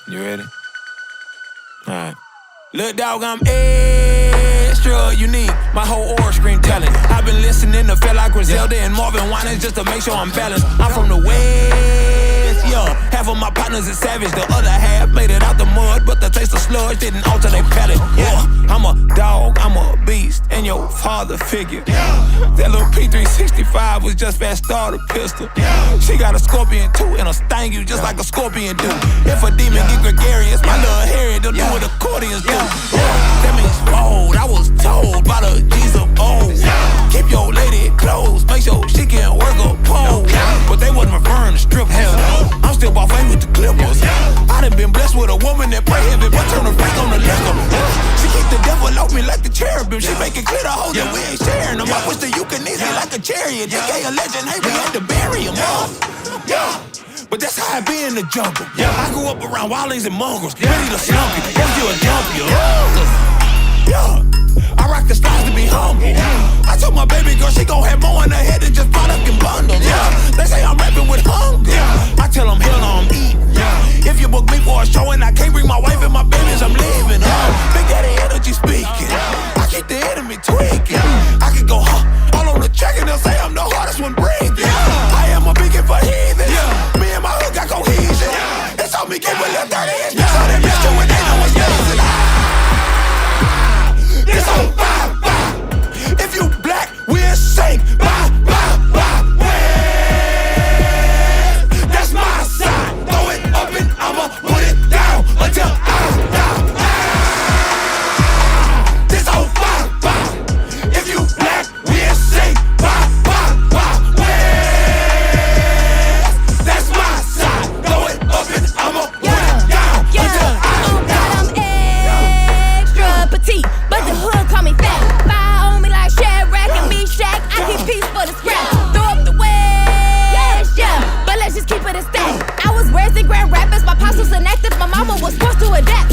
You ready? Alright. Look, dog, I'm extra unique. My whole aura scream talent. I've been listening to Fela Griselda and Marvin Winans just to make sure I'm balanced. I'm from the West, yeah. Half of my partners is savage, the other half made it out the mud, but the taste of sludge didn't alter their palate. Yeah, I'm a dog, I'm a beast, and your father figure. That little P365 was just fast starter pistol. She got a scorpion too, and a sting you just like a scorpion do. If a demon get gregarious, my little Harry, they'll do what accordions do. That means bold, I was told by the G's of old. Keep your lady close, make sure she can work a pole. But they wasn't referring to strip, hell no. I'm still buffing with the Clippers. I done been blessed with a woman that pray heavy, but turn a freak on the liquor. She keep the devil off me like the cherubim. She make it clear to hold that we ain't sharing them. I push the euthanasia like a chariot. JK a legend, hey, we had to bury him. But that's how I be in the jungle. I grew up around wildlings and mongrels, ready to slump you. If you a dump, I rock the styles to be humble. I told my baby girl she gon' have more in her head than just product and bundles. They say I'm rapping with hunger. I tell them hell no, I'm eating. If you book me for a show and I can't bring my wife and my babies, I'm leaving. Big Daddy energy speaking. I keep the enemy tweaking. I can go all on the track and they'll say I'm the hardest one breathing. I am a beacon for heathen. Me and my hood got cohesion. It's on me, keep a little 30 inch. That's all they bitch do when they know what's using. It's on fire, fire. If you black, we'll sing. Bye, bye, bye. That's my side. Throw it up and I'ma put it down until I die. This on fire, fire. If you black, we'll sing. Bye, bye, bye. That's my side. Throw it up and I'ma put it down until I die. I'm extra petite, but the hood call me fat. Fire on me like Shadrach and Meshach. I keep peace for the scrap. Throw up the West, but let's just keep it a stack. I was raised in Grand Rapids, my pops was inactive, my mama was forced to adapt.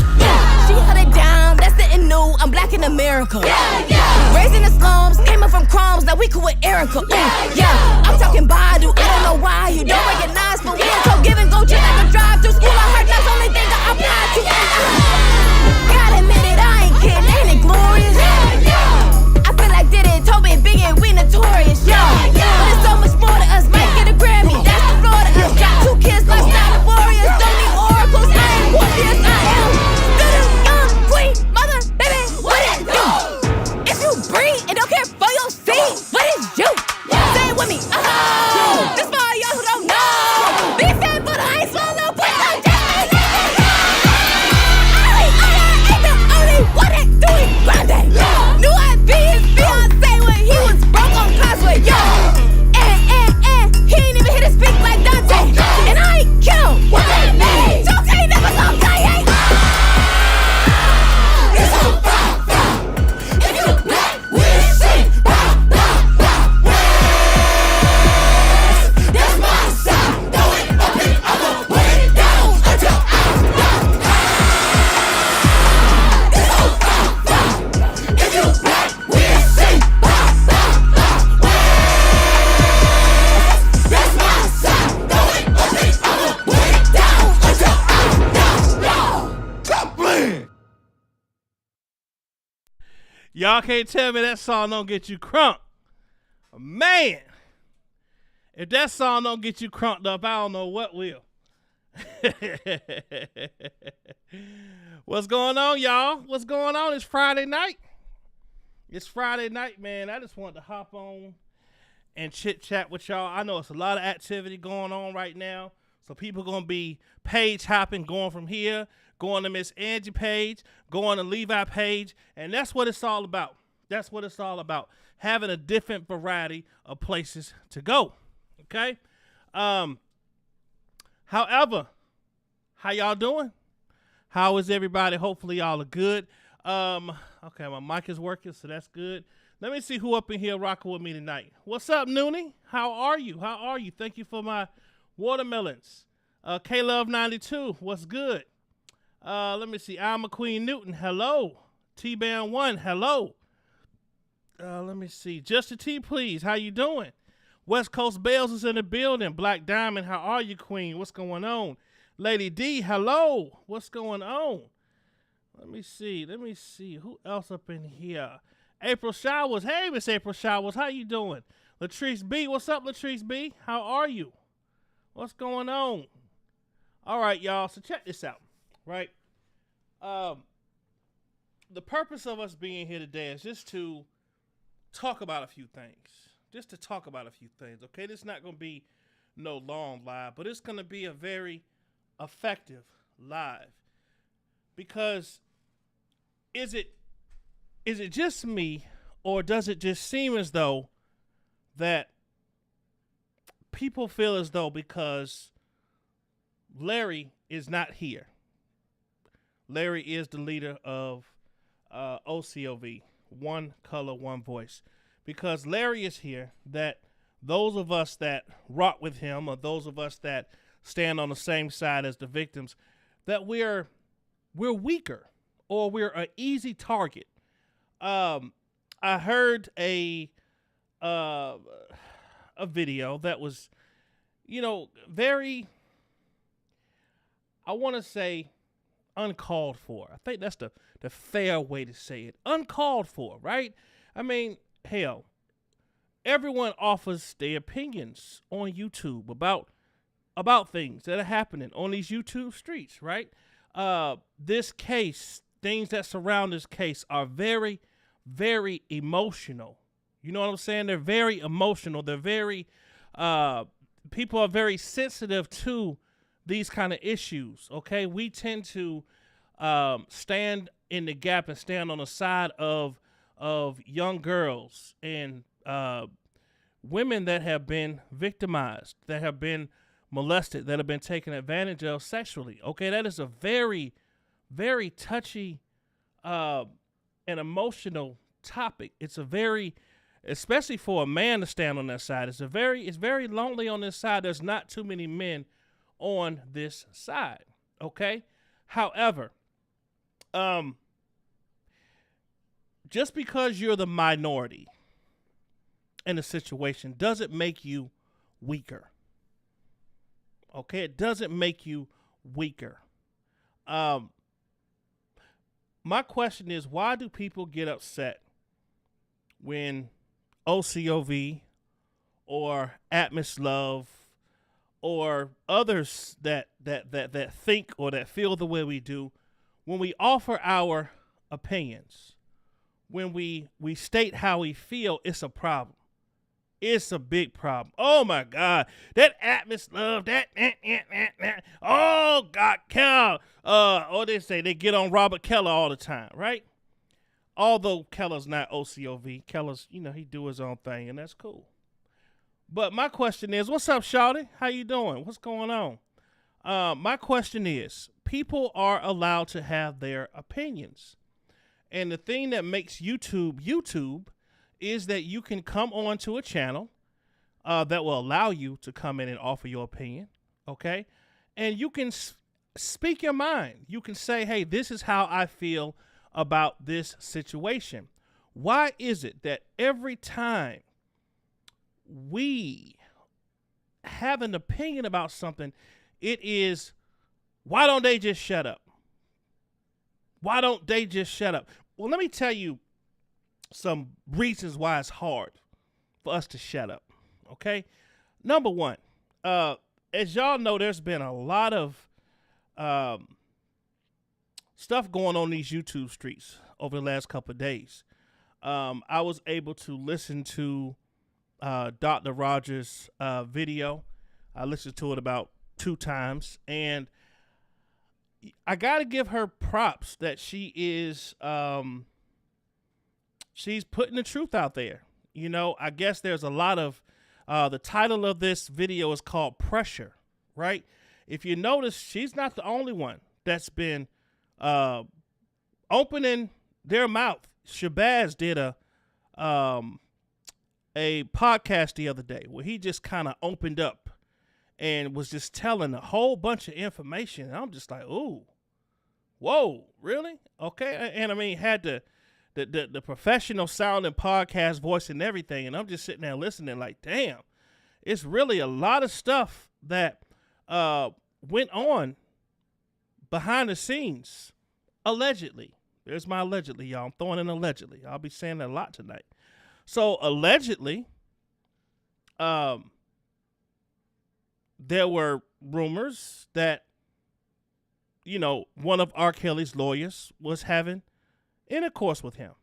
She held it down, that's nothing new. I'm black in America. Raised in the slums, came up from crumbs, now we cool with Erica. I'm talking Badu, I don't know why you don't recognize, but we ain't so give and go just like a drive through school. I heard that's the only thing I apply to. Gotta admit it, I ain't kidding, ain't it glorious? I feel like Diddy, Toby, Biggie, we notorious, But it's so much more to us, might get a Grammy, that's the floor to us. Got 2 kids, lifestyle warriors, don't need oracles, I ain't Morpheus, I am still a young queen, mother, baby, what it do? If you breathe and don't care for your seed, what is you? Say it with me, this for all y'all who don't know. Be sad for the ice, for a little push, like just ain't living. Ain't the only one that do it grande. Knew I'd be his fiancé when he was broke on Causeway, And he ain't even hit his peak like Dante. And I ain't kill him. What that mean? Dante never saw Kanye. It's on fire, fire. If you black, we'll sing. Bye, bye, bye. That's my side. Throw it up and I'ma put it down until I die. It's on fire, fire. If you black, we'll sing. Bye, bye, bye. That's my side. Throw it up and I'ma put it down until I die. Stop playing. Y'all can't tell me that song don't get you crunk. Man, if that song don't get you crunked up, I don't know what will. What's going on, y'all? What's going on? It's Friday night. It's Friday night, man. I just wanted to hop on and chit-chat with y'all. I know it's a lot of activity going on right now, so people going to be page hopping, going from here, going to Miss Angie page, going to Levi page, and that's what it's all about. That's what it's all about, having a different variety of places to go, okay? However, how y'all doing? How is everybody? Hopefully y'all are good. Okay, my mic is working, so that's good. Let me see who up in here rocking with me tonight. What's up, Noonie? How are you? How are you? Thank you for my watermelons. K-Love92, what's good? Let me see. I'm a Queen Newton, hello. T-Band 1, hello. Let me see. Justin T, please. How you doing? West Coast Bells is in the building. Black Diamond, how are you, Queen? What's going on? Lady D, hello. What's going on? Let me see. Who else up in here? April Showers. Hey, Miss April Showers. How you doing? Latrice B. What's up, Latrice B? How are you? What's going on? All right, y'all. So check this out, right? The purpose of us being here today is just to talk about a few things. Okay? This is not going to be no long live, but it's going to be a very effective live. Because is it just me, or does it just seem as though that people feel as though because Larry is not here? Larry is the leader of OCOV, One Color, One Voice. Because Larry is here, that those of us that rock with him, or those of us that stand on the same side as the victims, that we're weaker, or we're an easy target. I heard a video that was, very, I want to say, uncalled for. I think that's the fair way to say it. Uncalled for, right? I mean, hell, everyone offers their opinions on YouTube about things that are happening on these YouTube streets, right? This case, things that surround this case are very, very emotional. You know what I'm saying? They're very emotional. They're very, people are very sensitive to these kind of issues, okay? We tend to stand in the gap and stand on the side of young girls and women that have been victimized, that have been molested, that have been taken advantage of sexually, okay? That is a very, very touchy and emotional topic. It's a very, especially for a man to stand on that side, it's very lonely on this side. There's not too many men on this side, okay? However, just because you're the minority in a situation doesn't make you weaker, okay? It doesn't make you weaker. My question is, why do people get upset when OCOV or Atmos Love or others that think or that feel the way we do, when we offer our opinions, when we state how we feel, it's a problem. It's a big problem. Oh my God, that Atmos Love, oh God, Kel, or they say they get on Robert Keller all the time, right? Although Keller's not OCOV, Keller's, he do his own thing, and that's cool. But my question is, what's up, Shawty? How you doing? What's going on? My question is, people are allowed to have their opinions. And the thing that makes YouTube is that you can come on to a channel that will allow you to come in and offer your opinion, okay? And you can speak your mind. You can say, hey, this is how I feel about this situation. Why is it that every time we have an opinion about something, it is, why don't they just shut up? Why don't they just shut up? Well, let me tell you some reasons why it's hard for us to shut up, okay? Number one, as y'all know, there's been a lot of stuff going on these YouTube streets over the last couple of days. I was able to listen to Dr. Rogers' video. I listened to it about 2 times, and I got to give her props that she is, she's putting the truth out there. I guess there's a lot of, the title of this video is called Pressure, right? If you notice, she's not the only one that's been opening their mouth. Shabazz did a podcast the other day where he just kind of opened up and was just telling a whole bunch of information. And I'm just like, ooh, whoa, really? Okay. And I mean, had the professional sounding podcast voice and everything. And I'm just sitting there listening like, damn, it's really a lot of stuff that went on behind the scenes, allegedly. There's my allegedly, y'all. I'm throwing in allegedly. I'll be saying that a lot tonight. So allegedly, there were rumors that, one of R. Kelly's lawyers was having intercourse with him.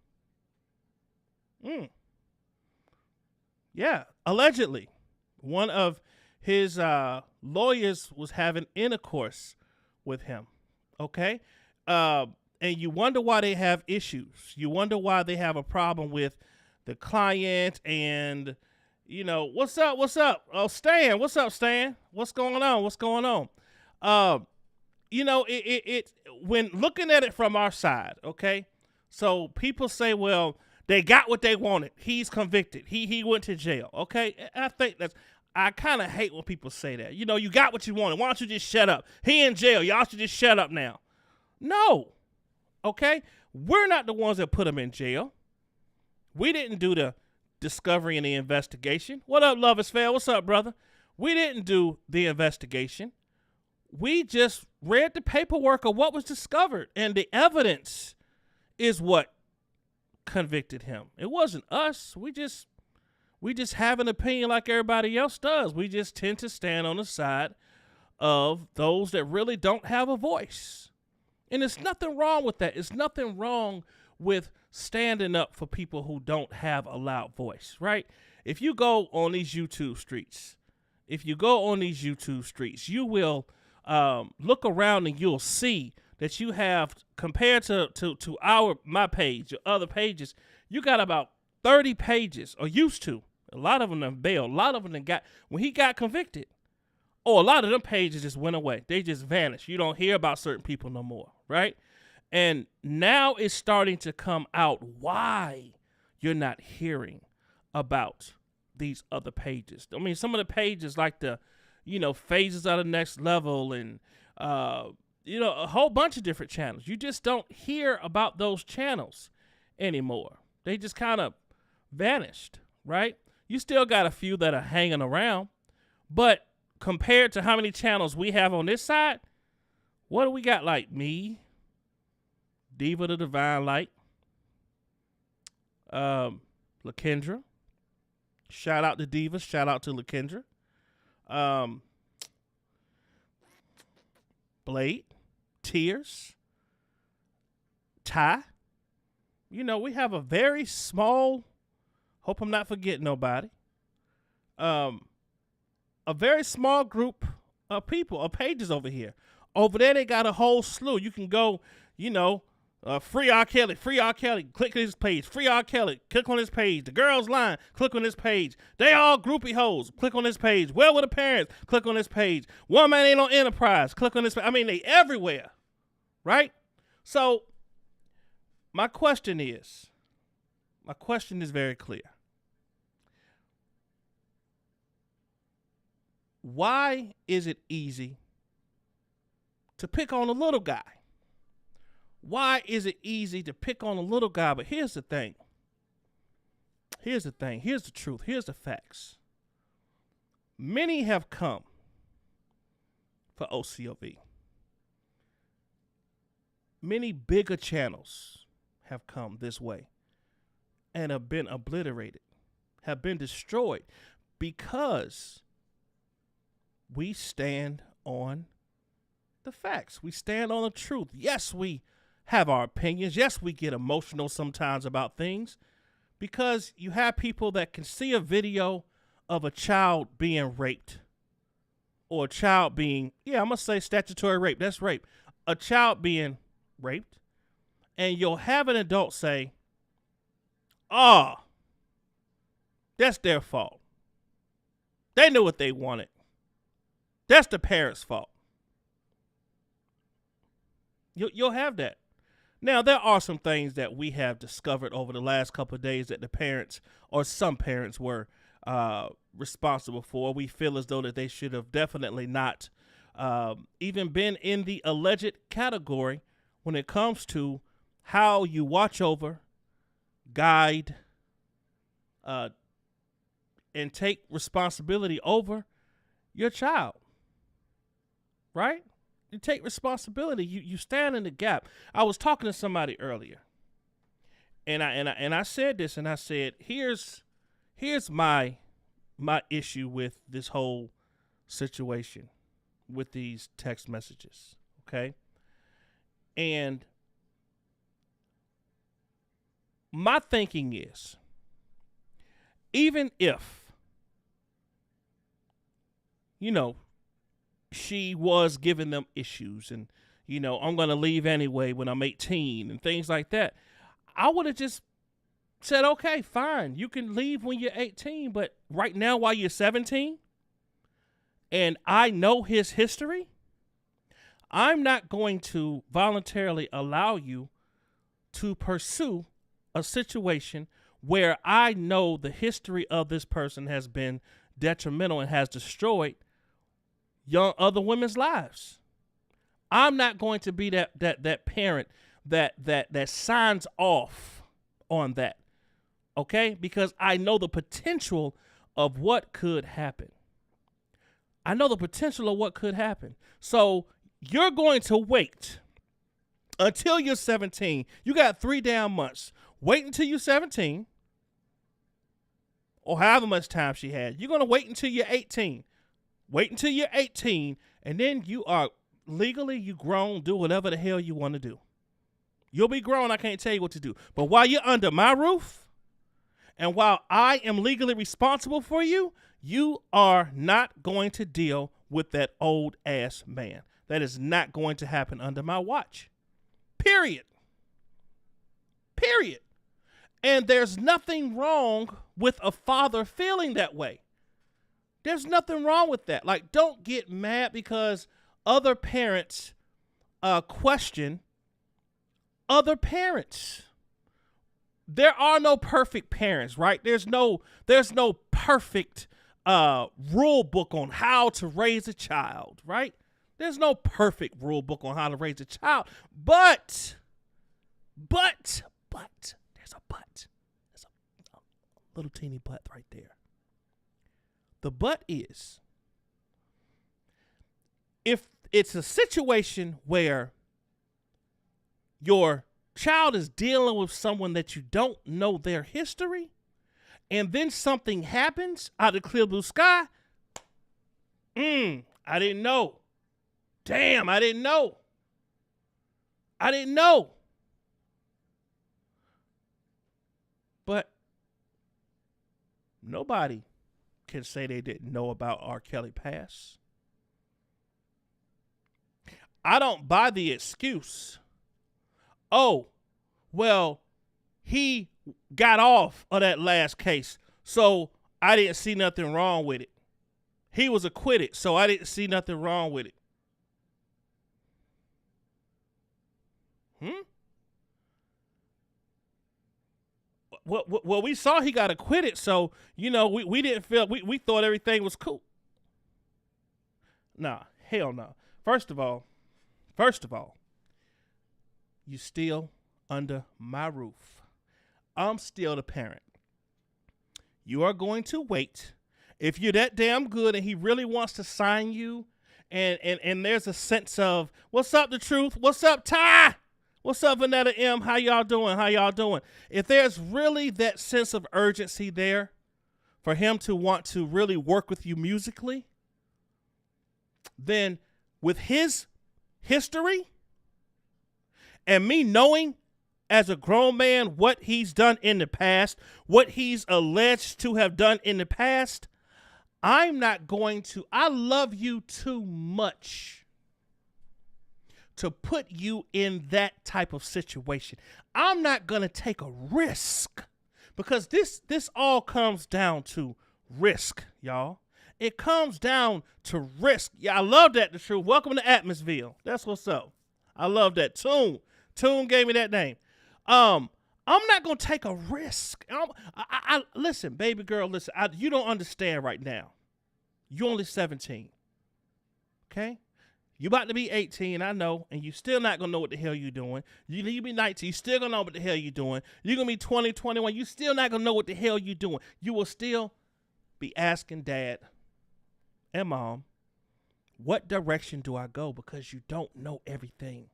Yeah, allegedly. One of his lawyers was having intercourse with him. Okay? And you wonder why they have issues. You wonder why they have a problem with the client and, what's up? Oh, Stan, what's up, Stan? What's going on? When looking at it from our side, okay? So people say, well, they got what they wanted. He's convicted. He went to jail, okay? I kind of hate when people say that. You got what you wanted. Why don't you just shut up? He in jail. Y'all should just shut up now. No, okay? We're not the ones that put him in jail. We didn't do the discovery and the investigation. What up, Love is Fair? What's up, brother? We didn't do the investigation. We just read the paperwork of what was discovered, and the evidence is what convicted him. It wasn't us. We just have an opinion like everybody else does. We just tend to stand on the side of those that really don't have a voice. And there's nothing wrong with that. It's nothing wrong with standing up for people who don't have a loud voice, right? If you go on these YouTube streets, you will look around and you'll see that you have, compared to my page or other pages, you got about 30 pages, or used to. A lot of them have bailed. A lot of them when he got convicted, a lot of them pages just went away. They just vanished. You don't hear about certain people no more, right? And now it's starting to come out why you're not hearing about these other pages. I mean, some of the pages like the, Phases of the Next Level and, a whole bunch of different channels. You just don't hear about those channels anymore. They just kind of vanished, right? You still got a few that are hanging around, but compared to how many channels we have on this side, what do we got? Like me, Diva the Divine Light, LaKendra. Shout out to Diva. Shout out to LaKendra. Blade, Tears, Ty. We have a very small, hope I'm not forgetting nobody, a very small group of people, of pages over here. Over there, they got a whole slew. You can go, free R. Kelly, click his page. Free R. Kelly, click on his page. The Girls Line, click on his page. They all groupie hoes, click on this page. Where were the parents? Click on this page. One Man Ain't on Enterprise, click on this page. I mean, they everywhere, right? So, my question is very clear. Why is it easy to pick on a little guy? Why is it easy to pick on a little guy? But here's the thing. Here's the truth. Here's the facts. Many have come for OCOV. Many bigger channels have come this way and have been obliterated, have been destroyed, because we stand on the facts. We stand on the truth. Yes, we have our opinions. Yes, we get emotional sometimes about things, because you have people that can see a video of a child being raped, or a child being, I'm going to say statutory rape. That's rape. A child being raped, and you'll have an adult say, that's their fault. They knew what they wanted. That's the parents' fault. You'll have that. Now, there are some things that we have discovered over the last couple of days that the parents, or some parents, were responsible for. We feel as though that they should have definitely not even been in the alleged category when it comes to how you watch over, guide, and take responsibility over your child. Right? take responsibility. You stand in the gap. I was talking to somebody earlier, and I said this, and I said, here's my issue with this whole situation with these text messages, okay? And my thinking is, even if, she was giving them issues and, I'm going to leave anyway when I'm 18 and things like that, I would have just said, okay, fine, you can leave when you're 18, but right now while you're 17 and I know his history, I'm not going to voluntarily allow you to pursue a situation where I know the history of this person has been detrimental and has destroyed other women's lives. I'm not going to be that parent that signs off on that, okay? Because I know the potential of what could happen. So you're going to wait until you're 17. You got 3 damn months. Wait until you're 17, or however much time she had. You're going to wait until you're 18. Wait until you're 18, and then you are legally, you grown, do whatever the hell you want to do. You'll be grown, I can't tell you what to do. But while you're under my roof, and while I am legally responsible for you, you are not going to deal with that old ass man. That is not going to happen under my watch. Period. And there's nothing wrong with a father feeling that way. There's nothing wrong with that. Like, don't get mad because other parents question other parents. There are no perfect parents, right? There's no perfect rule book on how to raise a child, right? There's no perfect rule book on how to raise a child. But there's a but. There's a little teeny but right there. The but is, if it's a situation where your child is dealing with someone that you don't know their history, and then something happens out of clear blue sky, I didn't know. Damn, I didn't know. But nobody can say they didn't know about R. Kelly past. I don't buy the excuse. Oh, well, he got off of that last case, so I didn't see nothing wrong with it. He was acquitted, so I didn't see nothing wrong with it. Well, we saw he got acquitted, so, we didn't feel, we thought everything was cool. Nah, hell no. First of all, you still under my roof. I'm still the parent. You are going to wait. If you're that damn good and he really wants to sign you, and there's a sense of, what's up, The Truth? What's up, Ty? What's up, Vanetta M? How y'all doing? If there's really that sense of urgency there for him to want to really work with you musically, then with his history and me knowing as a grown man what he's done in the past, what he's alleged to have done in the past, I love you too much to put you in that type of situation. I'm not going to take a risk, because this all comes down to risk, y'all. It comes down to risk. Yeah, I love that, The Truth. Welcome to Atmosville. That's what's up. I love that. Tune gave me that name. I'm not going to take a risk. Listen, baby girl, listen. You don't understand right now. You're only 17. Okay? You about to be 18, I know, and you still not going to know what the hell you doing. You be 19, you still going to know what the hell you doing. You're going to be 20, 21, you still not going to know what the hell you doing. You will still be asking dad and mom, What direction do I go? Because you don't know everything.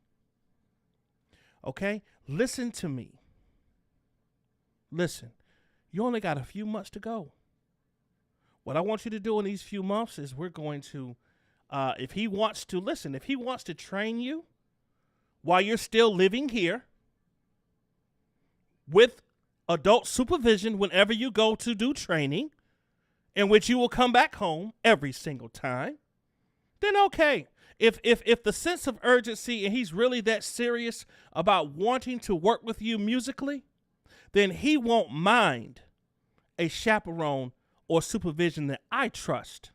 Okay? Listen to me. Listen, you only got a few months to go. What I want you to do in these few months is we're going to, if he wants to train you while you're still living here with adult supervision whenever you go to do training, in which you will come back home every single time, then okay. If the sense of urgency and he's really that serious about wanting to work with you musically, then he won't mind a chaperone or supervision that I trust,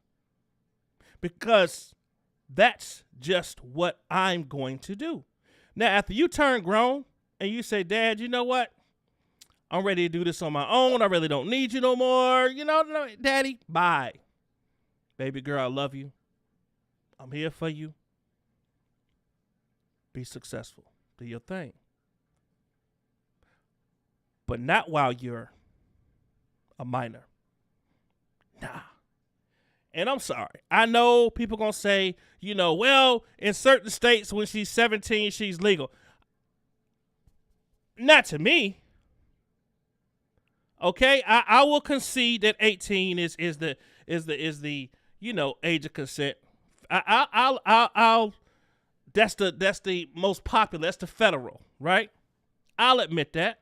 because that's just what I'm going to do. Now, after you turn grown and you say, Dad, you know what? I'm ready to do this on my own. I really don't need you no more. No, Daddy, bye. Baby girl, I love you. I'm here for you. Be successful. Do your thing. But not while you're a minor. Nah. And I'm sorry. I know people going to say, well, in certain states when she's 17, she's legal. Not to me. Okay, I will concede that 18 is the age of consent. I'll that's the most popular. That's the federal, right? I'll admit that.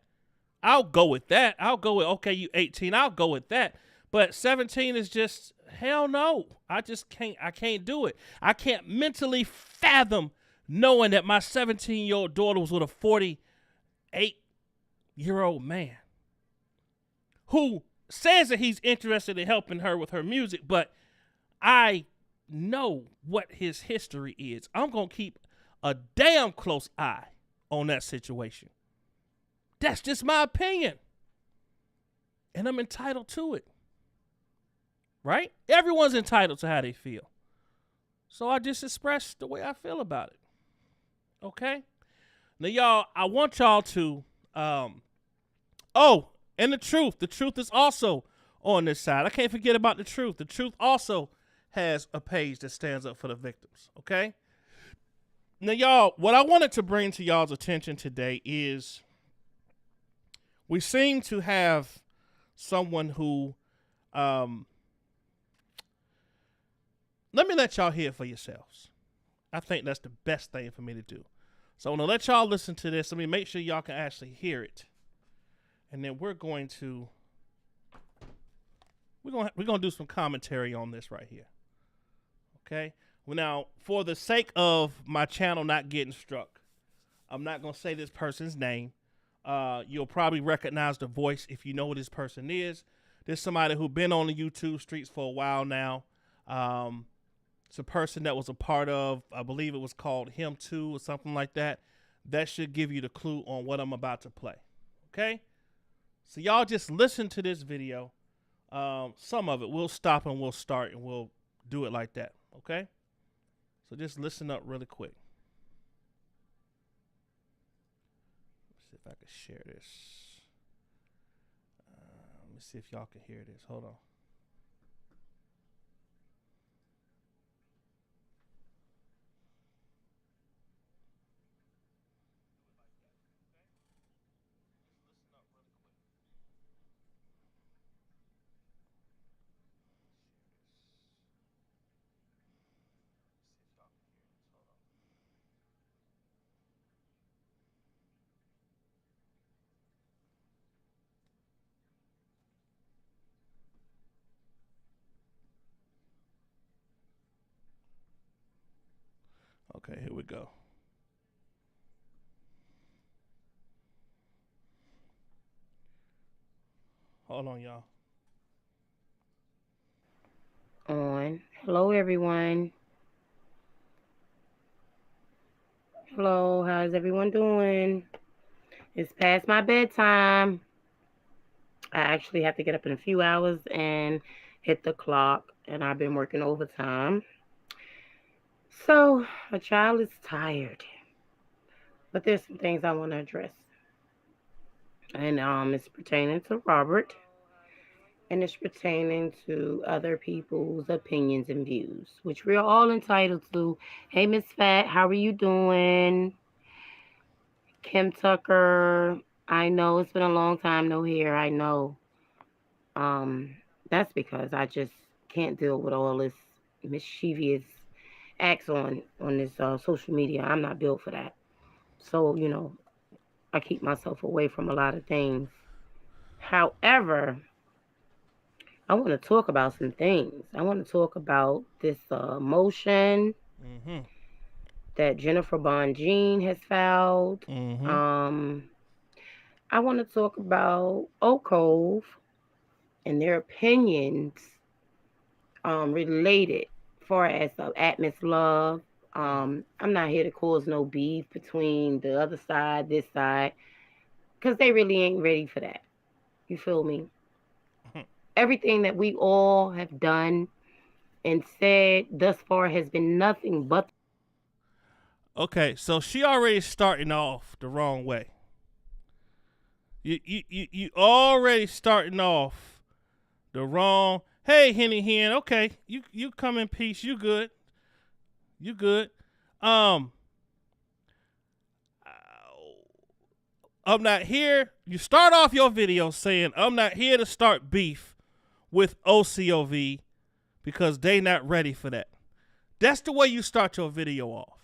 I'll go with that. I'll go with, okay, you 18. I'll go with that. But 17 is just, hell no. I can't do it. I can't mentally fathom knowing that my 17-year-old daughter was with a 48-year-old man who says that he's interested in helping her with her music, but I know what his history is. I'm going to keep a damn close eye on that situation. That's just my opinion. And I'm entitled to it. Right? Everyone's entitled to how they feel. So I just expressed the way I feel about it. Okay? Now, y'all, I want y'all to, and the truth is also on this side. I can't forget about the truth. The truth also has a page that stands up for the victims, okay? Now, y'all, what I wanted to bring to y'all's attention today is we seem to have someone who, let me let y'all hear it for yourselves. I think that's the best thing for me to do. So I'm going to let y'all listen to this. Let me make sure y'all can actually hear it. And then we're going to do some commentary on this right here. Okay? Well, now, for the sake of my channel not getting struck, I'm not going to say this person's name. You'll probably recognize the voice if you know who this person is. There's somebody who's been on the YouTube streets for a while now. It's a person that was a part of, I believe it was called Him Too or something like that. That should give you the clue on what I'm about to play. Okay? So y'all just listen to this video. Some of it. We'll stop and we'll start and we'll do it like that. Okay? So just listen up really quick. Let's see if I can share this. Let me see if y'all can hear this. Hold on. Okay, here we go. Hold on, y'all. Hello, everyone. Hello, how's everyone doing? It's past my bedtime. I actually have to get up in a few hours and hit the clock, and I've been working overtime. So, a child is tired. But there's some things I want to address. And it's pertaining to Robert. and it's pertaining to other people's opinions and views, which we're all entitled to. Hey, Miss Fat, how are you doing? Kim Tucker, I know it's been a long time no hear. I know. Um, that's because I just can't deal with all this mischievous acts on this social media. I'm not built for that. So, I keep myself away from a lot of things. However, I want to talk about some things. I want to talk about this motion Mm-hmm. that Jennifer Bonjean has filed. Mm-hmm. Um, I want to talk about Oak Cove and their opinions related far as Atmos love. I'm not here to cause no beef between the other side, this side, because they really ain't ready for that. You feel me? Everything that we all have done and said thus far has been nothing but. Okay, so she already starting off the wrong way. You already starting off the wrong. Hey, Henny Hen. Okay, you come in peace. You good? You good? I'm not here. You start off your video saying I'm not here to start beef with OCOV because they not ready for that. That's the way you start your video off.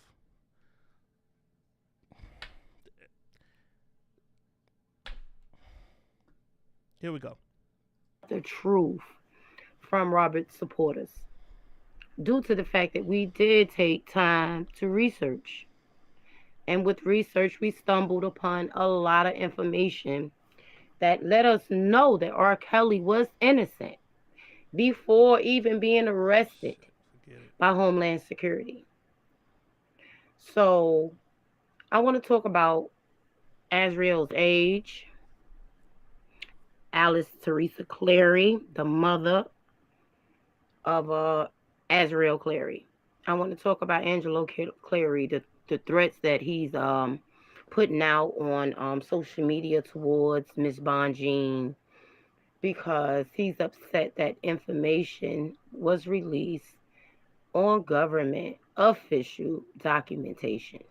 Here we go. The truth from Robert's supporters due to the fact that we did take time to research. And with research, we stumbled upon a lot of information that let us know that R. Kelly was innocent before even being arrested by Homeland Security. So I want to talk about Azriel's age, Alice Teresa Clary, the mother of Azriel Clary. I want to talk about Angelo Clary, the threats that he's putting out on social media towards Miss Bonjean, because he's upset that information was released on government official documentation.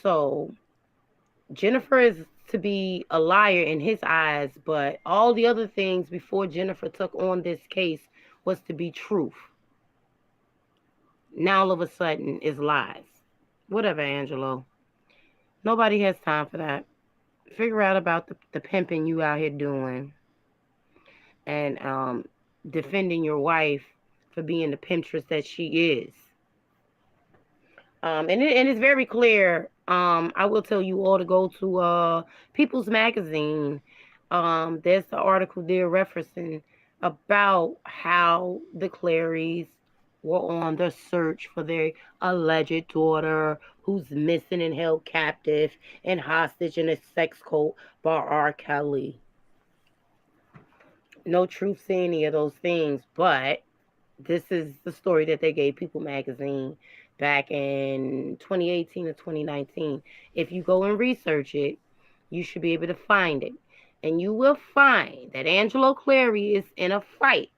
So Jennifer is to be a liar in his eyes, but all the other things before Jennifer took on this case was to be truth. Now all of a sudden is lies. Whatever, Angelo. Nobody has time for that. Figure out about the pimping you out here doing, and defending your wife for being the pimptress that she is. And it's very clear. I will tell you all to go to People's Magazine. There's the article there referencing about how the Clarys were on the search for their alleged daughter who's missing and held captive and hostage in a sex cult by R. Kelly. No truth to any of those things, but this is the story that they gave People Magazine back in 2018 or 2019. If you go and research it, you should be able to find it. And you will find that Angelo Clary is in a fight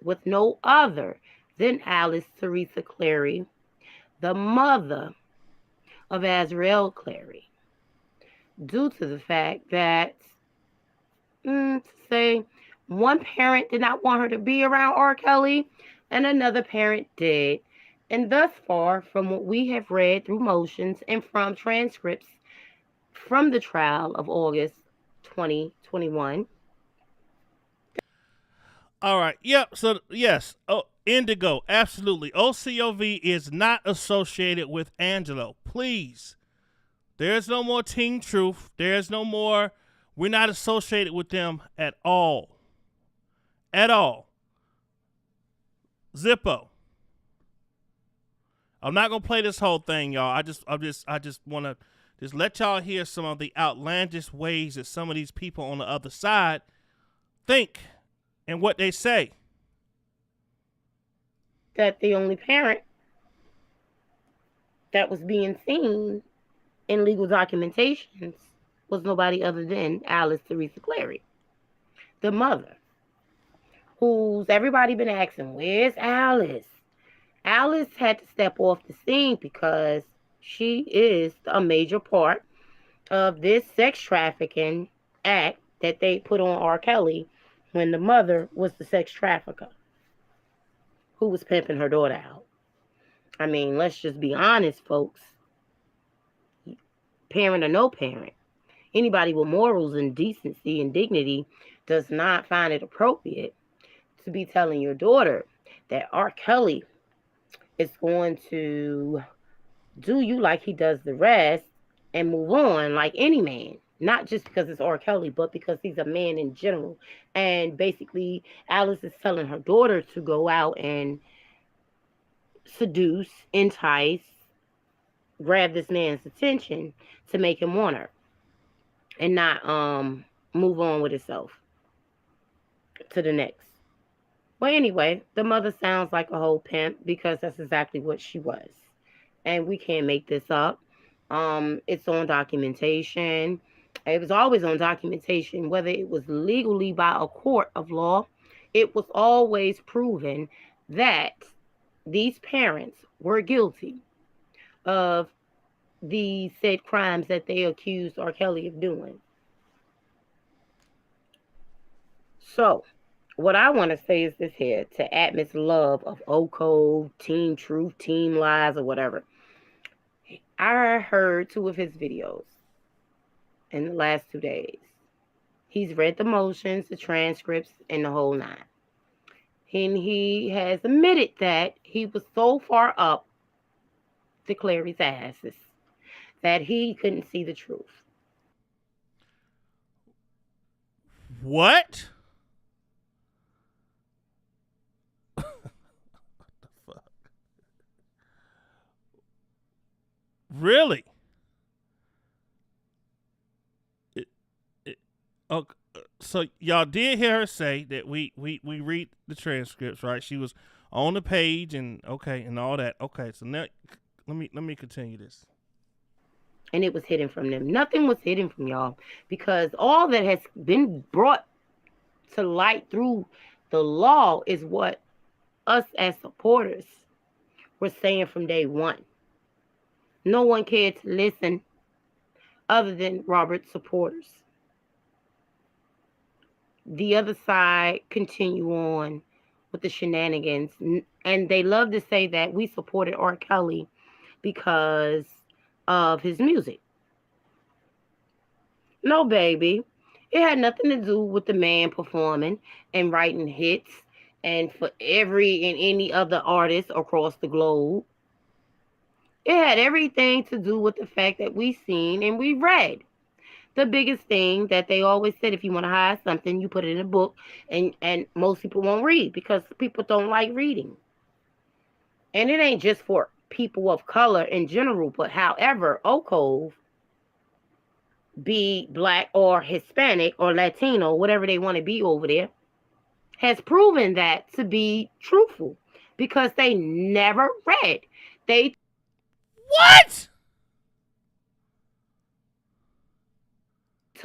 with no other than Alice Teresa Clary, the mother of Azriel Clary, due to the fact that, say, one parent did not want her to be around R. Kelly, and another parent did. And thus far, from what we have read through motions and from transcripts from the trial of August 2021. All right. Yep. So, yes. Oh, Indigo. Absolutely. OCOV is not associated with Angelo. Please. There's no more Team Truth. There's no more. We're not associated with them at all. At all. Zippo. I'm not gonna play this whole thing, y'all. I just want to just let y'all hear some of the outlandish ways that some of these people on the other side think and what they say. That the only parent that was being seen in legal documentations was nobody other than Alice Teresa Clary, the mother who's everybody been asking, where's Alice? Alice had to step off the scene because she is a major part of this sex trafficking act that they put on R. Kelly when the mother was the sex trafficker who was pimping her daughter out. I mean, let's just be honest, folks. Parent or no parent, anybody with morals and decency and dignity does not find it appropriate to be telling your daughter that R. Kelly is going to do you like he does the rest and move on like any man. Not just because it's R. Kelly, but because he's a man in general. And basically, Alice is telling her daughter to go out and seduce, entice, grab this man's attention to make him want her and not move on with itself to the next. Well, anyway, the mother sounds like a whole pimp because that's exactly what she was. And we can't make this up. It's on documentation. It was always on documentation, whether it was legally by a court of law. It was always proven that these parents were guilty of the said crimes that they accused R. Kelly of doing. So, what I want to say is this here to Atmos love of Oko, Team Truth, Team Lies, or whatever. I heard 2 of his videos in the last 2 days. He's read the motions, the transcripts, and the whole 9. And he has admitted that he was so far up to Clary's asses that he couldn't see the truth. What? What the fuck? Really? Okay. So y'all did hear her say that we read the transcripts, right? She was on the page and okay and all that. Okay, so now let me continue this. And it was hidden from them. Nothing was hidden from y'all because all that has been brought to light through the law is what us as supporters were saying from day one. No one cared to listen other than Robert's supporters. The other side continue on with the shenanigans. And they love to say that we supported R. Kelly because of his music. No, baby. It had nothing to do with the man performing and writing hits and for every and any other artist across the globe. It had everything to do with the fact that we seen and we read. The biggest thing that they always said, if you want to hide something, you put it in a book, and most people won't read because people don't like reading. And it ain't just for people of color in general, but however, Oko, be black or Hispanic or Latino, whatever they want to be over there, has proven that to be truthful because they never read. They What?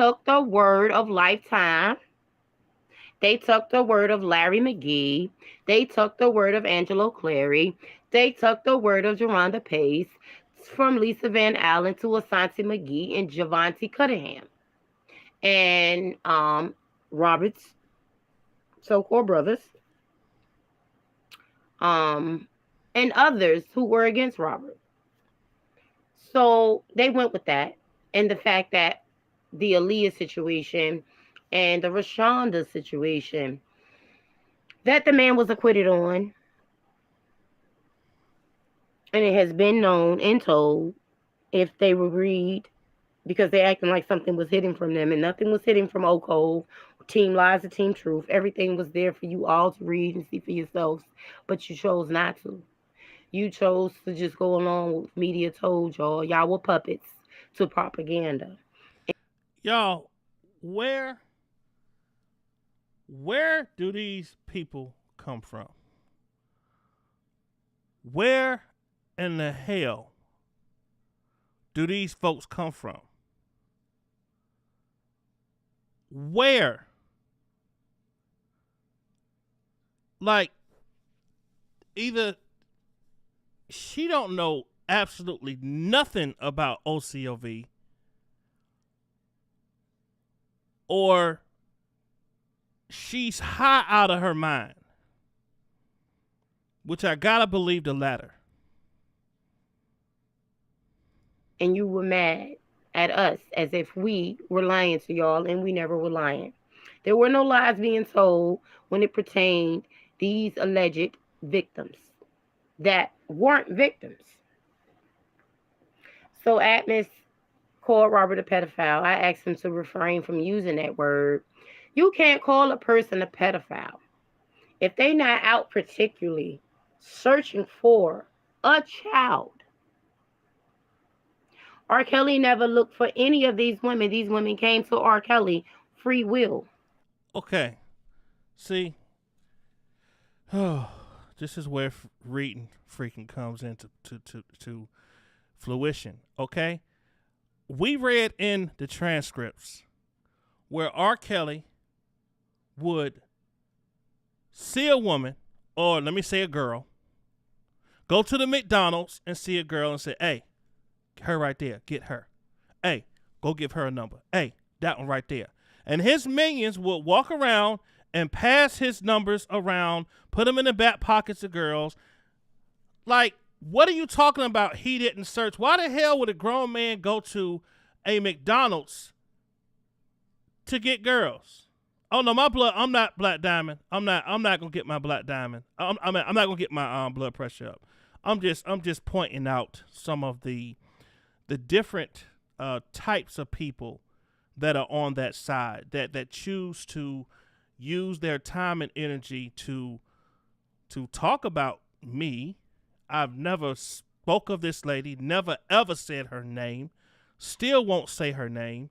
took the word of Lifetime. They took the word of Larry McGee. They took the word of Angelo Clary. They took the word of Geronda Pace, from Lisa Van Allen to Asante McGee and Javante Cunningham. And Robert's so-called brothers. And others who were against Robert. So they went with that. And the fact that the Aaliyah situation and the Rashonda situation that the man was acquitted on. And it has been known and told if they would read, because they're acting like something was hidden from them, and nothing was hidden from Oko, Team Lies or Team Truth. Everything was there for you all to read and see for yourselves, but you chose not to. You chose to just go along with media told y'all. Y'all were puppets to propaganda. Y'all, where do these people come from? Where in the hell do these folks come from? Where? like, either she don't know absolutely nothing about OCOV, or she's high out of her mind, which I gotta believe the latter. And you were mad at us as if we were lying to y'all, and we never were lying. There were no lies being told when it pertained these alleged victims that weren't victims. So Atmos called Robert a pedophile. I asked him to refrain from using that word. You can't call a person a pedophile if they not out particularly searching for a child. R. Kelly never looked for any of these women. These women came to R. Kelly free will. Okay. See, this is where reading freaking comes into to fruition. Okay, we read in the transcripts where R. Kelly would see a woman, or let me say a girl, go to the McDonald's and see a girl and say, "Hey, her right there, get her. Hey, go give her a number. Hey, that one right there." And his minions would walk around and pass his numbers around, put them in the back pockets of girls. Like, what are you talking about? He didn't search. Why the hell would a grown man go to a McDonald's to get girls? Oh no, my blood. I'm not Black Diamond. I'm not gonna get my Black Diamond. I'm not gonna get my blood pressure up. I'm just pointing out some of the different types of people that are on that side that choose to use their time and energy to talk about me. I've never spoke of this lady, never ever said her name, still won't say her name,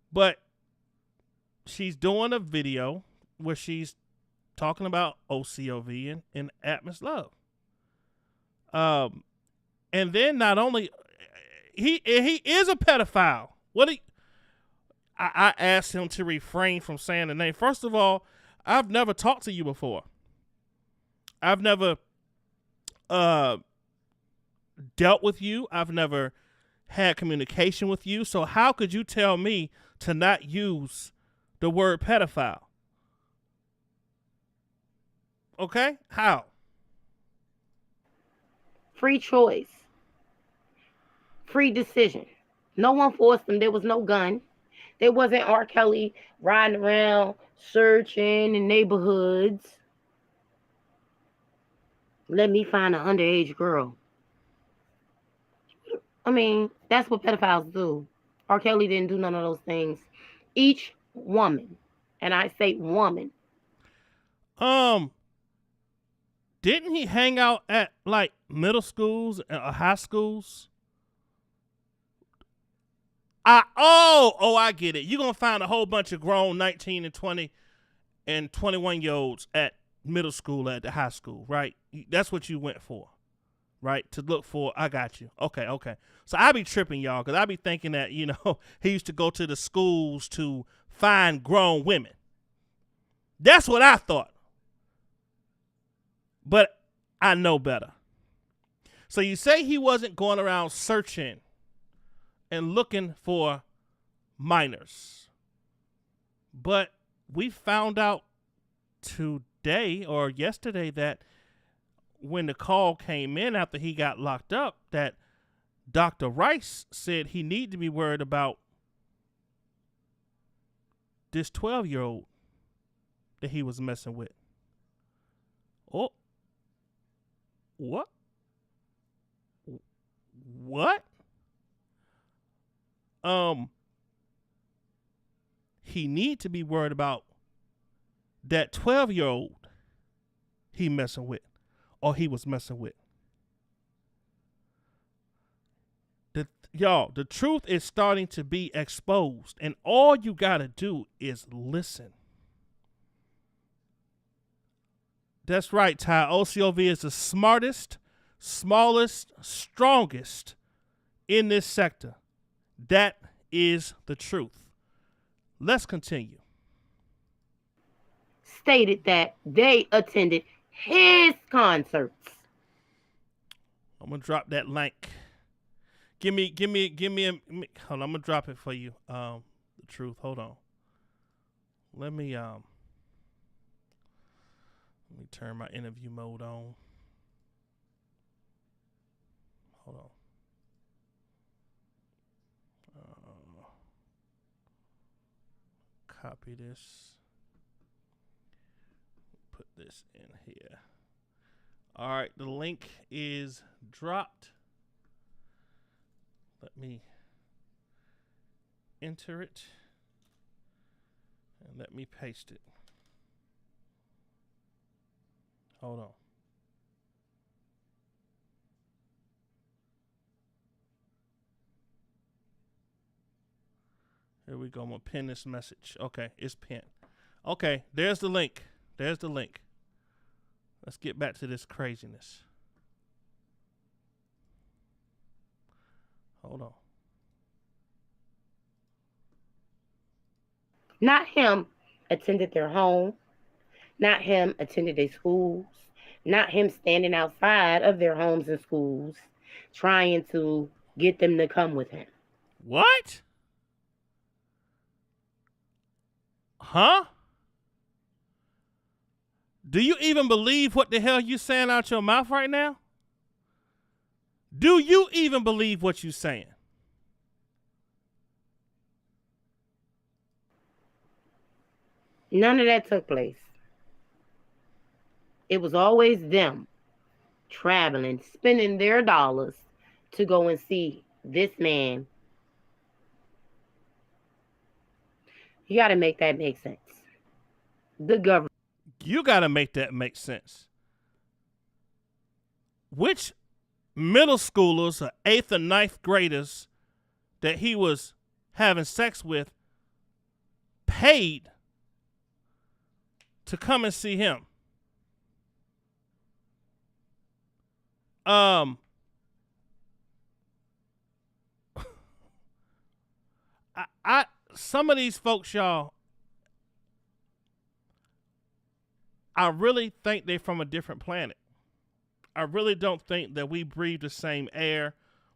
but she's doing a video where she's talking about OCOV and Atmos love. And then not only he is a pedophile. I asked him to refrain from saying the name. First of all, I've never talked to you before. I've never dealt with you. I've never had communication with you. So how could you tell me to not use the word pedophile? Okay? How? Free choice. Free decision. No one forced them. There was no gun. There wasn't R. Kelly riding around searching in neighborhoods. Let me find an underage girl. I mean, that's what pedophiles do. R. Kelly didn't do none of those things. Each woman, and I say woman. Didn't he hang out at like middle schools or high schools? I get it. You're going to find a whole bunch of grown 19 and 20 and 21-year-olds at middle school, at the high school, right? That's what you went for, right? To look for, I got you. Okay. So I be tripping, y'all, because I be thinking that, he used to go to the schools to find grown women. That's what I thought. But I know better. So you say he wasn't going around searching and looking for minors. But we found out today or yesterday that when the call came in after he got locked up, that Dr. Rice said he needed to be worried about this 12-year-old that he was messing with. Oh. What? He need to be worried about that 12-year-old he messing with, or he was messing with. The truth is starting to be exposed, and all you gotta do is listen. That's right, Ty. OCOV is the smartest, smallest, strongest in this sector. That is the truth. Let's continue. stated that they attended his concerts. I'm gonna drop that link. Give me hold on, I'm gonna drop it for you. The truth. Hold on. Let me turn my interview mode on. Hold on. Copy this. Put this in here. All right, the link is dropped. Let me enter it and let me paste it. Hold on. Here we go. I'm going to pin this message. Okay, it's pinned. Okay, there's the link. There's the link. Let's get back to this craziness. Hold on. Not him attended their home. Not him attended their schools. Not him standing outside of their homes and schools trying to get them to come with him. What? Huh? Do you even believe what the hell you saying out your mouth right now? Do you even believe what you saying? None of that took place. It was always them traveling, spending their dollars to go and see this man. You got to make that make sense. The government. You got to make that make sense. Which middle schoolers or 8th or 9th graders that he was having sex with paid to come and see him? Some of these folks, y'all, I really think they're from a different planet. I really don't think that we breathe the same air,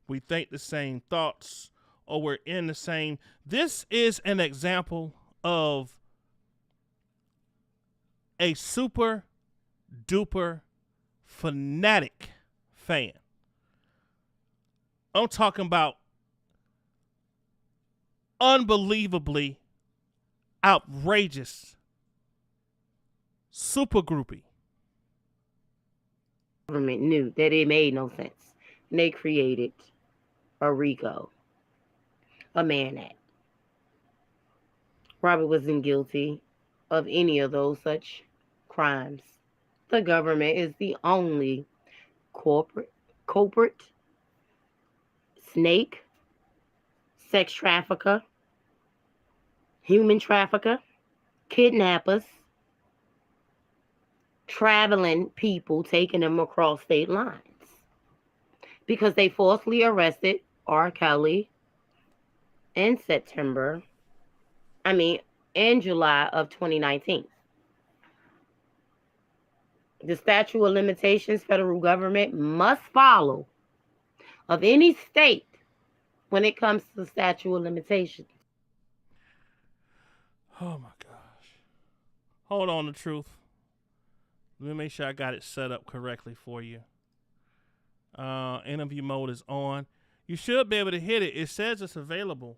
we think the same thoughts, or we're in the same. This is an example of a super duper fanatic fan. I'm talking about unbelievably outrageous super groupie. Government knew that it made no sense. And they created a RICO, a Mann Act. Robert wasn't guilty of any of those such crimes. The government is the only culprit, snake, sex trafficker, human trafficker, kidnappers, traveling people, taking them across state lines because they falsely arrested R. Kelly in July of 2019. The statute of limitations federal government must follow of any state when it comes to the statute of limitations. Oh my gosh. Hold on, the truth. Let me make sure I got it set up correctly for you. Interview mode is on. You should be able to hit it. It says it's available.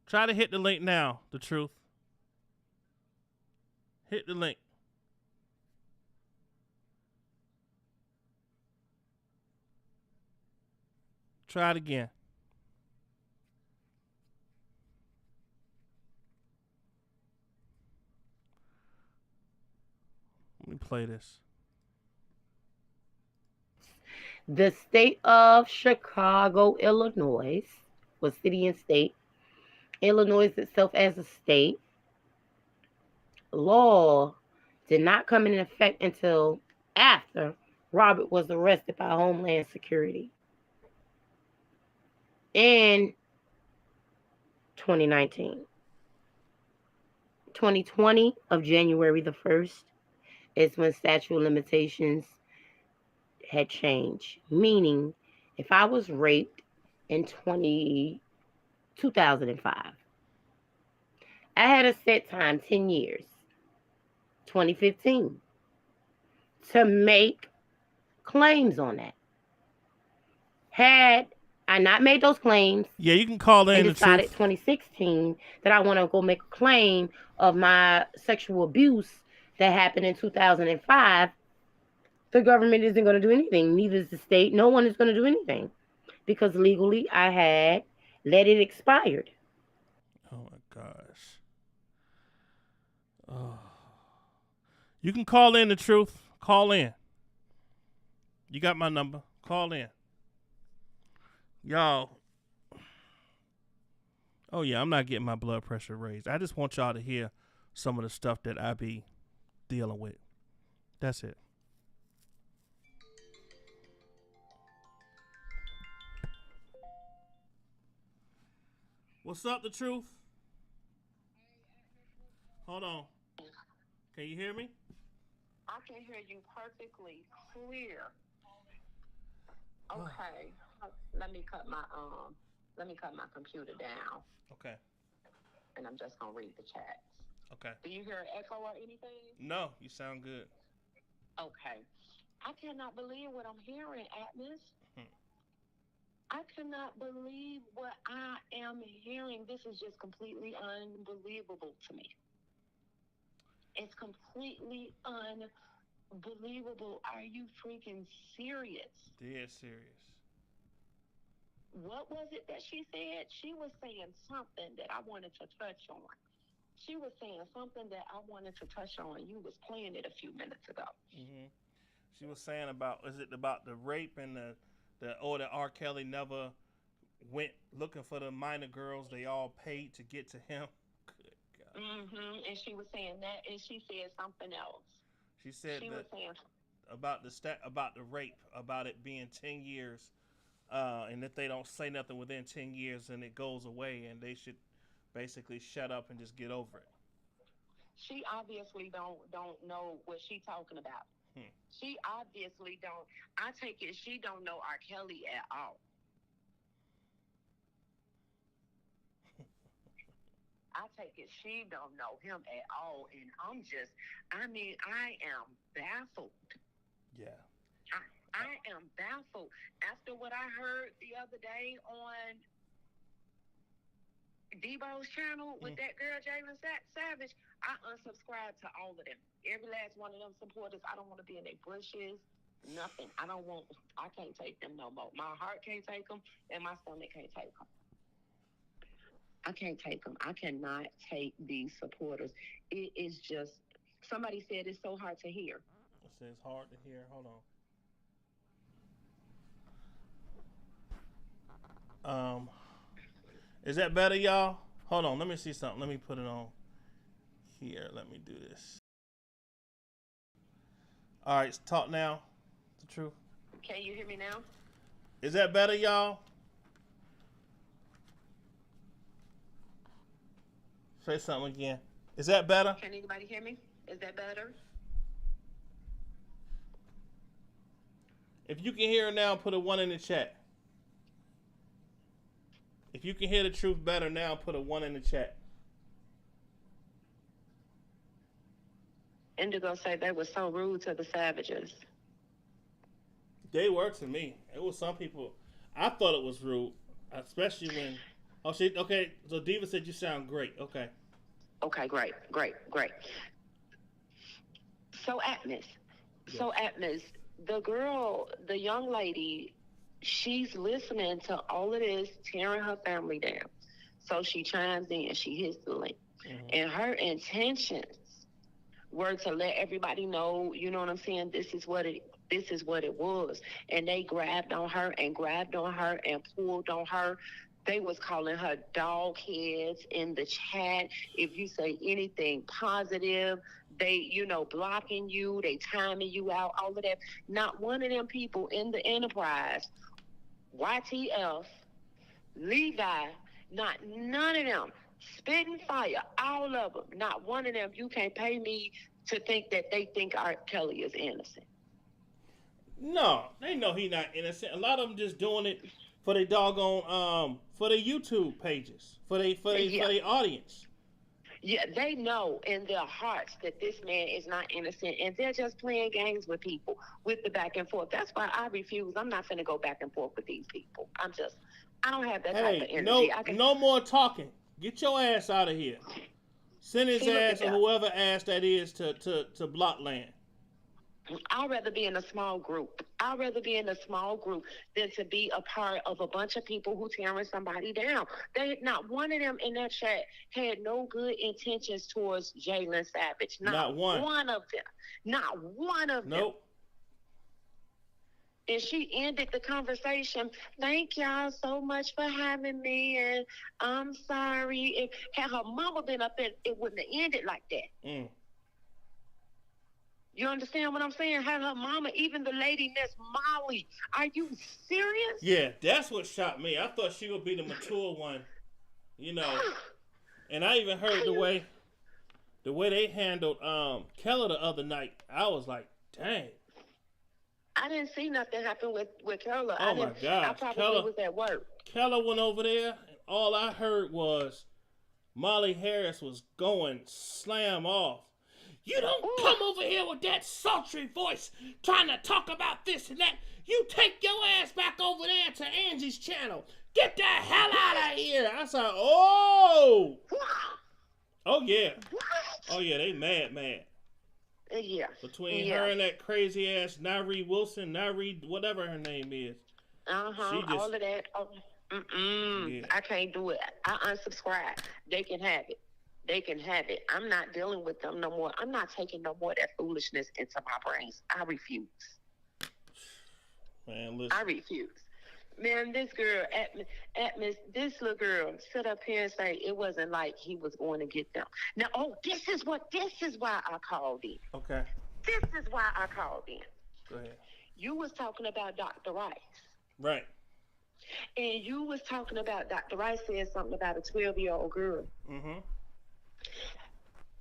Try to hit the link now, the truth. Hit the link. Try it again. Let me play this. The state of Chicago, Illinois, was city and state. Illinois itself as a state. Law did not come into effect until after Robert was arrested by Homeland Security in 2019. 2020 of January the 1st is when statute of limitations had changed. Meaning, if I was raped in 2005, I had a set time, 10 years, 2015, to make claims on that. Had I not made those claims, Yeah, you can call in and the decided truth. 2016 that I want to go make a claim of my sexual abuse that happened in 2005, the government isn't going to do anything. Neither is the state. No one is going to do anything because legally I had let it expired. Oh my gosh. Oh. You can call in the truth. Call in. You got my number. Call in. Y'all. Oh yeah, I'm not getting my blood pressure raised. I just want y'all to hear some of the stuff that I be dealing with. That's it. What's up, the truth? Hold on. Can you hear me? I can hear you perfectly clear. Okay. Let me cut my computer down. Okay. And I'm just gonna read the chats. Okay. Do you hear an echo or anything? No, you sound good. Okay. I cannot believe what I'm hearing, Atmos. I cannot believe what I am hearing. This is just completely unbelievable to me. It's completely unbelievable. Are you freaking serious? Dead serious. What was it that she said? She was saying something that I wanted to touch on. She was saying something that I wanted to touch on. You was playing it a few minutes ago. Mm-hmm. She was saying about the rape and that R. Kelly never went looking for the minor girls. They all paid to get to him. Good God. Mm-hmm. And she was saying that, and she said something else. She said she that was saying about the rape, about it being 10 years, and if they don't say nothing within 10 years, and it goes away, and they should basically shut up and just get over it. She obviously don't know what she's talking about. She obviously don't. I take it she don't know R. Kelly at all. I take it she don't know him at all, and I am baffled. Yeah. I am baffled. After what I heard the other day on Debo's channel with that girl, Jalen Savage, I unsubscribed to all of them. Every last one of them supporters. I don't want to be in their bushes. Nothing. I can't take them no more. My heart can't take them, and my stomach can't take them. I can't take them. I cannot take these supporters. It is just, somebody said it's so hard to hear. It says hard to hear. Hold on. Is that better, y'all? Hold on. Let me see something. Let me put it on here. Let me do this. All right. Talk now. The truth. Can you hear me now? Is that better, y'all? Say something again. Is that better? Can anybody hear me? Is that better? If you can hear it now, put a 1 in the chat. If you can hear the truth better now, put a 1 in the chat. Indigo said they were so rude to the Savages. They were to me. It was some people. I thought it was rude, especially when. Oh, shit. Okay. So Diva said you sound great. Okay. Okay, great. So Atmos. The young lady, she's listening to all of this, tearing her family down. So she chimes in, she hits the link. Mm-hmm. And her intentions were to let everybody know, you know what I'm saying, this is what it was. And they grabbed on her and pulled on her. They was calling her dog heads in the chat. If you say anything positive, they, blocking you, they timing you out, all of that. Not one of them people in the enterprise, YTF, Levi, none of them Spitting fire, all of them. Not one of them. You can't pay me to think that they think R. Kelly is innocent. No, they know he not innocent. A lot of them just doing it for their doggone for their YouTube pages, for their audience. Yeah, they know in their hearts that this man is not innocent, and they're just playing games with people with the back and forth. That's why I refuse. I'm not finna go back and forth with these people. I don't have that type of energy. No more talking. Get your ass out of here. Send his ass or whoever ass that is to Blockland. I'd rather be in a small group. I'd rather be in a small group than to be a part of a bunch of people who tearing somebody down. Not one of them in that chat had no good intentions towards Jalen Savage. Not one. One of them. Not one of them. Nope. And she ended the conversation. Thank y'all so much for having me, and I'm sorry. If had her mama been up there, it wouldn't have ended like that. Mm. You understand what I'm saying? Had her mama, even the lady that's Molly. Are you serious? Yeah, that's what shocked me. I thought she would be the mature one, you know. And I even heard the way they handled Keller the other night. I was like, dang. I didn't see nothing happen with Keller. Oh my gosh. I probably was at work. Keller went over there, and all I heard was Molly Harris was going slam off. You don't come over here with that sultry voice trying to talk about this and that. You take your ass back over there to Angie's channel. Get the hell out of here. I said, oh. Oh, yeah. What? Oh, yeah, they mad. Yeah. Between her and that crazy ass Nyree Wilson, whatever her name is. All of that. Yeah. I can't do it. I unsubscribe. They can have it. I'm not dealing with them no more. I'm not taking no more of that foolishness into my brains. I refuse. Man, listen. I refuse. Man, this girl, Atmos, this little girl, sit up here and say it wasn't like he was going to get them. Now, this is why I called in. Okay. This is why I called in. Go ahead. You was talking about Dr. Rice. Right. And you was talking about Dr. Rice said something about a 12-year-old girl. Mm-hmm.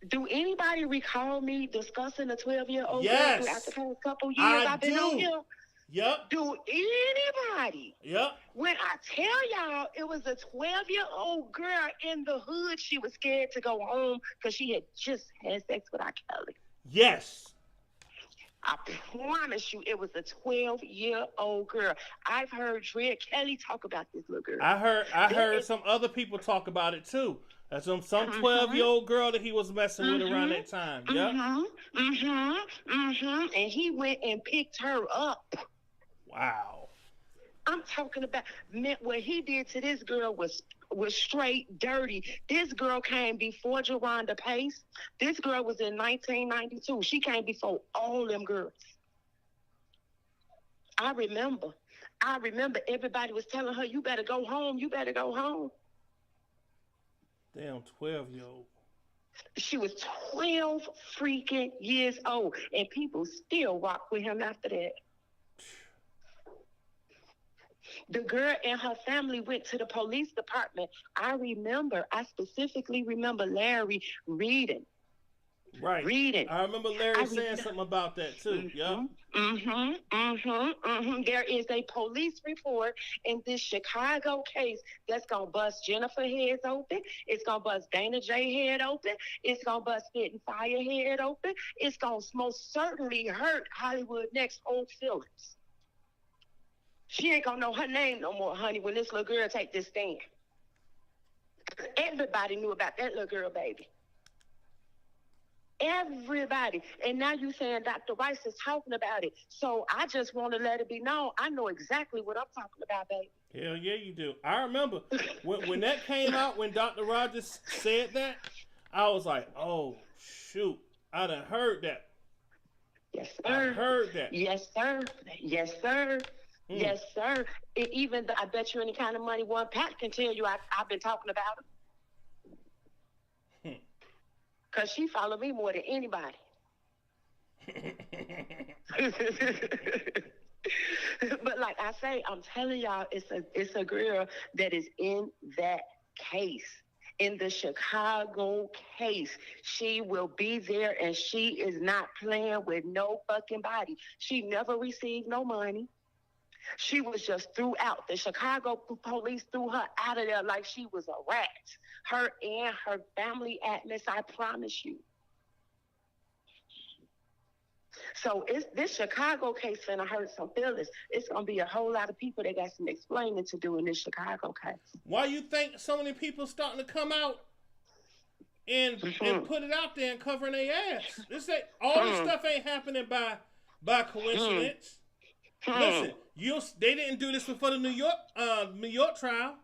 Do anybody recall me discussing a 12-year-old yes. girl throughout the past couple years I've been on here? Yep. Do anybody? Yep. When I tell y'all it was a 12-year-old girl in the hood, she was scared to go home because she had just had sex with R. Kelly. Yes. I promise you it was a 12-year-old girl. I've heard Dred Kelly talk about this little girl. I heard some other people talk about it too. That's some 12-year-old girl that he was messing with around that time. Yep. And he went and picked her up. Wow. I'm talking about, what he did to this girl was straight dirty. This girl came before Jerronda Pace. This girl was in 1992. She came before all them girls. I remember everybody was telling her, you better go home. You better go home. Damn, 12-year-old. She was 12 freaking years old, and people still rock with him after that. The girl and her family went to the police department. I specifically remember Larry reading. Right. Reading. I remember Larry saying something about that too. There is a police report in this Chicago case that's going to bust Jennifer heads open. It's going to bust Dana J head open. It's going to bust Spitting Fire head open. It's going to most certainly hurt Hollywood Next whole feelings. She ain't going to know her name no more, honey, when this little girl take this stand. Everybody knew about that little girl, baby. Everybody. And now you saying Dr. Rice is talking about it. So I just want to let it be known. I know exactly what I'm talking about, baby. Hell yeah, you do. I remember when that came out, when Dr. Rogers said that, I was like, oh, shoot. I done heard that. Yes, sir. I heard that. Yes, sir. Yes, sir. Yes, sir. I bet you any kind of money one Pat can tell you I've been talking about him. Because she followed me more than anybody. But like I say, I'm telling y'all, it's a girl that is in that case. in the Chicago case. She will be there, and she is not playing with no fucking body. She never received no money. She was just threw out. The Chicago police threw her out of there like she was a rat. Her and her family, Atmos, I promise you. So this Chicago case finna hurt some feelings. It's gonna be a whole lot of people that got some explaining to do in this Chicago case. Why you think so many people starting to come out and put it out there and covering their ass? This ain't all this stuff ain't happening by coincidence. Listen, they didn't do this before the New York trial.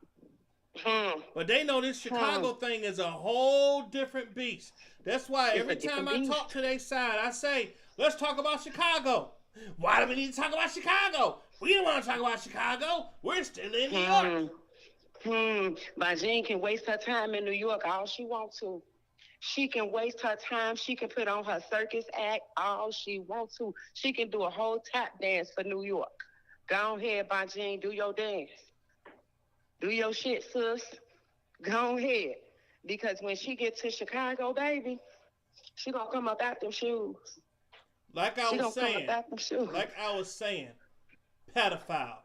But they know this Chicago thing is a whole different beast. That's why every time I talk to their side, I say, let's talk about Chicago. Why do we need to talk about Chicago? We don't want to talk about Chicago. We're still in New York. But Jean can waste her time in New York all she wants to. She can waste her time. She can put on her circus act all she wants to. She can do a whole tap dance for New York. Go ahead, Jean, do your dance. Do your shit, sis. Go ahead. Because when she gets to Chicago, baby, she gonna come up out them shoes. Like I was saying, pedophile.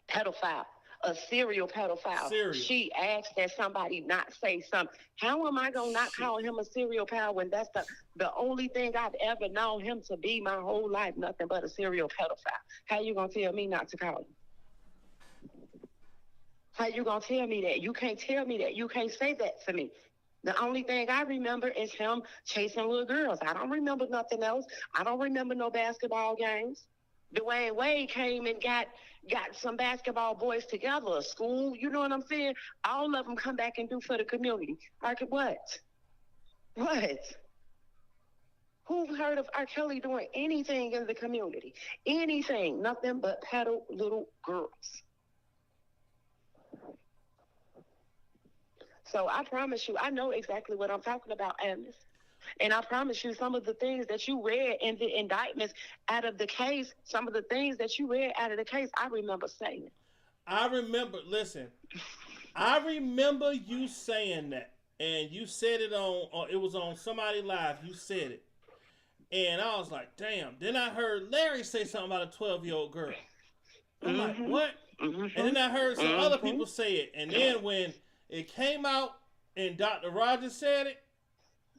Pedophile. A serial pedophile. She asked that somebody not say something. How am I gonna not call him a serial pedophile when that's the only thing I've ever known him to be my whole life? Nothing but a serial pedophile. How you gonna tell me not to call him? How you gonna tell me that? You can't tell me that. You can't say that to me. The only thing I remember is him chasing little girls. I don't remember nothing else. I don't remember no basketball games. Dwayne Wade came and got some basketball boys together, a school, you know what I'm saying? All of them come back and do for the community. What? Who heard of R. Kelly doing anything in the community? Anything. Nothing but peddle little girls. So I promise you, I know exactly what I'm talking about, Atmos. And I promise you, some of the things that you read in the indictments out of the case, some of the things that you read out of the case, I remember saying. I remember you saying that. And you said it it was on somebody live. You said it. And I was like, damn. Then I heard Larry say something about a 12-year-old girl. I'm like, what? And then I heard some other people say it. And then when it came out and Dr. Rogers said it,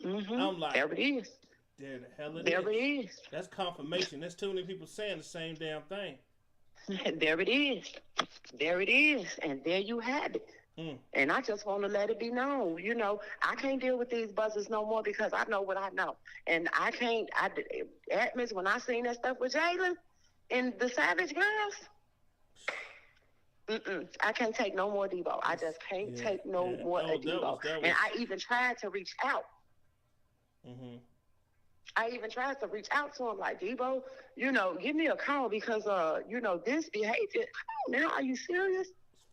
I'm like, there it is. There the hell it there is. It is. That's confirmation. There's too many people saying the same damn thing. There it is. There it is. And there you have it. And I just want to let it be known. You know, I can't deal with these buzzers no more because I know what I know. And Atmos, when I seen that stuff with Jalen and the Savage Girls, I can't take no more Debo. I just can't take no more Debo. And I even tried to reach out. I even tried to reach out to him like, Debo, you know, give me a call because, you know, this behavior. Come on now, are you serious?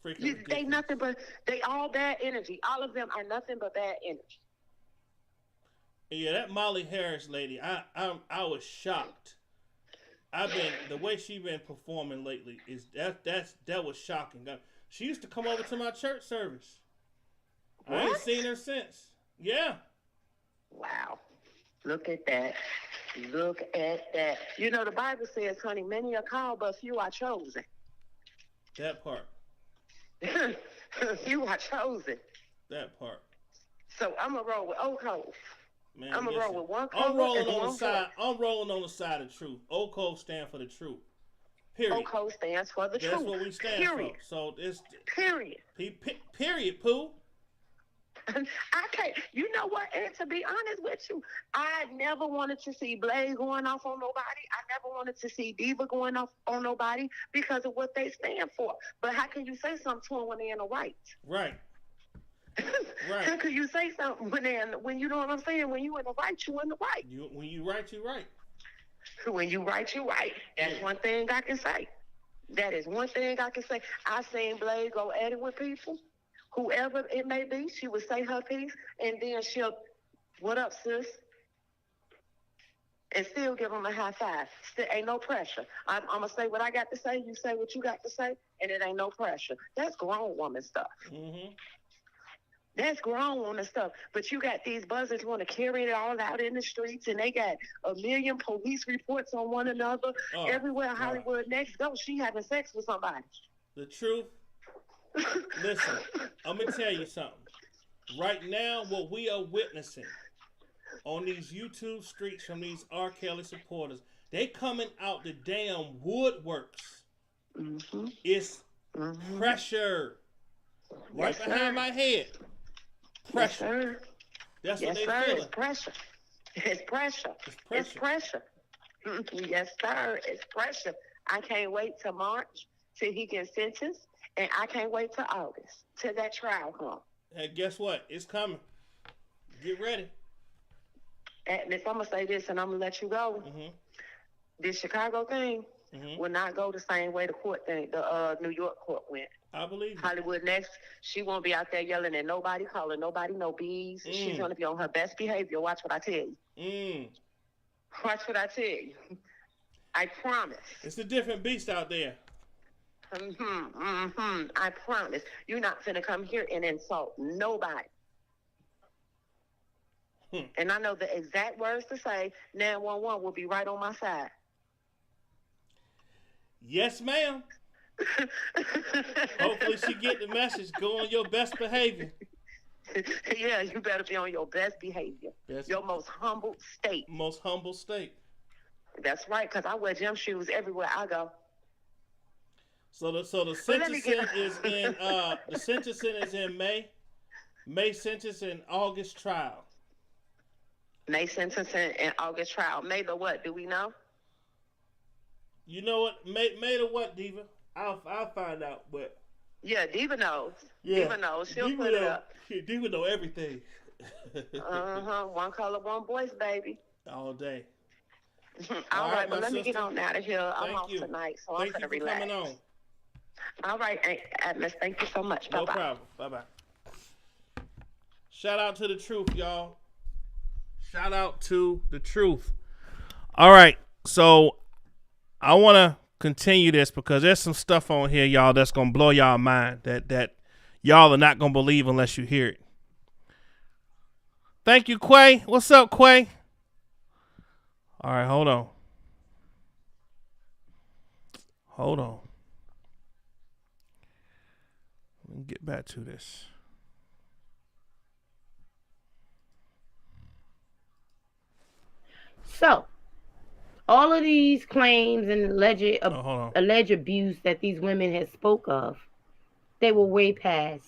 They all bad energy. All of them are nothing but bad energy. Yeah, that Molly Harris lady, I was shocked. The way she been performing lately is that was shocking. She used to come over to my church service. What? I ain't seen her since. Yeah. Wow. Look at that. Look at that. You know, the Bible says, honey, many are called, but few are chosen. That part. Few are chosen. That part. So I'm going to roll with Oak Cove. Man, I'm going to roll with one Cove. I'm rolling on the side of truth. Oak Cove stand for the truth. Period. Oak Cove stands for the truth. That's what we stand for. So it's period. Period, Pooh. I can't. You know what? And to be honest with you, I never wanted to see Blaze going off on nobody. I never wanted to see Diva going off on nobody because of what they stand for. But how can you say something to them when they're in the right? Right. Right. How can you say something when you know what I'm saying? When you in the right, you in the right. When you right, you right. When you right, you right. That's one thing I can say. That is one thing I can say. I seen Blaze go at it with people. Whoever it may be, she would say her piece, and then she'll, what up, sis? And still give them a high five. Still ain't no pressure. I'm going to say what I got to say, you say what you got to say, and it ain't no pressure. That's grown woman stuff. That's grown and stuff. But you got these buzzers want to carry it all out in the streets, and they got a million police reports on one another. Everywhere Hollywood next go, she having sex with somebody. The truth. Listen, I'm going to tell you something. Right now, what we are witnessing on these YouTube streets from these R. Kelly supporters, they coming out the damn woodworks. Mm-hmm. It's pressure right behind my head. Pressure. Yes, That's what they feeling. It's pressure. It's pressure. It's pressure. Yes, sir. It's pressure. I can't wait till March till he gets sentenced, and I can't wait till August till that trial comes. And guess what? It's coming. Get ready. Atmos, I'm gonna say this, and I'm gonna let you go. Mm-hmm. This Chicago thing will not go the same way the New York court went. I believe you. Hollywood next, she won't be out there yelling at nobody, calling nobody no bees. She's gonna be on her best behavior. Watch what I tell you. Watch what I tell you. I promise. It's a different beast out there. I promise. You're not finna come here and insult nobody. And I know the exact words to say. 911 will be right on my side. Yes, ma'am. Hopefully she get the message. Go on your best behavior. Yeah, you better be on your best behavior. Your most humble state. Most humble state. That's right, because I wear gym shoes everywhere I go. So the sentencing is in the sentencing is in May. May sentence in August trial. May sentencing and August trial. May the what? Do we know? You know what? May the what, Diva? I'll find out. But yeah, Diva knows. Yeah. Diva knows. She'll put it up. Diva know everything. One color, one voice, baby. All day. All right, but let me get on out of here. I'm Thank off you. tonight, so Thank I'm you gonna for relax. coming on. All right, Atmos. Thank you so much. Bye-bye. No problem. Bye-bye. Shout out to the truth, y'all. Shout out to the truth. All right, so I want to continue this because there's some stuff on here, y'all, that's going to blow y'all mind that y'all are not going to believe unless you hear it. Thank you, Quay. What's up, Quay? All right, hold on. Let me get back to this. So, all of these claims and alleged abuse that these women had spoke of, they were way past.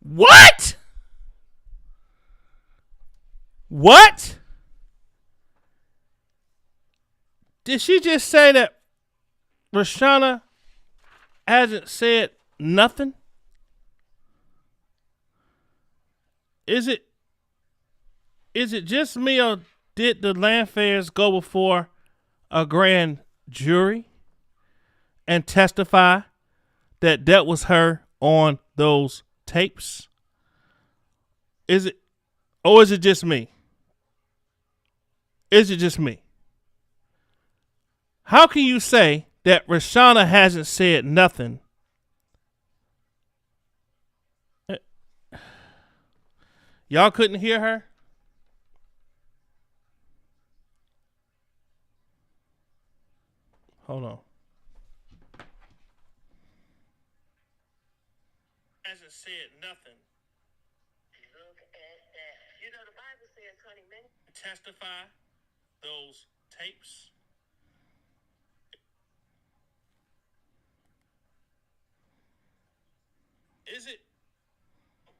What? What? Did she just say that Rashana hasn't said nothing? Is it just me, or did the land fairs go before a grand jury and testify that was her on those tapes? Is it just me? Is it just me? How can you say that Rashana hasn't said nothing? Y'all couldn't hear her? Hold on. Hasn't said nothing. Look at that. You know, the Bible says, honey, man. Testify those tapes. Is it?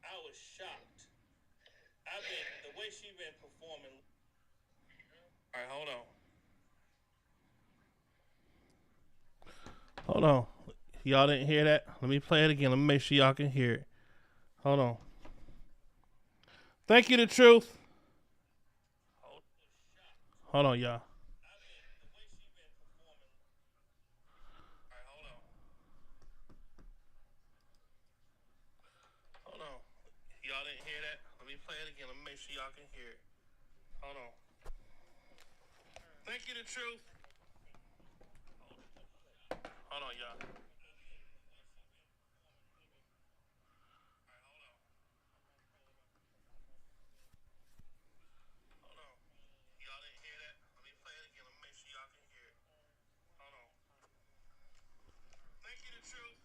I was shocked. The way she been performing. All right, hold on. Hold on. Y'all didn't hear that? Let me play it again. Let me make sure y'all can hear it. Hold on. Thank you, the truth. Hold on, y'all. make sure y'all can hear it. Hold on. Think you the truth? Hold on, y'all. Hold on. Y'all didn't hear that? Let me play it again. Let me make sure y'all can hear it. Hold on. Think you the truth?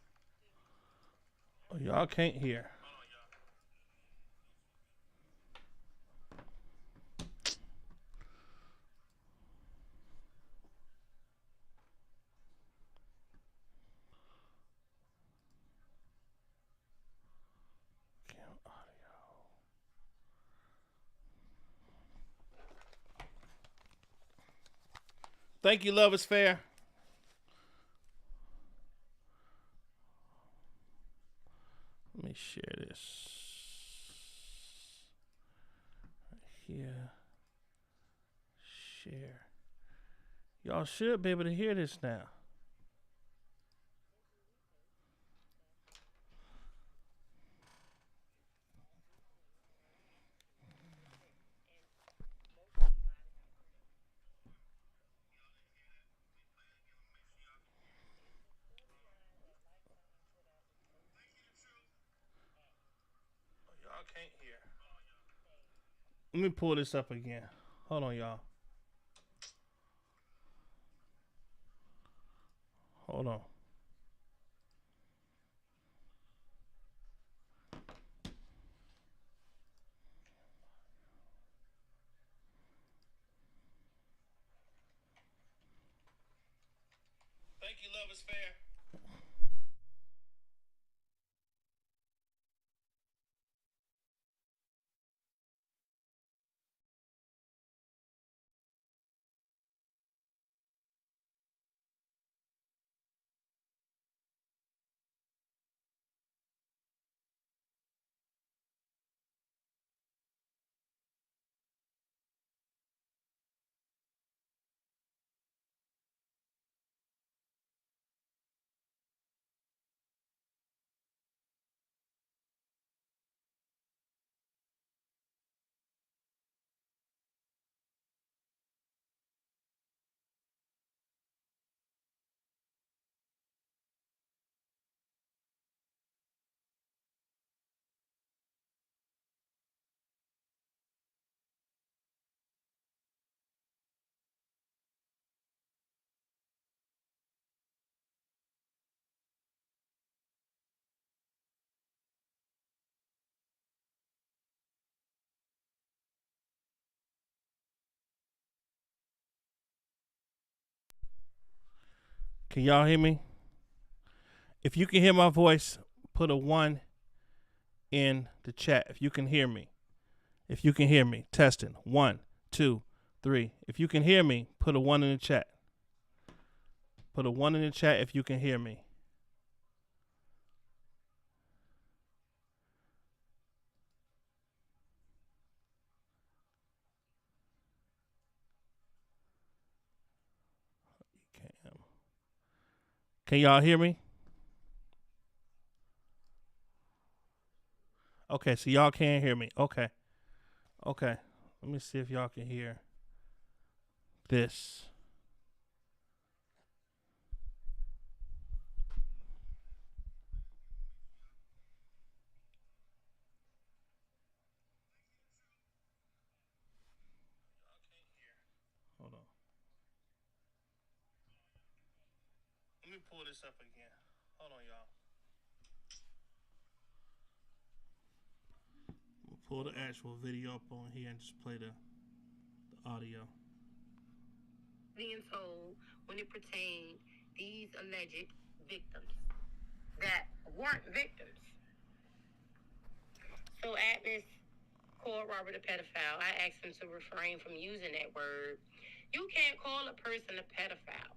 Oh, y'all can't hear. Hold on, y'all. Thank you, Love is Fair. Let me share this. Right here. Share. Y'all should be able to hear this now. Y'all can't hear. Let me pull this up again. Hold on, y'all. Hold on. Thank you, Love is Fair. Can y'all hear me? If you can hear my voice, put a 1 in the chat. If you can hear me. If you can hear me. Testing. 1, 2, 3. If you can hear me, put a 1 in the chat. Put a 1 in the chat if you can hear me. Can y'all hear me? Okay, so y'all can't hear me. Okay. Okay. Let me see if y'all can hear this. Hold on. Let me pull this up again. Hold on, y'all. We'll pull the actual video up on here and just play the audio. Being told when it pertained these alleged victims that weren't victims. So Atmos called Robert a pedophile. I asked him to refrain from using that word. You can't call a person a pedophile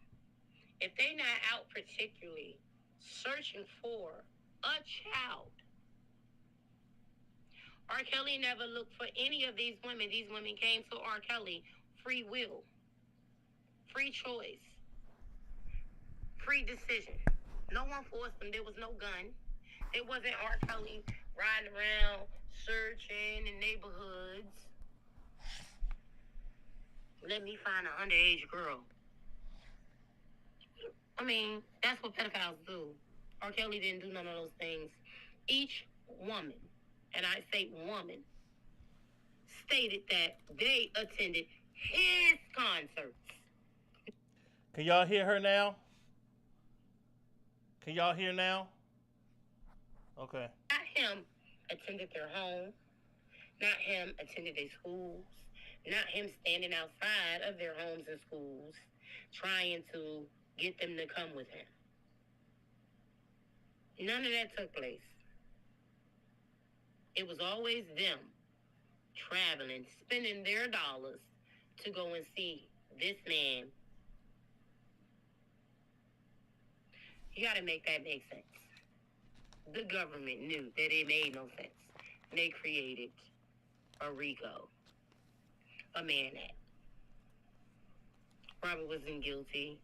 if they're not out particularly searching for a child. R. Kelly never looked for any of these women. These women came to R. Kelly free will, free choice, free decision. No one forced them. There was no gun. It wasn't R. Kelly riding around searching in neighborhoods. Let me find an underage girl. I mean, that's what pedophiles do. R. Kelly didn't do none of those things. Each woman, and I say woman, stated that they attended his concerts. Can y'all hear her now? Can y'all hear now? Okay. Not him attended their home. Not him attended their schools. Not him standing outside of their homes and schools trying to get them to come with him. None of that took place. It was always them traveling, spending their dollars to go and see this man. You got to make that make sense. The government knew that it made no sense. They created a RICO, a Mann Act. Robert wasn't guilty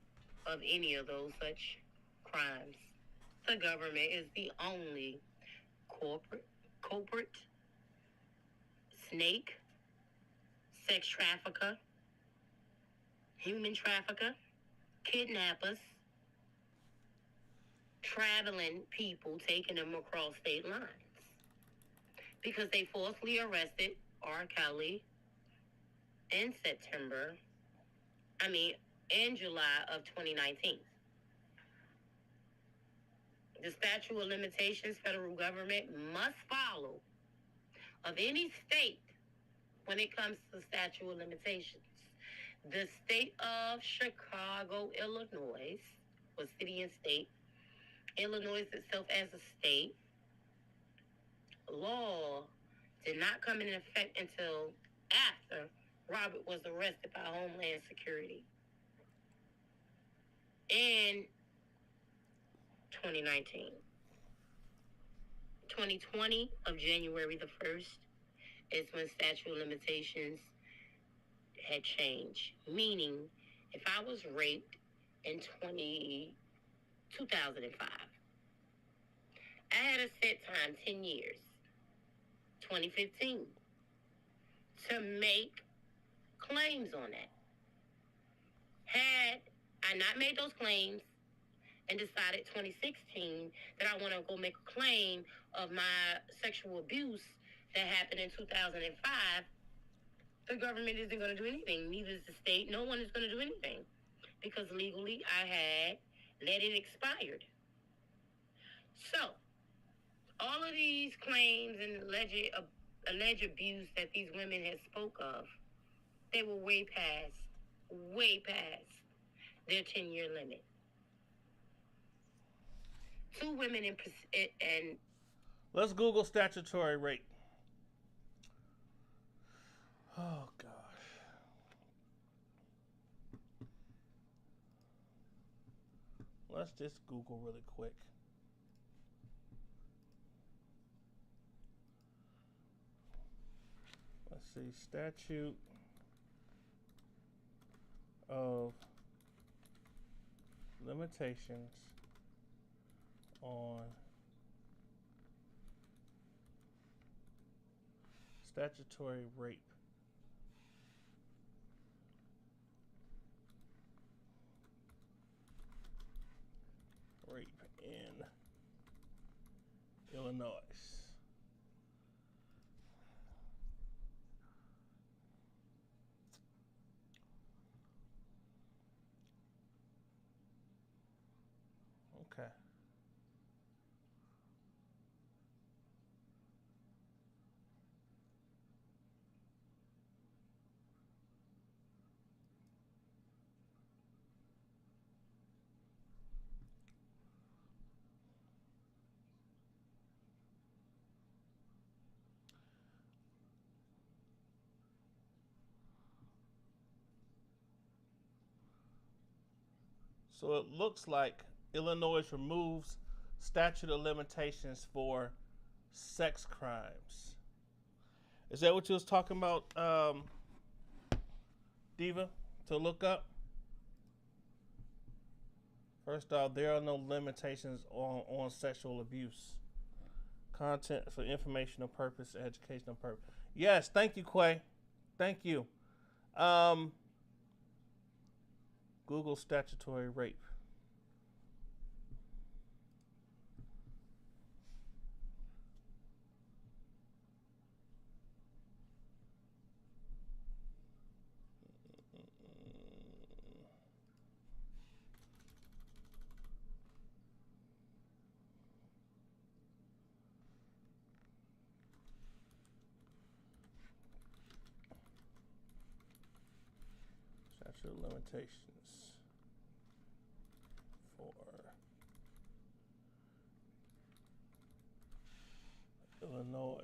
of any of those such crimes. The government is the only culprit, snake, sex trafficker, human trafficker, kidnappers, traveling people, taking them across state lines. Because they falsely arrested R. Kelly in July of 2019. The statute of limitations federal government must follow of any state when it comes to statute of limitations. The state of Chicago, Illinois, was city and state. Illinois itself as a state. Law did not come into effect until after Robert was arrested by Homeland Security in 2019. 2020 of January the 1st is when statute of limitations had changed. Meaning, if I was raped in 2005, I had a set time, 10 years, 2015, to make claims on that. Had I not made those claims and decided 2016 that I want to go make a claim of my sexual abuse that happened in 2005, the government isn't going to do anything. Neither is the state. No one is going to do anything because legally I had let it expired. So, all of these claims and alleged abuse that these women had spoke of, they were way past their 10-year limit. Two women and let's Google statutory rape. Oh gosh. Let's just Google really quick. Let's see, statute of limitations on statutory rape. Rape in Illinois. Okay. So it looks like Illinois removes statute of limitations for sex crimes. Is that what you was talking about, Diva, to look up? First off, there are no limitations on sexual abuse Content for informational purpose, educational purpose. Yes, thank you, Quay. Thank you. Google statutory rape. Statute of limitations for Illinois.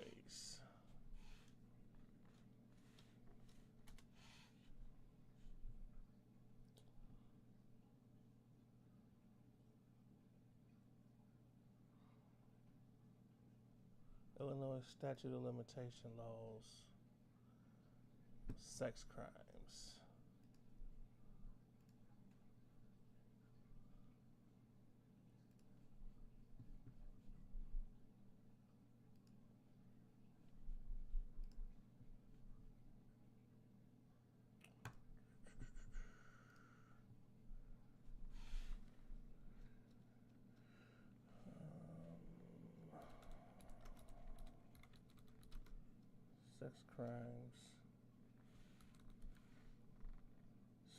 Illinois statute of limitation laws. Sex crimes. Sex crimes.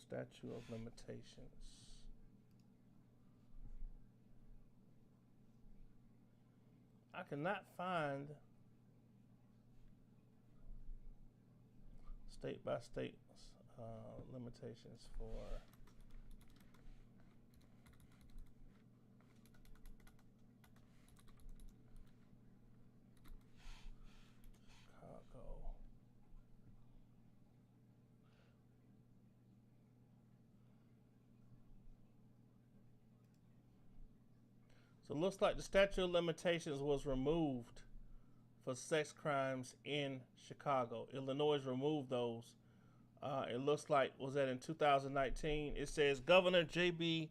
Statute of limitations. I cannot find state by state limitations for Chicago. So it looks like the statute of limitations was removed for sex crimes in Chicago. Illinois removed those. It looks like, was that in 2019? It says Governor J.B.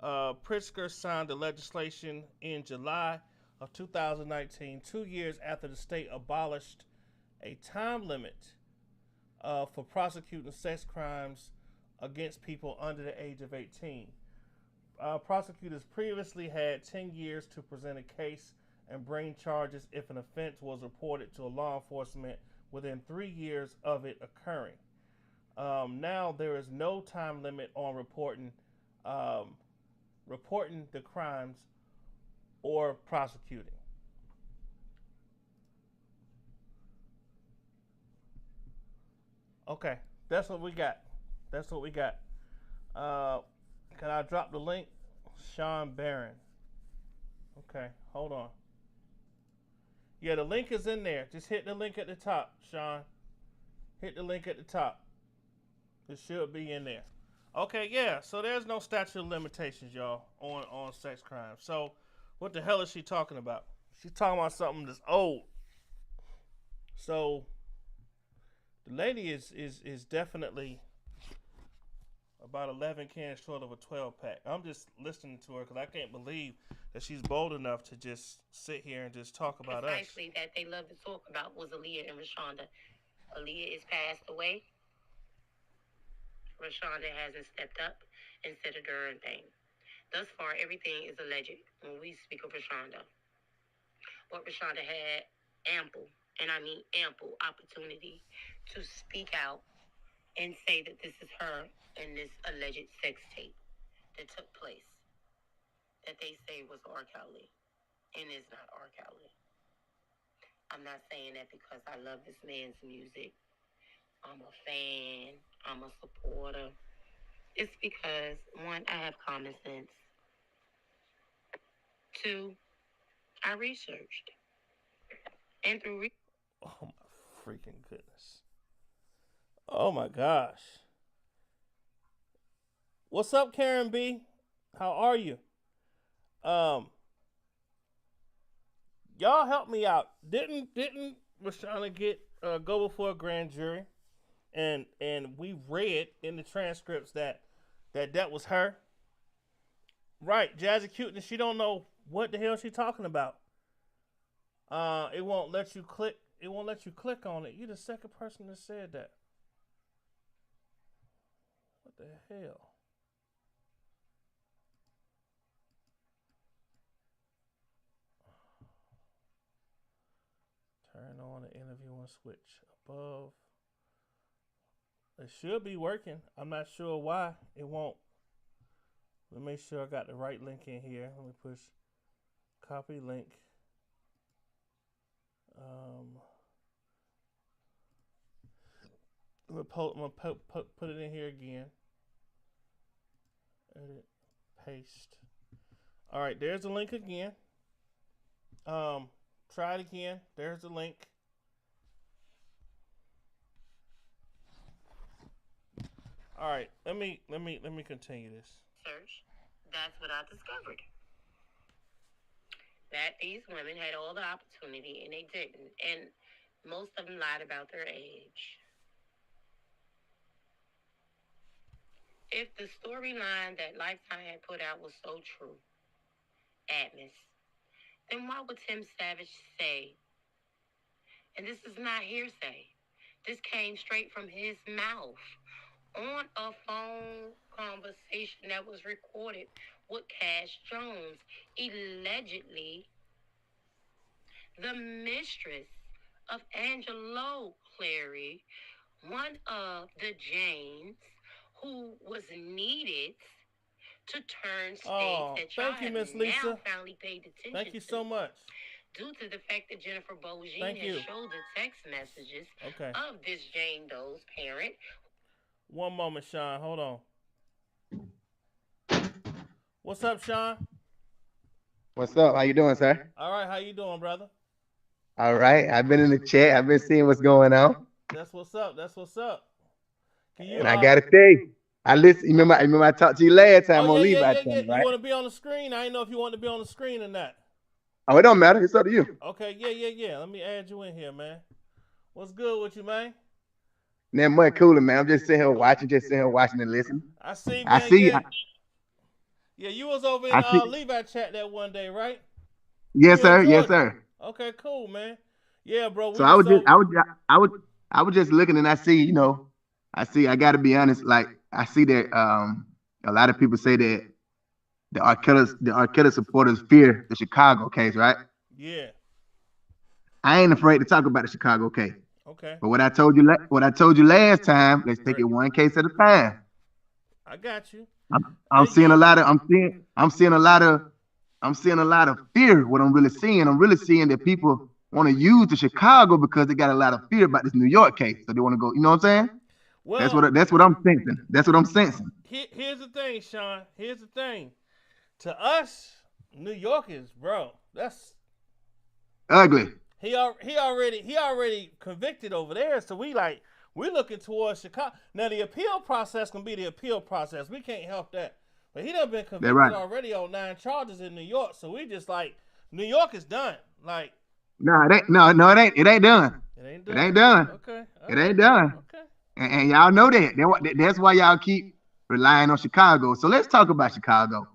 Pritzker signed the legislation in July of 2019, 2 years after the state abolished a time limit for prosecuting sex crimes against people under the age of 18. Prosecutors previously had 10 years to present a case and bring charges if an offense was reported to law enforcement within 3 years of it occurring. Now there is no time limit on reporting the crimes or prosecuting. Okay, that's what we got. Can I drop the link? Sean Barron. Okay, hold on. Yeah, the link is in there. Just hit the link at the top, Sean. Hit the link at the top. It should be in there. Okay, yeah, so there's no statute of limitations, y'all, on sex crimes. So what the hell is she talking about? She's talking about something that's old. So the lady is definitely about 11 cans short of a 12-pack. I'm just listening to her because I can't believe that she's bold enough to just sit here and just talk about us. Precisely that they love to talk about was Aaliyah and Rashonda. Aaliyah is passed away. Rashonda hasn't stepped up and said a darn thing. Thus far, everything is alleged when we speak of Rashonda. But Rashonda had ample, and I mean ample, opportunity to speak out and say that this is her and this alleged sex tape that took place that they say was R. Kelly and is not R. Kelly. I'm not saying that because I love this man's music. I'm a fan. I'm a supporter. It's because, one, I have common sense. Two, I researched. And through Oh my freaking goodness. Oh my gosh. What's up, Karen B? How are you? Y'all help me out. Didn't Rashonda get go before a grand jury? And we read in the transcripts that was her. Right, Jazzy Cuteness, she don't know what the hell she's talking about. It won't let you click. It won't let you click on it. You're the second person that said that. What the hell? Turn on the interviewing switch above. It should be working. I'm not sure why it won't. Let me make sure I got the right link in here. Let me push copy link. I'm gonna put it in here again. Edit, paste. All right, there's the link again. Try it again. There's the link. All right, let me continue this. Search. That's what I discovered. That these women had all the opportunity and they didn't, and most of them lied about their age. If the storyline that Lifetime had put out was so true, Atmos, then why would Tim Savage say, and this is not hearsay, this came straight from his mouth on a phone conversation that was recorded with Cash Jones, allegedly the mistress of Angelo Clary, one of the Janes who was needed to turn states that y'all thank you, have Miss now Lisa. finally paid attention Thank you so much. due to the fact that Jennifer Bogine Thank you. has showed the text messages Okay. of this Jane Doe's parent. One moment, Sean. Hold on. What's up, Sean? What's up? How you doing, sir? All right, how you doing, brother? All right. I've been in the chat. I've been seeing what's going on. That's what's up. That's what's up. Can you? And I gotta tell you, I listen. Remember I talked to you last time on Levi channel, right? You want to be on the screen? I didn't know if you want to be on the screen or not. Oh, it don't matter. It's up to you. Okay, yeah. Let me add you in here, man. What's good with you, man? That much cooler, man. I'm just sitting here watching, and listening. I see, man. I see. Yeah, you was over in Levi chat that one day, right? Yes, sir. Yes, sir. Okay, cool, man. Yeah, bro. So I was just looking, and I see, I got to be honest. Like I see that a lot of people say that the Arquette supporters fear the Chicago case, right? Yeah. I ain't afraid to talk about the Chicago case. Okay. But what I told you last time, let's take it one case at a time. I got you. I'm seeing a lot of fear. What I'm really seeing that people want to use the Chicago because they got a lot of fear about this New York case. So they want to go, you know what I'm saying? Well, that's what I'm sensing. That's what I'm sensing. Here's the thing, Sean. Here's the thing. To us, New Yorkers, bro, that's ugly. He already convicted over there, so we're looking towards Chicago. Now the appeal process can be the appeal process. We can't help that. But he done been convicted already on 9 charges in New York, so we just like New York is done. Like it ain't done. It ain't done. It ain't done. Okay. It ain't done. Okay. And y'all know that. That's why y'all keep relying on Chicago. So let's talk about Chicago.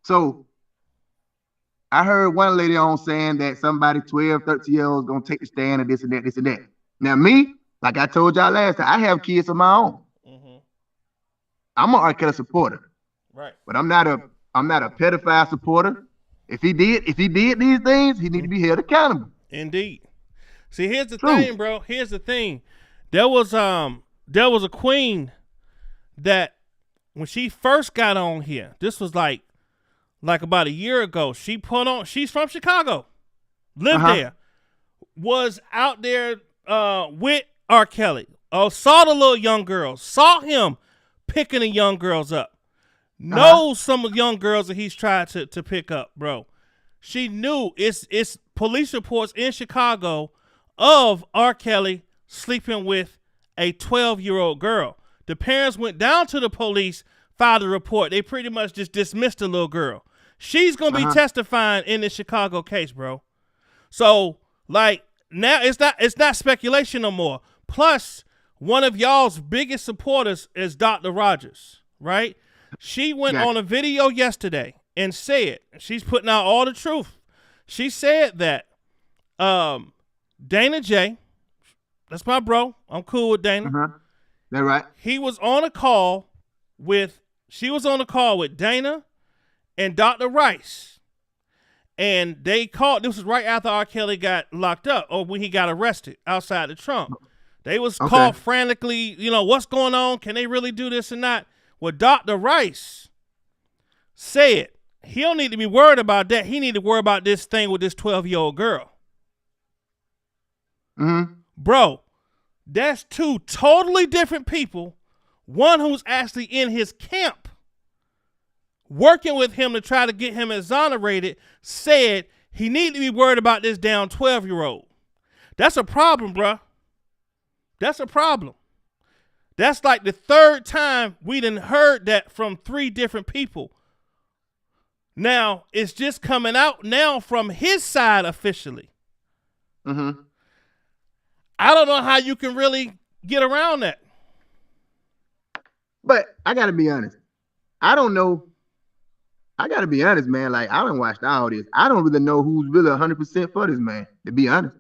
So I heard one lady on saying that somebody 12, 13-year-olds gonna take the stand and this and that. Now me, like I told y'all last time, I have kids of my own. Mm-hmm. I'm an Arquette supporter. Right. But I'm not a pedophile supporter. If he did these things, he need to be held accountable. Indeed. See, here's the thing, bro. Here's the thing. There was a queen that when she first got on here, this was like about a year ago, she's from Chicago, lived there, was out there with R. Kelly, saw the little young girls, saw him picking the young girls up, knows some of the young girls that he's tried to pick up, bro. She knew it's police reports in Chicago of R. Kelly sleeping with a 12-year-old girl. The parents went down to the police, filed a report. They pretty much just dismissed the little girl. She's going to be testifying in the Chicago case, bro. So, like, now it's not speculation no more. Plus, one of y'all's biggest supporters is Dr. Rogers, right? She went on a video yesterday and said, she's putting out all the truth. She said that Dana J, that's my bro. I'm cool with Dana. That right? She was on a call with Dana and Dr. Rice. And they called, this was right after R. Kelly got locked up or when he got arrested outside the Trump. They was called frantically, what's going on? Can they really do this or not? Well, Dr. Rice said he don't need to be worried about that. He need to worry about this thing with this 12-year-old girl. Bro, that's two totally different people. One who's actually in his camp working with him to try to get him exonerated said he need to be worried about this down 12-year-old. That's a problem, bro. That's a problem. That's like the third time we done heard that from 3 different people. Now, it's just coming out now from his side officially. I don't know how you can really get around that. But I got to be honest. I don't know. I got to be honest, man. Like, I done watched all this. I don't really know who's really 100% for this, man, to be honest.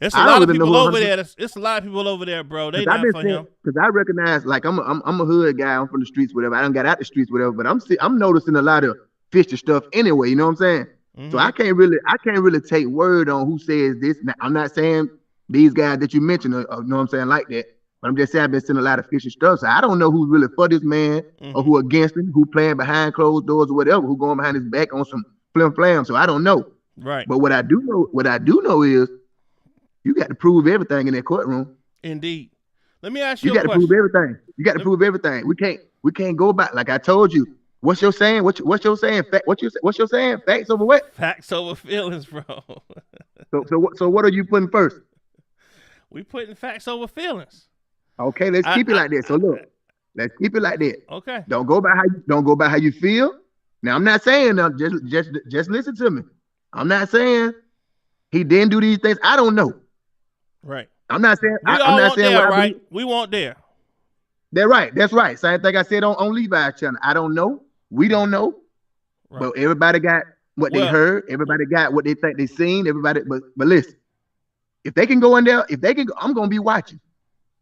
It's a lot of people over there. It's a lot of people over there, bro. They not for him. Because I recognize, like, I'm a hood guy. I'm from the streets, whatever. I done got out the streets, whatever. But I'm noticing a lot of fishy stuff anyway. You know what I'm saying? So I can't really take word on who says this. Now, I'm not saying these guys that you mentioned, you know what I'm saying, like that. But I'm just saying I've been seeing a lot of fishy stuff. So I don't know who's really for this man or who against him, who playing behind closed doors or whatever, who going behind his back on some flim-flam. So I don't know. Right. But what I do know is you got to prove everything in that courtroom. Indeed. Let me ask you a question. You got to prove everything. You got to prove everything. We can't go back. Like I told you. What's your saying? What's your saying? What's your saying? Facts over what? Facts over feelings, bro. So what are you putting first? We putting facts over feelings. Okay, let's keep it like that. So look, let's keep it like that. Okay. Don't go by how you feel. Now I'm not saying just listen to me. I'm not saying he didn't do these things. I don't know. Right. I'm not saying. I'm not saying there, right? We want there. They're right. That's right. Same thing I said on Levi's channel. I don't know. We don't know. Right. But everybody got what they heard. Everybody got what they think they seen. Everybody. But listen, if they can go in there, I'm gonna be watching.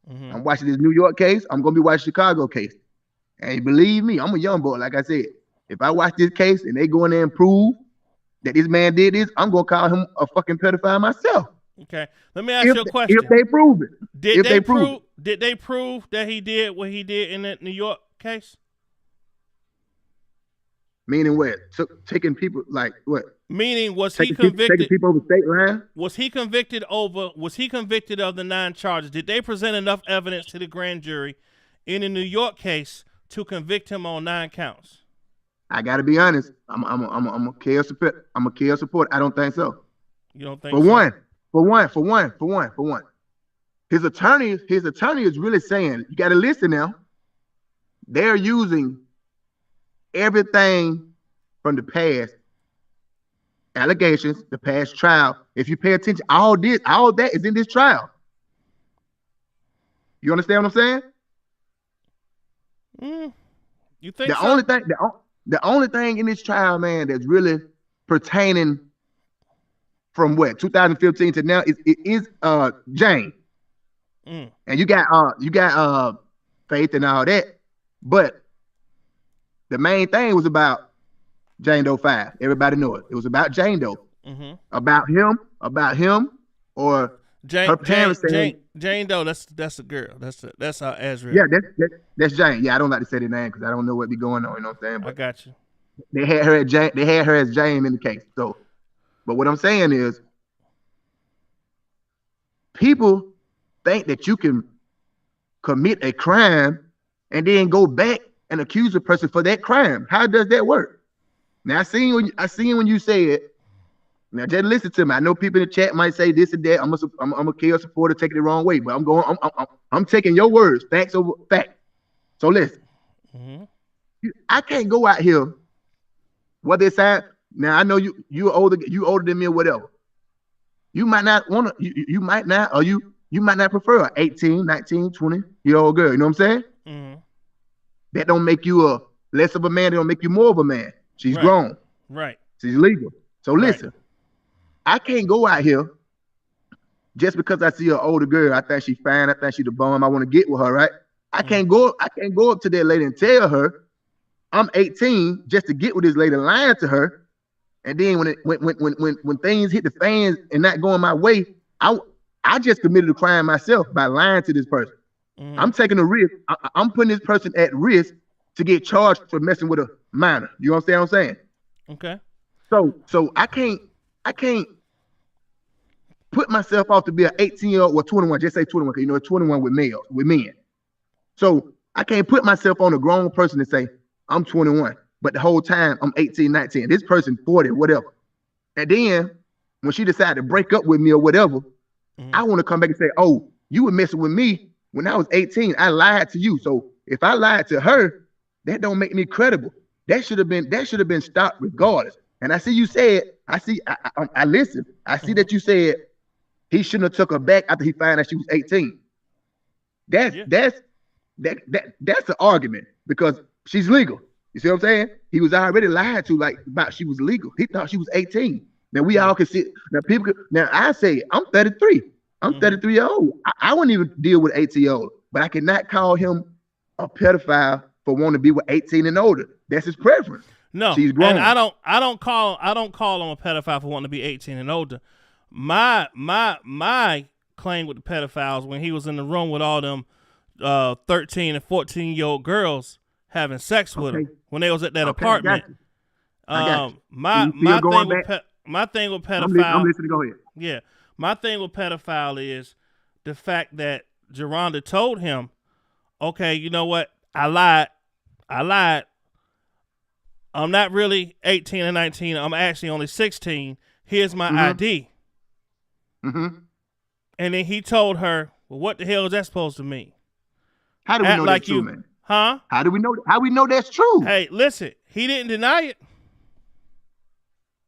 I'm watching this New York case. I'm gonna be watching Chicago case. And believe me, I'm a young boy. Like I said, if I watch this case and they go in there and prove that this man did this, I'm gonna call him a fucking pedophile myself. Okay. Let me ask you a question. If they prove it. Did they prove that he did what he did in that New York case? Meaning what? Taking people like what? Meaning was he convicted? Taking people over state line? Was he convicted of the 9 charges? Did they present enough evidence to the grand jury in the New York case to convict him on 9 counts? I gotta be honest. I'm a chaos support. I'm a chaos support. I don't think so. You don't think For one. His attorney is really saying, you gotta listen now. They're using everything from the past allegations, the past trial. If you pay attention, all that is in this trial. You understand what I'm saying? You think the only thing in this trial, man, that's really pertaining from what 2015 to now is Jane. And you got Faith and all that, but the main thing was about Jane Doe 5. Everybody know it. It was about Jane Doe. About him, or her parents. Jane Doe. That's a girl. That's Azrael. Yeah, that's Jane. Yeah, I don't like to say the name because I don't know what be going on. You know what I'm saying? But I got you. They had her as Jane in the case. So, but what I'm saying is, people think that you can commit a crime and then go back and accuse a person for that crime. How does that work? Now I seen when you say it. Now just listen to me. I know people in the chat might say this and that. I'm a chaos supporter, taking it the wrong way, but I'm taking your words, facts over fact. So listen, I can't go out here. What they say now, I know you're older than me or whatever. You might not want to. You might not, or you might not prefer an 18, 19, 20-year-old girl. You know what I'm saying? That don't make you a less of a man. That don't make you more of a man. She's grown. Right. She's legal. So listen, I can't go out here just because I see an older girl. I think she's fine. I think she's the bomb. I want to get with her, right? I can't go up to that lady and tell her I'm 18 just to get with this lady, lying to her. And then when things hit the fans and not going my way, I just committed a crime myself by lying to this person. I'm taking a risk. I'm putting this person at risk to get charged for messing with a minor. You understand what I'm saying? Okay. So I can't put myself off to be an 18-year-old or 21. Just say 21, because you know 21 with men. So I can't put myself on a grown person and say I'm 21, but the whole time I'm 18, 19. This person 40, whatever. And then when she decided to break up with me or whatever, I want to come back and say, oh, you were messing with me when I was 18. I lied to you. So if I lied to her, that don't make me credible. That should have been stopped regardless. And I see you said, I listened. I see that you said he shouldn't have took her back after he found out she was 18. That's an argument because she's legal. You see what I'm saying? He was already lied to about she was legal. He thought she was 18. Now we all can see. Now I say I'm 33. I'm 33 years old. I wouldn't even deal with 18-year-old, but I cannot call him a pedophile for wanting to be with 18 and older. That's his preference. No, she's grown. And I don't call him a pedophile for wanting to be 18 and older. My claim with the pedophiles when he was in the room with all them 13 and 14-year-old girls having sex with him when they was at that apartment. My thing with pedophile. I'm listening. Go ahead. Yeah, my thing with pedophile is the fact that Geronda told him, "Okay, you know what? I lied. I'm not really 18 and 19. I'm actually only 16. Here's my ID." And then he told her, "Well, what the hell is that supposed to mean?" How do we know that's true, man? Huh? How do we know that's true? Hey, listen, he didn't deny it.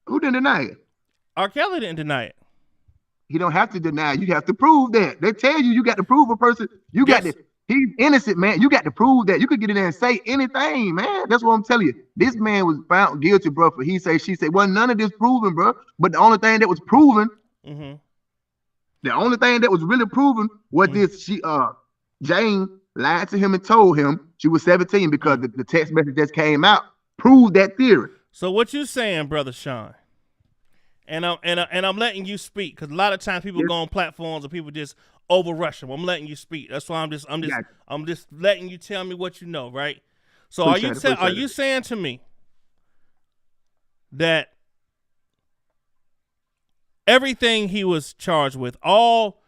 Who didn't deny it? R. Kelly didn't deny it. He don't have to deny it. You have to prove that. They tell you got to prove a person. You got to. He's innocent, man. You got to prove that. You could get in there and say anything, man. That's what I'm telling you. This man was found guilty, bro, for he say, she said. Well, none of this proven, bro. But the only thing that was proven, the only thing that was really proven was this. Jane lied to him and told him she was 17 because the text message that came out proved that theory. So what you saying, Brother Sean? And I'm letting you speak because a lot of times people go on platforms and people just overrush them. I'm letting you speak. That's why I'm just letting you tell me what you know, right? So are you saying to me that everything he was charged with, all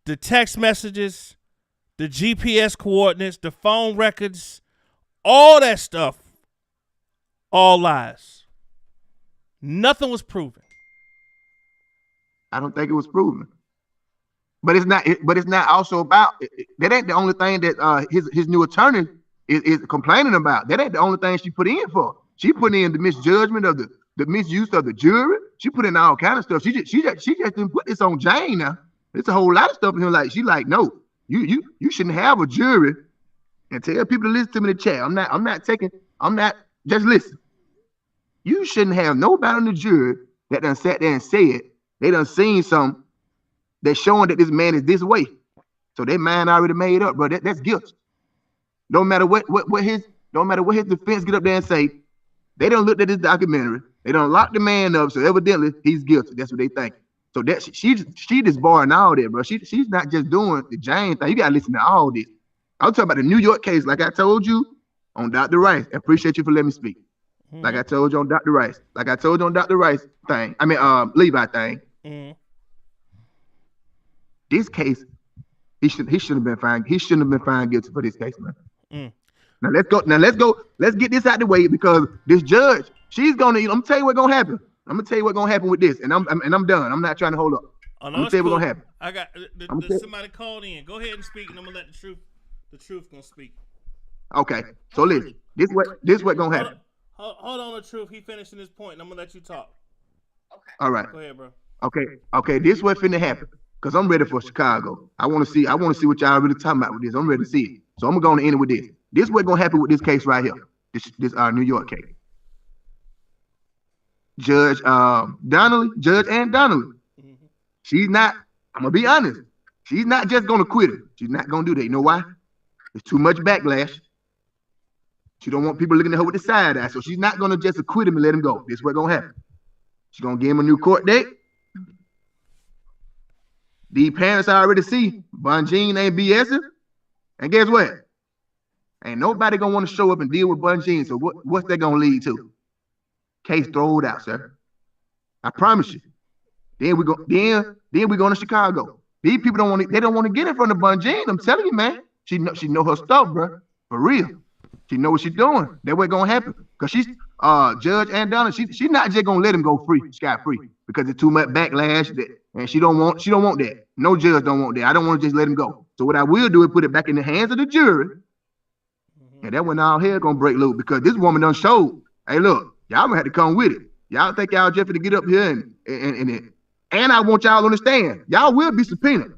the text messages, the GPS coordinates, the phone records, all that stuff, all lies? Nothing was proven. I don't think it was proven. But it's not also about that. Ain't the only thing that his new attorney is complaining about. That ain't the only thing she put in for. She put in the misjudgment of the misuse of the jury. She put in all kind of stuff. She just didn't put this on Jane now. There's a whole lot of stuff in here. She no, you shouldn't have a jury. And tell people to listen to me in the chat. I'm not just listen. You shouldn't have nobody on the jury that done sat there and said they done seen something that's showing that this man is this way. So their mind already made up, bro. That's guilt. No matter what his defense get up there and say, they done looked at this documentary, they done locked the man up, so evidently he's guilty. That's what they think. So that she just barring all that, bro. She's not just doing the Jane thing. You gotta listen to all this. I'm talking about the New York case, like I told you on Dr. Rice. I appreciate you for letting me speak. Like I told you on Dr. Rice. Like I told you on Dr. Rice thing. I mean, Levi thing. This case, he shouldn't have been fined. He shouldn't have been found guilty for this case, man. Now let's go. Let's get this out the way because this judge, she's gonna. I'm gonna tell you what's gonna happen. I'm gonna tell you what's gonna happen with this, and I'm done. I'm not trying to hold up. I'm gonna tell you what's gonna happen. I got somebody called in. Go ahead and speak, and I'm gonna let the truth gonna speak. Okay. So listen, this what gonna happen. Hold on, the truth. He finishing his point, and I'm gonna let you talk. Okay. All right. Go ahead, bro. Okay. This what finna happen. Cause I'm ready for Chicago. I want to see what y'all really talking about with this. I'm ready to see it. So I'm gonna end it with this. This what's gonna happen with this case right here. This New York case. Judge Ann Donnelly. Mm-hmm. She's not. I'm gonna be honest. She's not just gonna quit her. She's not gonna do that. You know why? There's too much backlash. She don't want people looking at her with the side eye, so she's not gonna just acquit him and let him go. This is what's gonna happen. She's gonna give him a new court date. The parents already see Bunjean ain't BSing, and guess what? Ain't nobody gonna want to show up and deal with Bunjean. So what's that gonna lead to? Case thrown out, sir. I promise you. Then we going to Chicago. These people don't want to get in front of Bunjean. I'm telling you, man. She know her stuff, bro. For real. She know what she's doing. That's what's gonna happen. Cause she's Judge Ann Donnelly. She's not just gonna let him go scot free, because it's too much backlash and she don't want that. No judge don't want that. I don't want to just let him go. So what I will do is put it back in the hands of the jury. And that when all hell gonna break loose, because this woman done showed, hey, look, y'all gonna have to come with it. Y'all think y'all just to get up here and I want y'all to understand, y'all will be subpoenaed.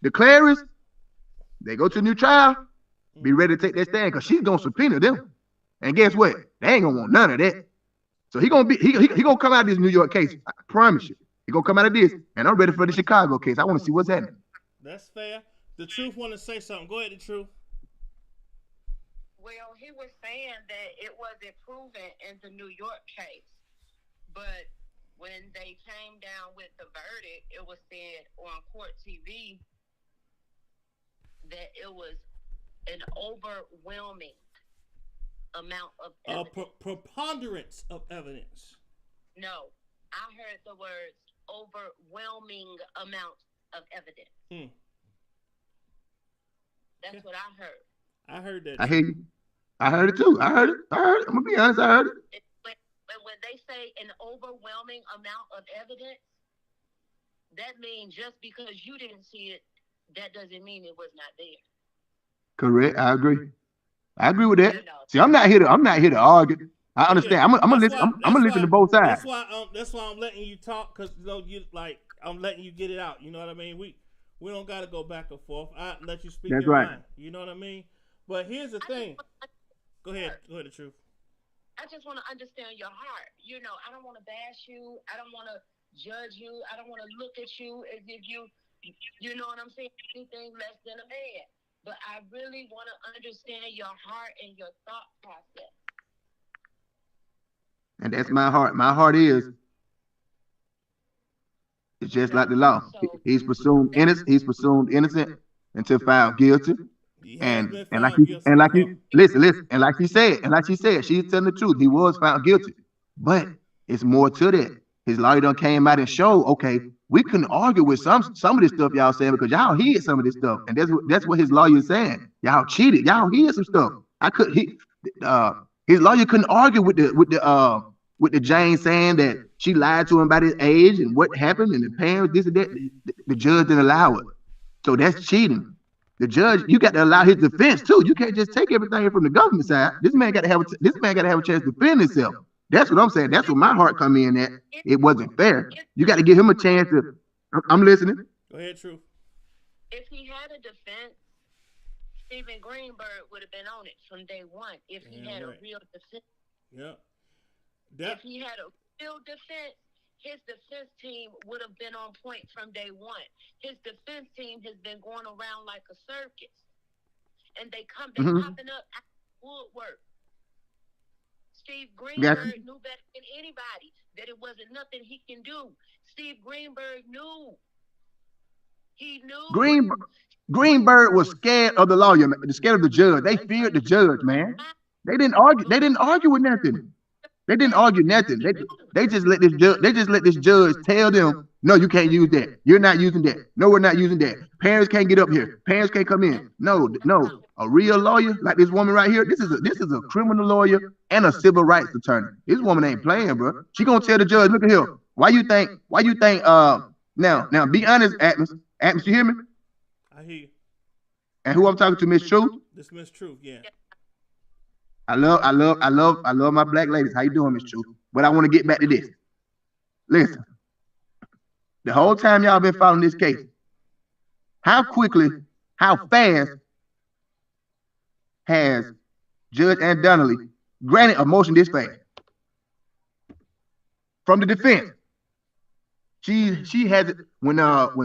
The Clarys, they go to a new trial, be ready to take that stand, because she's gonna subpoena them. And guess what? They ain't gonna want none of that. So he gonna come out of this New York case. I promise you. He gonna come out of this, and I'm ready for the Chicago case. I want to see what's happening. That's fair. The Truth want to say something. Go ahead, The Truth. Well, he was saying that it wasn't proven in the New York case, but when they came down with the verdict, it was said on court TV that it was an overwhelming amount of evidence. Preponderance of evidence. No, I heard the words overwhelming amount of evidence. That's what I heard. I heard that. I hear you. I heard it too. I heard it. I'm gonna be honest. I heard it. When they say an overwhelming amount of evidence, that means just because you didn't see it, that doesn't mean it was not there. Correct. I agree. I agree with that. See, I'm not here to argue. I understand. Yeah, I'm gonna listen to both sides. That's why I'm letting you talk, because I'm letting you get it out. You know what I mean? We don't got to go back and forth. I let you speak. That's your right. mind. You know what I mean? But here's the thing. Go ahead. The Truth. I just want to understand your heart. You know, I don't want to bash you. I don't want to judge you. I don't want to look at you as if you know what I'm saying, anything less than a man. But I really want to understand your heart and your thought process. And that's my heart. My heart is, it's just like the law. He's presumed innocent until found guilty. And like she said, she's telling the truth. He was found guilty, but it's more to that. His lawyer done came out and showed, okay, we couldn't argue with some of this stuff y'all saying, because y'all hid some of this stuff, and that's what his lawyer is saying. Y'all cheated. Y'all hid some stuff. His lawyer couldn't argue with the Jane saying that she lied to him about his age and what happened and the parents, this and that. The judge didn't allow it, so that's cheating. The judge, you got to allow his defense too. You can't just take everything from the government side. This man got to have a chance to defend himself. That's what I'm saying. That's what my heart come in at. It wasn't fair. You got to give him a chance to. I'm listening. Go ahead, Truth. If he had a defense, Stephen Greenberg would have been on it from day one. If he had a real defense. Yeah. If he had a real defense, his defense team would have been on point from day one. His defense team has been going around like a circus, and they popping up at woodwork. Steve Greenberg knew better than anybody that it wasn't nothing he can do. Steve Greenberg knew. He knew. Greenberg was scared of the lawyer, scared of the judge. They feared the judge, man. They didn't argue with nothing. They didn't argue nothing. They just let this judge tell them, no, you can't use that. You're not using that. No, we're not using that. Parents can't get up here. Parents can't come in. No. A real lawyer like this woman right here. This is a criminal lawyer and a civil rights attorney. This woman ain't playing, bro. She gonna tell the judge, look at here. Why you think? Now be honest, Atmos. Atmos, you hear me? I hear you. And who I'm talking to, Miss Truth? This Miss Truth, yeah. I love my black ladies. How you doing, Miss Truth? But I want to get back to this. Listen, the whole time y'all been following this case, how fast has Judge Ann Donnelly granted a motion this fast? from the defense. She has it when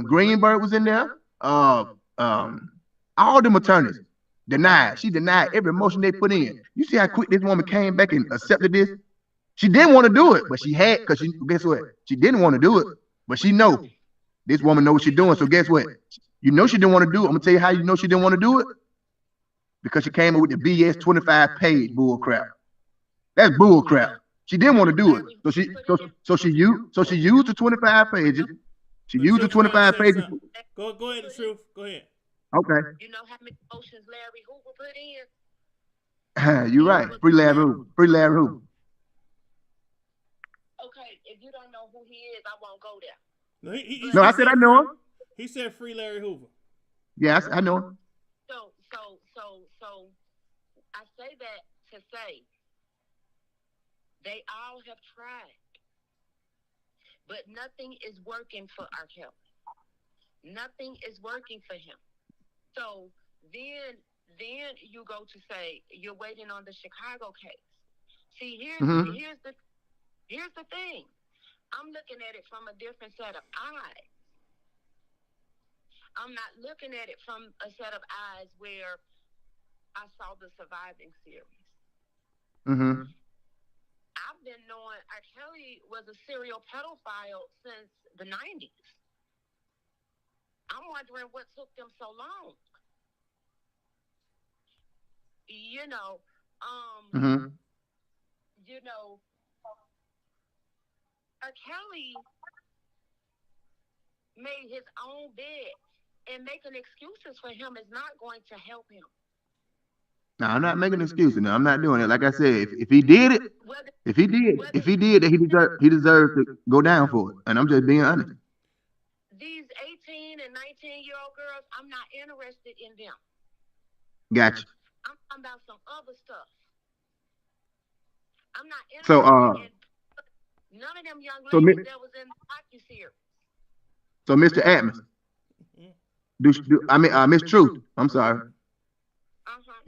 Greenberg was in there. All them attorneys denied. She denied every motion they put in. You see how quick this woman came back and accepted this? She didn't want to do it, but she had, because guess what? She didn't want to do it, but she know this woman knows what she's doing. So guess what? You know she didn't want to do it. I'm gonna tell you how you know she didn't want to do it. Because she came up with the BS 25-page bull crap. That's bull crap. She didn't want to do it. So she used the 25 pages. She used the 25 pages. Go ahead, the truth. Go ahead. Okay. You know how many motions Larry Hoover put in? You're right. Free Larry Hoover. Free Larry Hoover. Okay, if you don't know who he is, I won't go there. No, I said I know him. He said free Larry Hoover. Yes, I know him. So I say that to say they all have tried, but nothing is working for R. Kelly. Nothing is working for him. So then you go to say you're waiting on the Chicago case. See, here's the thing. I'm looking at it from a different set of eyes. I'm not looking at it from a set of eyes where I saw the Surviving series. Mm-hmm. I've been knowing R. Kelly was a serial pedophile since the 90s. I'm wondering what took them so long. You know, R. Kelly made his own bed, and making excuses for him is not going to help him. No, I'm not making excuses. No, I'm not doing it. Like I said, if he did it, then he deserved to go down for it. And I'm just being honest. These 18 and 19-year-old girls, I'm not interested in them. Gotcha. I'm talking about some other stuff. I'm not So, interested in none of them young ladies that was in the hockey series. So, Mr. Atmos, Miss Truth, I'm sorry.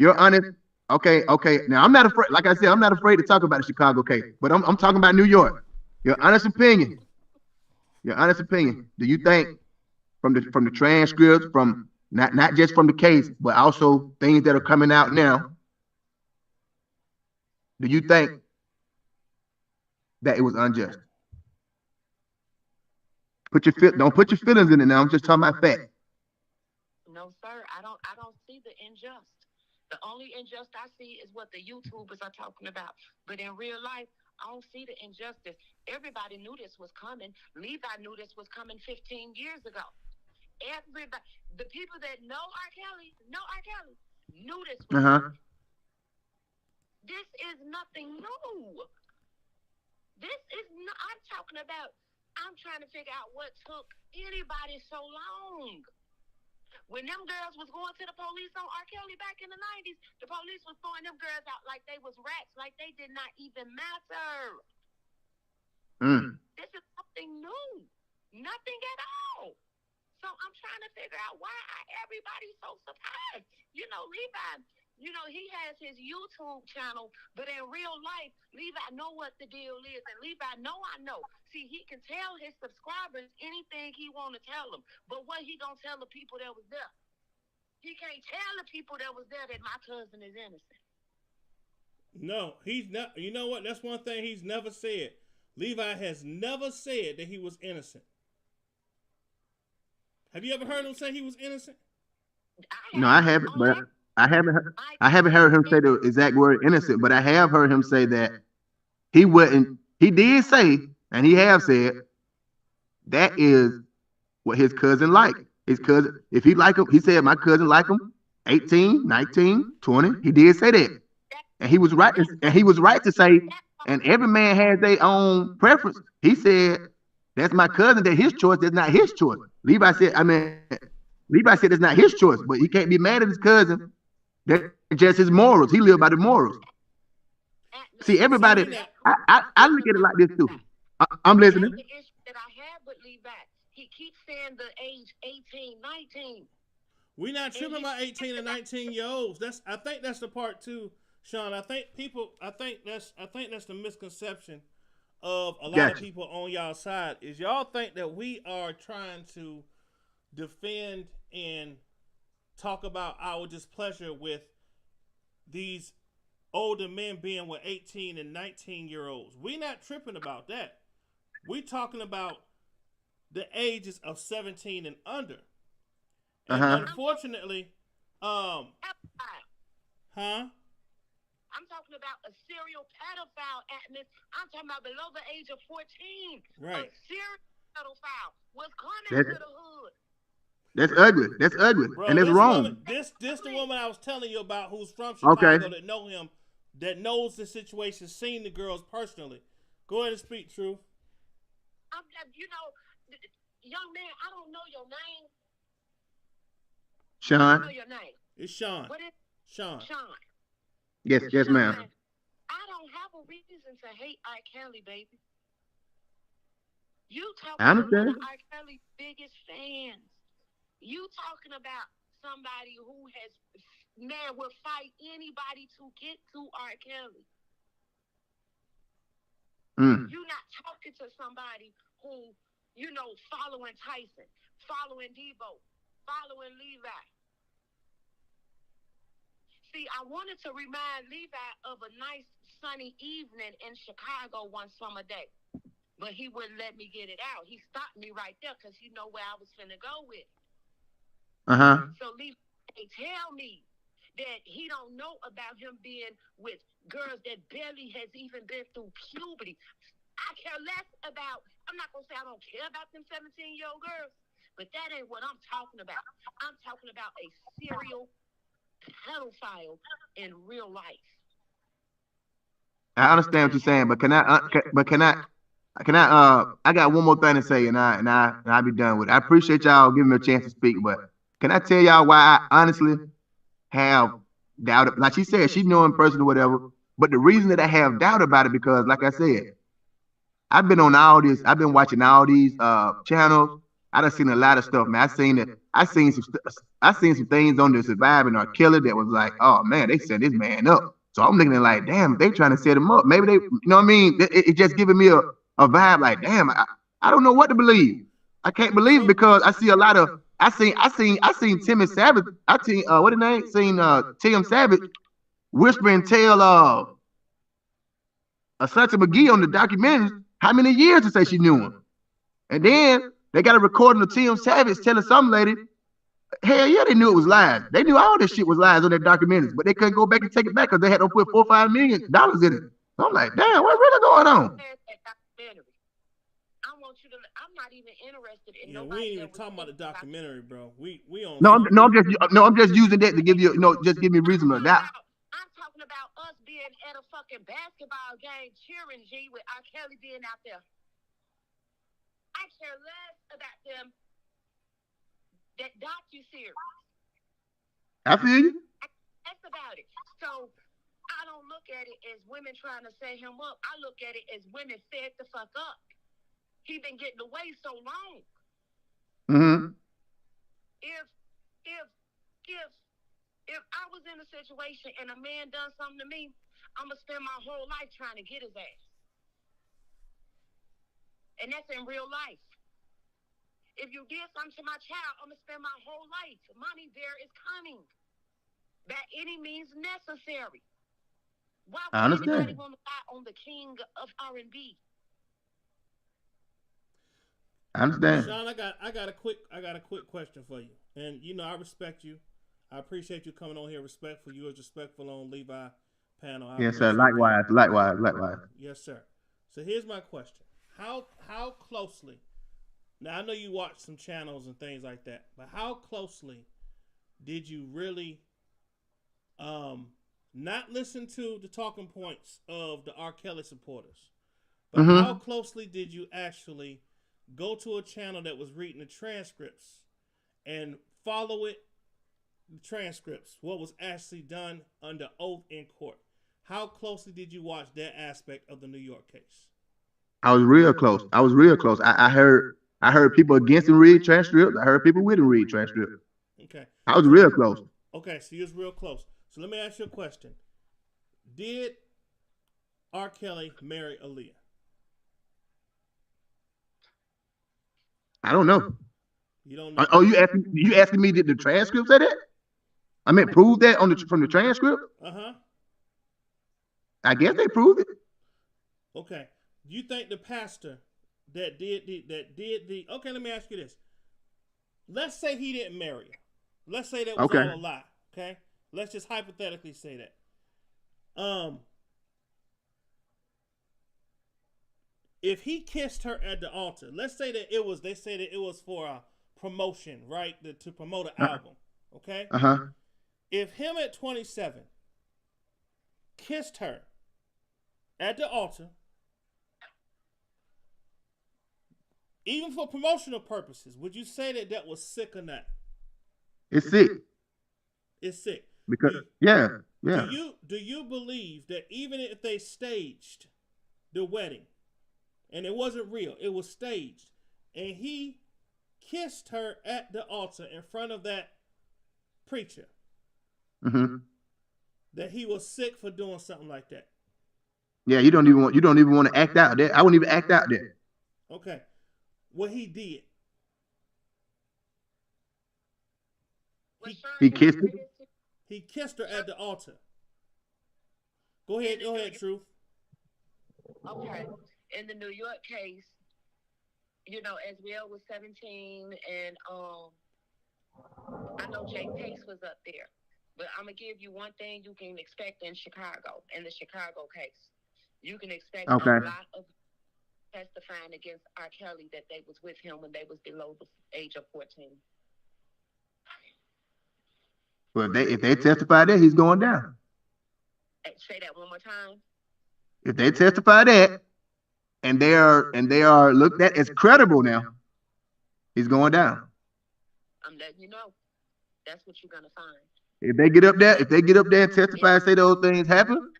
You're honest. Okay. Now, I'm not afraid. Like I said, I'm not afraid to talk about the Chicago case, but I'm talking about New York. Your honest opinion. Do you think from the transcripts, from not just from the case, but also things that are coming out now, do you think that it was unjust? Don't put your feelings in it now. I'm just talking about fact. No, sir. I don't see the unjust. The only injustice I see is what the YouTubers are talking about. But in real life, I don't see the injustice. Everybody knew this was coming. Levi knew this was coming 15 years ago. Everybody, the people that know R. Kelly, knew this was coming. This is nothing new. I'm trying to figure out what took anybody so long. When them girls was going to the police on R. Kelly back in the 90s, the police was throwing them girls out like they was rats, like they did not even matter. This is something new. Nothing at all. So I'm trying to figure out why everybody's so surprised. Levi, he has his YouTube channel, but in real life, Levi know what the deal is, and Levi know I know. See, he can tell his subscribers anything he want to tell them, but what he gonna tell the people that was there? He can't tell the people that was there that my cousin is innocent. No, he's not. You know what? That's one thing he's never said. Levi has never said that he was innocent. Have you ever heard him say he was innocent? No, I haven't, but I haven't heard him say the exact word innocent, but I have heard him say that he wouldn't. He did say, and he have said, that is what his cousin liked. His cousin, if he like him, he said my cousin like him 18, 19, 20. He did say that. And he was right. And he was right to say, and every man has their own preference. He said, that's my cousin, that's his choice, that's not his choice. Levi said it's not his choice, but he can't be mad at his cousin. That's just his morals. He lived by the morals. See, everybody, I look at it like this too. I'm listening. That's the issue that I have with Levi. He keeps saying the age 18, 19. We're not tripping about 18 and 19-year-olds. I think that's the part too, Sean. I think that's the misconception of a lot of Gotcha. people on y'all side is y'all think that we are trying to defend and talk about our displeasure with these older men being with 18 and 19-year-olds. We not tripping about that. We talking about the ages of 17 and under. And unfortunately, Huh? I'm talking about a serial pedophile, Atmos. I'm talking about below the age of 14. Right. A serial pedophile was coming to the hood. That's ugly. That's ugly. Bro, and it's wrong. Woman, this the woman I was telling you about who's from Chicago that know him, that knows the situation, seen the girls personally. Go ahead and speak, Truth. Young man, I don't know your name. Sean. I don't know your name. It's Sean. What is Sean. Sean. Yes, Sean, ma'am. I don't have a reason to hate R. Kelly, baby. You talking I about one understand. of R. Kelly's biggest fans. You talking about somebody who will fight anybody to get to R. Kelly. You're not talking to somebody who, following Tyson, following Debo, following Levi. See, I wanted to remind Levi of a nice sunny evening in Chicago one summer day, but he wouldn't let me get it out. He stopped me right there because he know where I was finna go with it. So Levi, they tell me that he don't know about him being with girls that barely has even been through puberty. I care less about, I'm not going to say I don't care about them 17-year-old girls, but that ain't what I'm talking about. I'm talking about a serial pedophile in real life. I understand what you're saying, but can I I got one more thing to say, and I'll be done with it. I appreciate y'all giving me a chance to speak, but can I tell y'all why I honestly have doubt? Like she said, she knew in person or whatever, but the reason that I have doubt about it because, like I said, I've been watching all these channels. I done seen a lot of stuff, man. I seen some things on the Surviving or Killer that was like, oh man, they set this man up. So I'm looking at like, damn, they trying to set him up. Maybe they, you know what I mean? It just giving me a vibe like, damn, I don't know what to believe. I can't believe it because I see a lot of, I seen Timmy Savage. What his name? Seen Tim Savage whispering tell Asante McGee on the documentaries how many years to say she knew him. And then they got a recording of Tim Savage telling some lady, hell yeah, they knew it was lies. They knew all this shit was lies on their documentaries, but they couldn't go back and take it back because they had to put $4 or $5 million in it. So I'm like, damn, what's really going on? I'm not even interested in we ain't even talking about the documentary, bro. We on. I'm just using that to give you, just give me reasonable doubt. I'm talking about us being at a fucking basketball game cheering G with R. Kelly being out there. I care less about them. That docu-series. I feel you. That's about it. So I don't look at it as women trying to set him up. I look at it as women fed the fuck up. He been getting away so long. If I was in a situation and a man done something to me, I'm gonna spend my whole life trying to get his ass. And that's in real life. If you did something to my child, I'm gonna spend my whole life. Mommy bear is coming. By any means necessary. Why would anybody want to lie on the king of R&B? I understand. Sean, I got a quick question for you. And I respect you. I appreciate you coming on here respectful. You was respectful on Levi panel. Yes, sir. Likewise. Yes, sir. So here's my question. How closely, now I know you watch some channels and things like that, but how closely did you really not listen to the talking points of the R. Kelly supporters, but how closely did you actually go to a channel that was reading the transcripts and follow it, the transcripts, what was actually done under oath in court? How closely did you watch that aspect of the New York case? I was real close. I heard people against him read transcripts. I heard people with him read transcripts. Okay. I was real close. Okay, so you was real close. So let me ask you a question. Did R. Kelly marry Aaliyah? I don't know. You don't know. Oh, you asking me did the transcript say that? I mean, prove that from the transcript? I guess they proved it. Okay. Do you think the pastor that did the okay, let me ask you this. Let's say he didn't marry her. Let's say that was all a lie. Okay? Let's just hypothetically say that. If he kissed her at the altar, let's say that they say that it was for a promotion, right? To promote an album. Okay? If him at 27 kissed her at the altar, even for promotional purposes, would you say that that was sick or not? It's sick. It's sick. Because yeah. Do you believe that even if they staged the wedding and it wasn't real, it was staged, and he kissed her at the altar in front of that preacher, that he was sick for doing something like that? Yeah, you don't even want to act out there. I wouldn't even act out there. Okay. What he did. He kissed her? He kissed her at the altar. Go ahead, Truth. Okay. In the New York case, Asriel was 17, and I know Jay Pace was up there. But I'm going to give you one thing you can expect in the Chicago case. You can expect a lot of testifying against R. Kelly that they was with him when they was below the age of 14. Well, if they testify that, he's going down. Say that one more time. If they testify that, and they are looked at as credible now, he's going down. I'm letting you know. That's what you're gonna find. If they get up there and testify and say those things happen,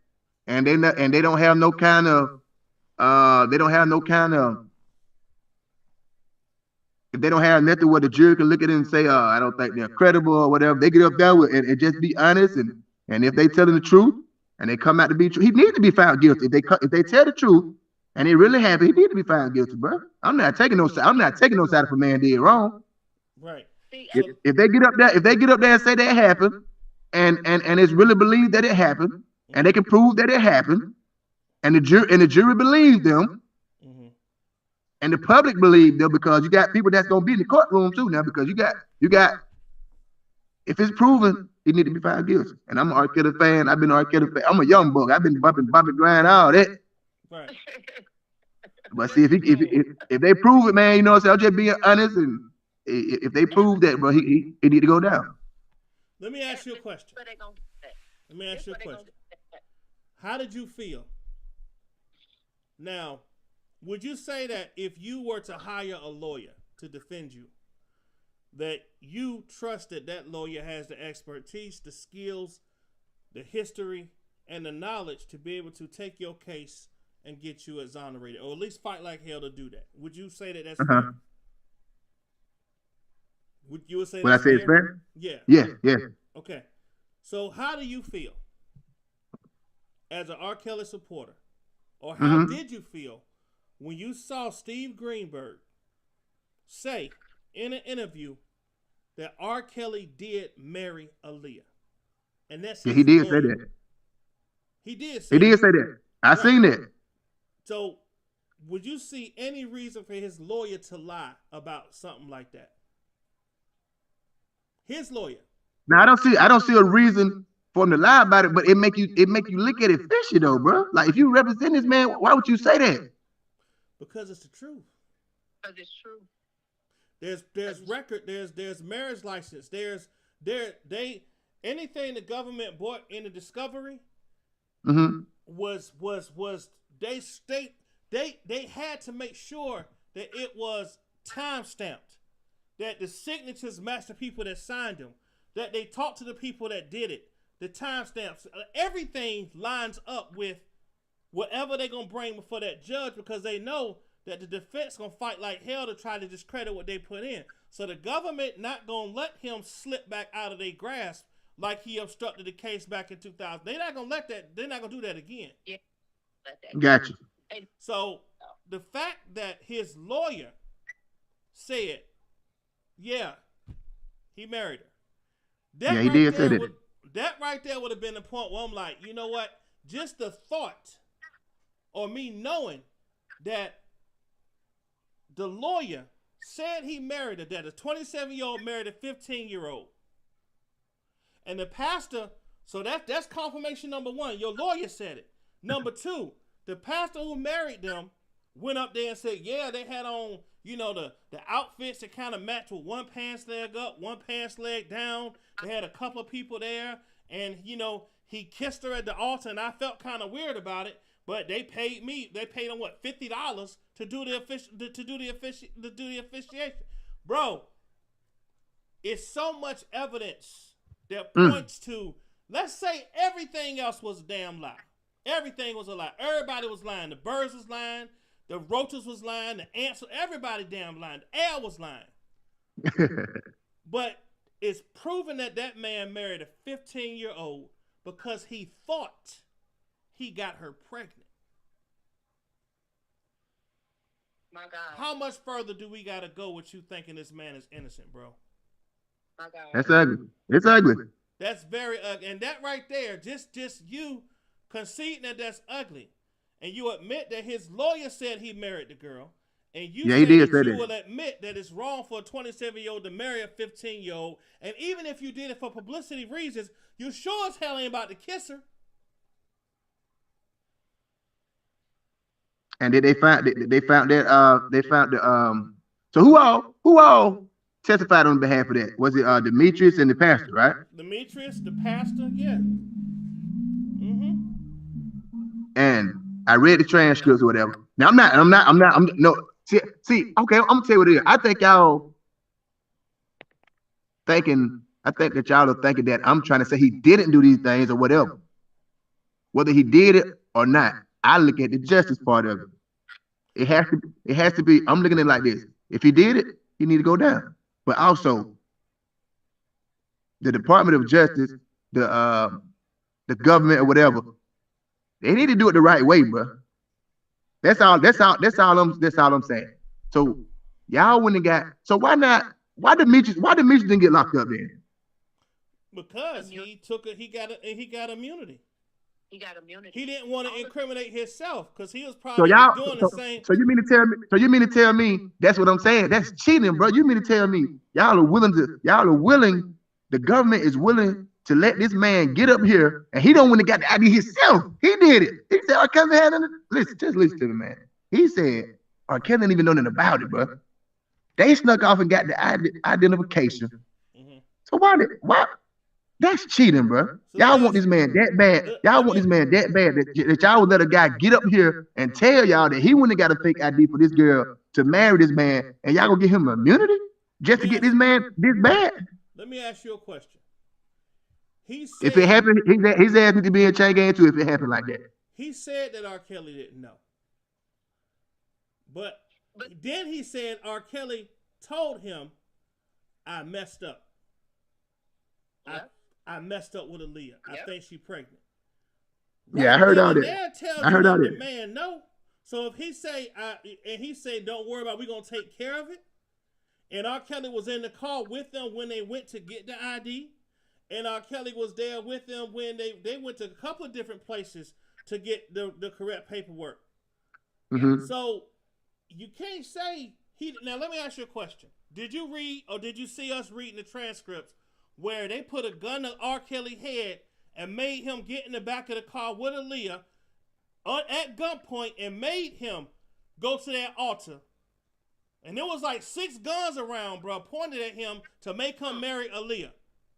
and they don't have no kind of if they don't have nothing where the jury can look at it and say, I don't think they're credible or whatever, they get up there and just be honest, and if they telling the truth and they come out to be true, he needs to be found guilty. If they tell the truth and it really happened, he needs to be found guilty, bro. I'm not taking no side if a man did wrong. Right. If they get up there and say that happened, and it's really believed that it happened, and they can prove that it happened, and the jury believes them, and the public believes them, because you got people that's gonna be in the courtroom too now, because you got if it's proven, he need to be found guilty. And I'm an R. Kelly fan. I've been an R. Kelly fan. I'm a young buck. I've been bumping grind, all that. Right. But see, if they prove it, man, so I'm just being honest, and if they prove that, bro, he need to go down. Let me ask you a question. How did you feel? Now, would you say that if you were to hire a lawyer to defend you, that you trust that lawyer has the expertise, the skills, the history, and the knowledge to be able to take your case and get you exonerated, or at least fight like hell to do that? Would you say that that's fair? Would you say when I say it's fair? Yeah. Yeah. Okay. So how do you feel as an R. Kelly supporter, or how did you feel when you saw Steve Greenberg say in an interview that R. Kelly did marry Aaliyah? And that's he did say that. He did say that. I seen that. So would you see any reason for his lawyer to lie about something like that? His lawyer. Now I don't see a reason for him to lie about it, but it make you look at it fishy though, bro. Like, if you represent this man, why would you say that? Because it's the truth. Because it's true. There's record. There's marriage license. Anything the government bought in the discovery was they had to make sure that it was time stamped, that the signatures match the people that signed them, that they talked to the people that did it, the time stamps, everything lines up with whatever they're gonna bring before that judge, because they know that the defense gonna fight like hell to try to discredit what they put in. So the government not gonna let him slip back out of their grasp like he obstructed the case back in 2000. They're not gonna let that. They're not gonna do that again. Yeah. Gotcha. So the fact that his lawyer said, yeah, he married her. Yeah, he did say that. That right there would have been the point where I'm like, you know what? Just the thought or me knowing that the lawyer said he married her, that a 27-year-old married a 15-year-old. And the pastor, so that's confirmation number one. Your lawyer said it. Number two, the pastor who married them went up there and said, yeah, they had on, the outfits that kind of matched with one pants leg up, one pants leg down. They had a couple of people there, and, he kissed her at the altar, and I felt kind of weird about it, but they paid him, what, $50 to do the officiation. Bro, it's so much evidence that points to, let's say everything else was a damn lie. Everything was a lie. Everybody was lying. The birds was lying. The roaches was lying. The ants, everybody damn lying. The air was lying. But it's proven that man married a 15-year-old because he thought he got her pregnant. My God. How much further do we got to go with you thinking this man is innocent, bro? My God. That's ugly. It's ugly. That's very ugly. And that right there, just you conceding that that's ugly. And you admit that his lawyer said he married the girl. And you will admit that it's wrong for a 27-year-old to marry a 15-year-old. And even if you did it for publicity reasons, you sure as hell ain't about to kiss her. And then they found so who all testified on behalf of that? Was it Demetrius and the pastor, right? Demetrius, the pastor, yeah. And I read the transcripts or whatever. Now see, okay, I'm gonna tell you what it is. I think that y'all are thinking that I'm trying to say he didn't do these things or whatever. Whether he did it or not, I look at the justice part of it. It has to be, I'm looking at it like this. If he did it, he need to go down. But also, the Department of Justice, the government or whatever, they need to do it the right way, bro. That's all I'm saying. So y'all wouldn't have got, so why Demetrius didn't get locked up then? Because he got immunity. He got immunity. He didn't want to incriminate himself because he was probably doing the same. So you mean to tell me that's what I'm saying? That's cheating, bro. You mean to tell me y'all are willing, the government is willing to let this man get up here and he don't want to get the ID himself. He did it. He said, R. Kelly had nothing. Just listen to the man. He said, R. Kelly didn't even know nothing about it, bro. They snuck off and got the identification. So why? That's cheating, bro. So y'all want this man that bad. Y'all want this man that bad that y'all would let a guy get up here and tell y'all that he wouldn't have got a fake ID for this girl to marry this man, and y'all gonna give him immunity just to get this man this bad? Let me ask you a question. He said, if it happened, he's asking to be in chain gang too. If it happened like that, he said that R. Kelly didn't know, but then he said R. Kelly told him, "I messed up. I messed up with Aaliyah. I think she's pregnant." Yeah, I heard all that. I heard all that. The man no. So if he say and he said, "Don't worry about it, we're gonna take care of it," and R. Kelly was in the car with them when they went to get the ID. And R. Kelly was there with them when they went to a couple of different places to get the correct paperwork. So you can't say he. Now let me ask you a question. Did you read or did you see us reading the transcripts where they put a gun to R. Kelly's head and made him get in the back of the car with Aaliyah at gunpoint and made him go to that altar? And there was like 6 guns around, bro, pointed at him to make him marry Aaliyah.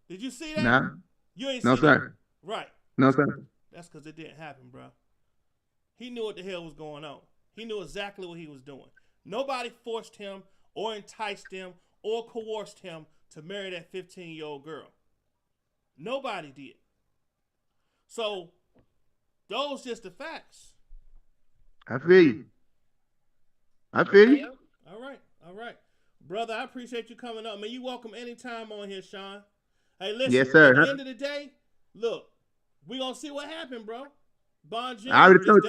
Did you see that? Nah. You ain't no, see sir. That? Right. No, sir. That's because it didn't happen, bro. He knew what the hell was going on. He knew exactly what he was doing. Nobody forced him or enticed him or coerced him to marry that 15-year-old girl. Nobody did. So, those just the facts. I feel you. All right. Brother, I appreciate you coming up. Man, you welcome anytime on here, Sean. Hey, listen, yes, sir. At the end of the day, look, we gonna see what happened, bro. Bon Jovi. I already told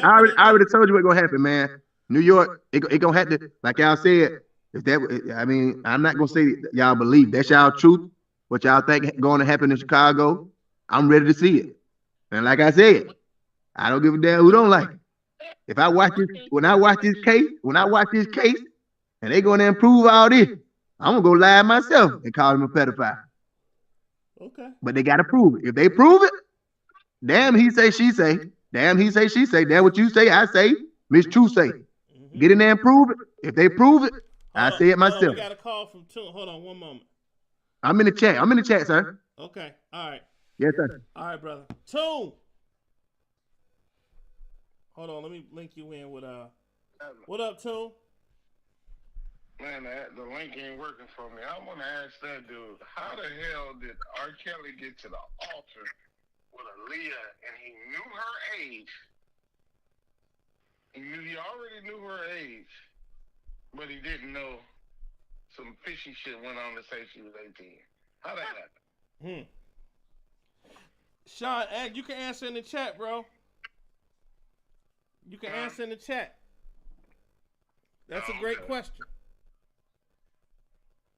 you what's gonna happen, man. New York, it gonna have to, like y'all said, If that, I mean, I'm not gonna say y'all believe that's y'all truth. What y'all think going to happen in Chicago? I'm ready to see it. And like I said, I don't give a damn who don't like it. If I watch this, when I watch this case, and they gonna prove all this, I'm gonna go live myself and call him a pedophile. Okay. But they gotta prove it. If they prove it, damn he say, she say. Damn he say, she say. Damn what you say, I say. Miss True say. Get in there and prove it. If they prove it, I say it myself. We got a call from Toon. Hold on one moment. I'm in the chat, sir. Okay. All right. Yes, sir. All right, brother. Toon. Hold on. Let me link you in with What up, Toon? Man, the link ain't working for me. I want to ask that dude, how the hell did R. Kelly get to the altar with Aaliyah and he knew her age? He already knew her age, but he didn't know some fishy shit went on to say she was 18. How that happen? Sean, you can answer in the chat, bro. You can answer in the chat. That's a great question.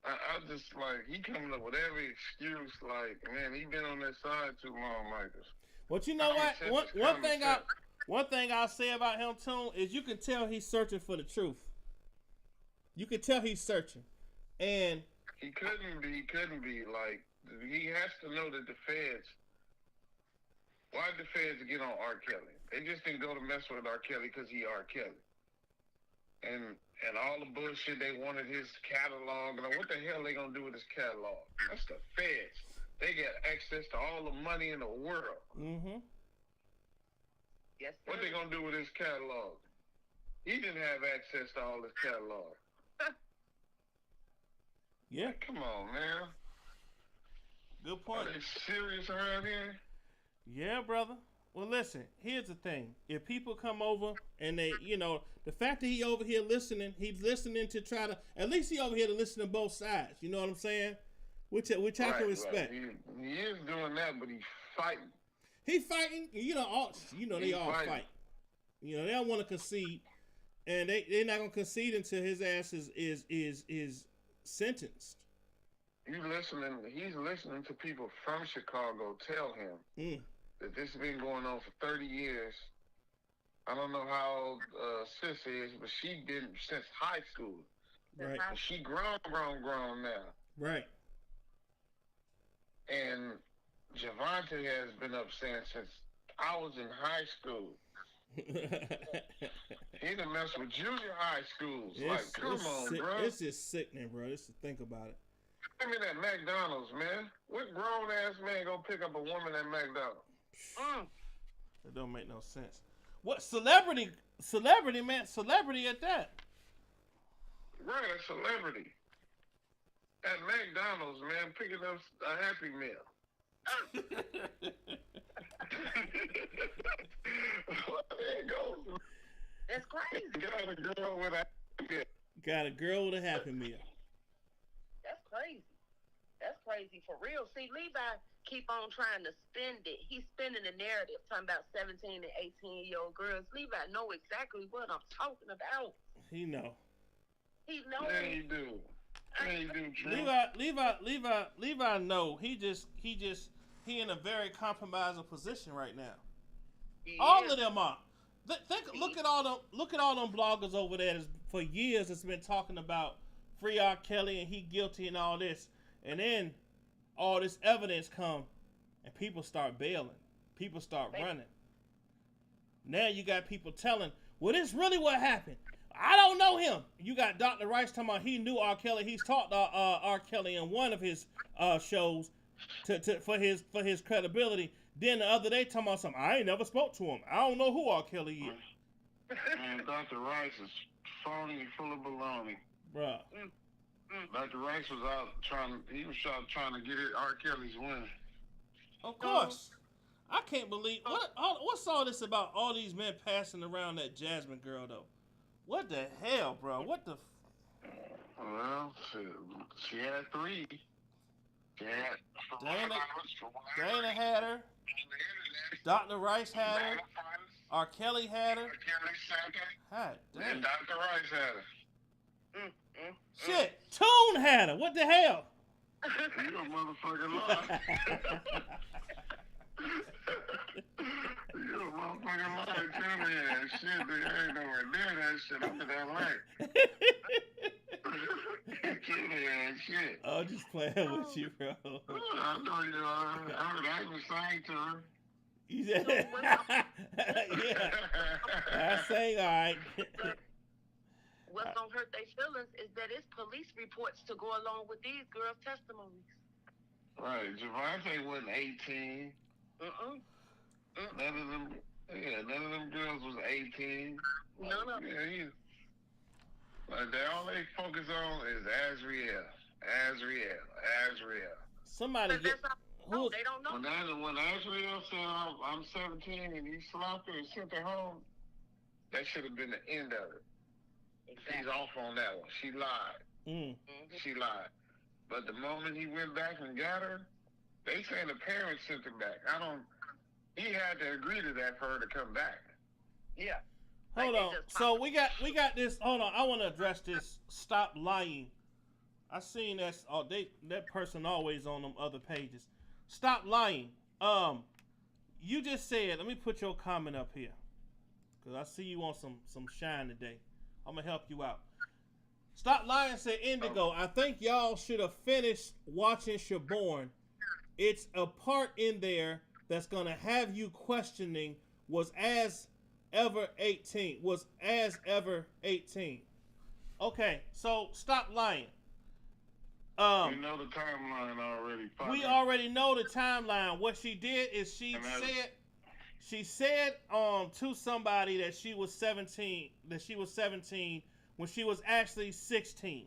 I just, like, he coming up with every excuse, like, man, he been on that side too long, like this. But you know what? One thing I'll say about him, Toon, is you can tell he's searching for the truth. You can tell he's searching. And he couldn't be, like, he has to know that the feds, why did the feds get on R. Kelly? They just didn't go to mess with R. Kelly because he R. Kelly. And all the bullshit, they wanted his catalog. And what the hell they gonna do with his catalog? That's the feds. They get access to all the money in the world. Mm-hmm. Yes. What they gonna do with his catalog? He didn't have access to all his catalog. Yeah. Come on, man. Good point. Are they serious around here? Yeah, brother. Well, listen, here's the thing. If people come over and they, the fact that he over here listening, he's listening to try to, at least he over here to listen to both sides. You know what I'm saying? Which I can respect. Right. He is doing that, but he's fighting. He's fighting. They all fight. They don't want to concede. And they're not going to concede until his ass is sentenced. He's listening to people from Chicago tell him that this has been going on for 30 years. I don't know how old Sis is, but she been since high school. Right. And she grown now. Right. And Javante has been up saying since I was in high school. He done messed with junior high schools. Come on, bro. It's just sickening, bro. Just to think about it. Give me that McDonald's, man. What grown-ass man gonna pick up a woman at McDonald's? That don't make no sense. What celebrity, man? Celebrity at that. Right, a celebrity. At McDonald's, man, picking up a Happy Meal. There you go. That's crazy. Got a girl with a Happy Meal. Got a girl with a Happy Meal. That's crazy. That's crazy for real. See, Levi keep on trying to spend it. He's spinning the narrative talking about 17 and 18-year-old girls. Levi know exactly what I'm talking about. He know. He knows. Yeah, you do. Yeah, you do, Drew. Levi know. He in a very compromising position right now. All of them are. Look at all them bloggers over there for years that's been talking about free R. Kelly and he guilty and all this, and then all this evidence come and people start bailing, people start running. Now you got people telling, well, this really what happened. I don't know him. You got Dr. Rice talking about he knew R. Kelly. He's talked to R. Kelly in one of his shows for his credibility. Then the other day talking about something. I ain't never spoke to him. I don't know who R. Kelly is. Man, Dr. Rice is phony and full of baloney. Bruh. Dr. Rice was out trying to get it R. Kelly's win. Of course. I can't believe what's all this about all these men passing around that Jasmine girl though? What the hell, bro? What the Well, she had 3. She had Dana had her. Dr. Rice had her. R. Kelly had her. R. Kelly second. God damn. And Dr. Rice had her. Shit, Toon had her. What the hell? You a motherfucking lie. You a motherfucking lie, too, man. Shit, they ain't nowhere near that shit. I'm in LA. Shit. I'm just playing with you, bro. I know you are. I was saying to her. You said, yeah. I say, all right. What's gonna hurt their feelings is that it's police reports to go along with these girls' testimonies. Right, Javante wasn't 18. None of them girls was 18. None of them. Yeah, like all they focus on is Azriel. Somebody get no, they don't know. When Azriel said I'm 17 and he slapped her and sent her home, that should have been the end of it. Exactly. She's off on that one. She lied. She lied. But the moment he went back and got her, they saying the parents sent her back. He had to agree to that for her to come back. Yeah. Hold on. So we got this. Hold on. I want to address this. Stop lying. I seen that person always on them other pages. Stop lying. You just said. Let me put your comment up here, cause I see you on some shine today. I'm gonna help you out. Stop lying. Said Indigo. I think y'all should have finished watching Shaborn. It's a part in there that's gonna have you questioning was as ever 18. Okay, so stop lying. We know the timeline already. We already know the timeline. What she did is she said to somebody that she was 17 when she was actually 16.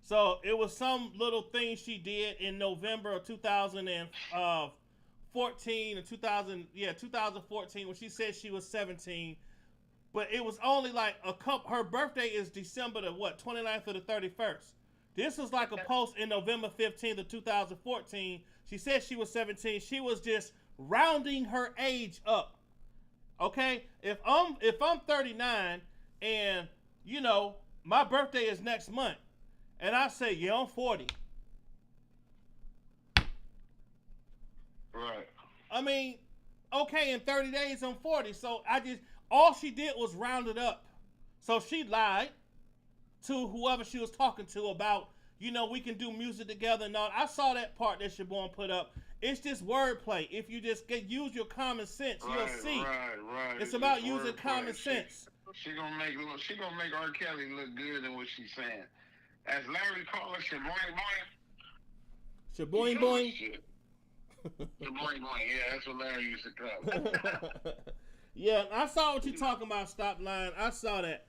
So it was some little thing she did in November of 2014 and 2014 when she said she was 17. But it was only like her birthday is December the 29th or the 31st. This was like a post in November 15th of 2014. She said she was 17. She was just rounding her age up. Okay? If I'm 39 and my birthday is next month and I say, yeah, I'm 40. Right. I mean, okay, in 30 days I'm 40. So all she did was round it up. So she lied to whoever she was talking to about, we can do music together and all. I saw that part that Shaborn put up. It's just wordplay. If you just use your common sense, you'll see. Right. It's about using common sense. She gonna make R. Kelly look good in what she's saying. As Larry called her, Shaboing Boing. Shaboing boing. Yeah, that's what Larry used to call it. Yeah, I saw what you're talking about. Stop lying. I saw that.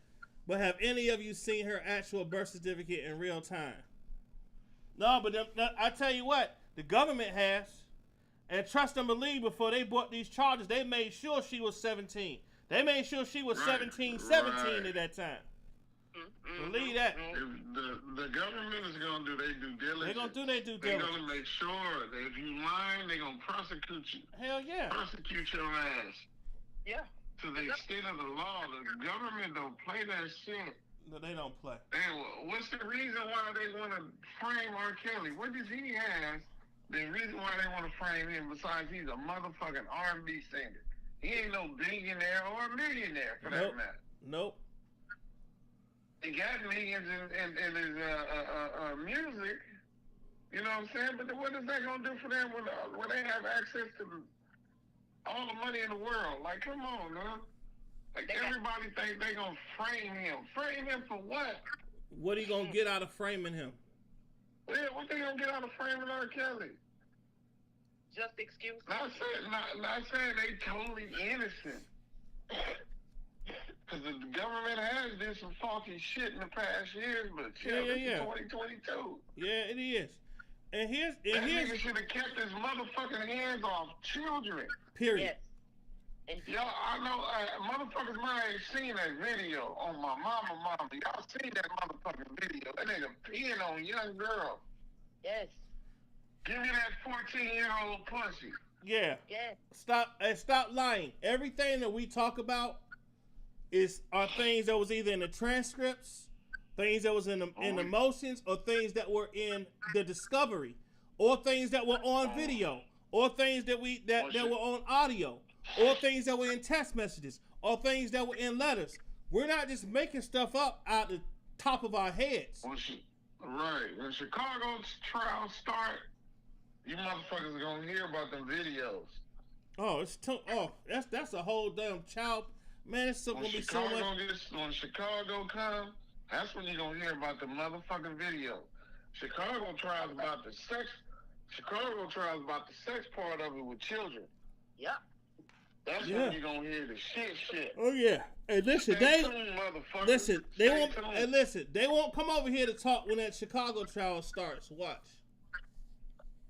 But have any of you seen her actual birth certificate in real time? No, but I tell you what, the government has. And trust and believe, before they brought these charges, they made sure she was 17. They made sure she was 17 at that time. Believe that. The government is going to do their due diligence. They're going to do their due diligence. They're going to make sure that if you lying, they're going to prosecute you. Hell yeah. Prosecute your ass. Yeah. To the extent of the law, the government don't play that shit. No, they don't play. And what's the reason why they want to frame R. Kelly? What does he have? The reason why they want to frame him, besides he's a motherfucking R&B singer. He ain't no billionaire or a millionaire for that matter. Nope. He got millions in his music. You know what I'm saying? But what is that going to do for them when they have access to all the money in the world? Like, come on, man. Like, everybody thinks they going to frame him. Frame him for what? What are you going to get out of framing him? Yeah, what they going to get out of framing R. Kelly? Just excuses. Not saying they totally innocent. Because the government has did some faulty shit in the past years, but it's 2022. Yeah, it is. And here's nigga should have kept his motherfucking hands off children. Period. Yes. Y'all, I know motherfuckers might have seen that video on my mama. Y'all seen that motherfucking video? That nigga peeing on young girls. Yes. Give me that 14-year-old pussy. Yeah. Yes. Stop lying. Everything that we talk about are things that was either in the transcripts things that was in the motions, or things that were in the discovery, or things that were on video, or things that were on audio, or things that were in text messages, or things that were in letters. We're not just making stuff up out the top of our heads. Right. When Chicago's trial start, you motherfuckers are gonna hear about them videos. Oh, that's a whole damn child. Man, it's gonna be so much. When Chicago comes, that's when you're gonna hear about the motherfucking video. Chicago trials about the sex. Chicago trials about the sex part of it with children. Yep. That's when you're gonna hear the shit. Oh yeah. Hey, listen, they won't come over here to talk when that Chicago trial starts. Watch.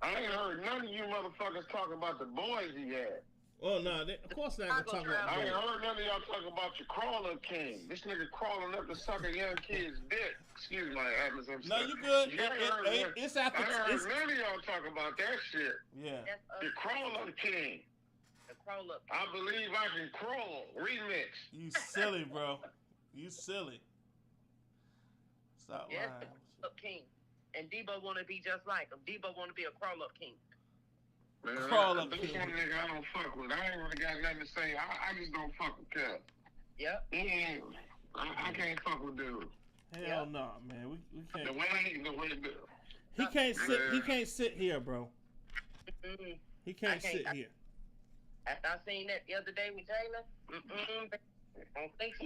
I ain't heard none of you motherfuckers talking about the boys he had. Oh no, of course not gonna talk about. I ain't heard none of y'all talking about your crawler king. This nigga crawling up to suck a young kid's dick. Excuse my Atmos. No, you good. It's after. I ain't heard none of y'all talk about that shit. Yeah. The crawler king. I believe I can crawl. Remix. You silly, bro. You silly. Stop lying. Up king. And Debo want to be just like him. Debo want to be a crawl-up king. Man, Crawl-up king. This one nigga I don't fuck with. I ain't really got nothing to say. I just don't fuck with Kev. Yep. I can't fuck with dude. Hell no, man. We can't. The way he can't sit. He can't sit here, bro. Mm-mm. He can't sit here. After I seen that the other day with Taylor, I don't think so.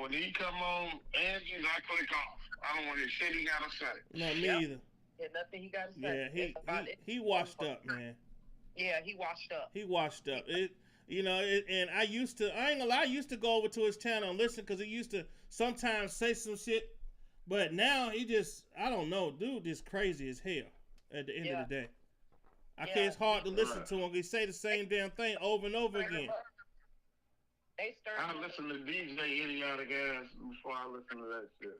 When he come on Angie's, I click off. I don't want to hear shit he gotta say. No, me either. Yeah, nothing he gotta say. Yeah, he washed up, man. Yeah, he washed up. He washed up. And I ain't gonna lie, I used to go over to his channel and listen, because he used to sometimes say some shit, but now I don't know, dude, just crazy as hell at the end of the day. It's hard to listen to him. He say the same damn thing over and over again. I listen to DJ idiotic ass before I listen to that shit.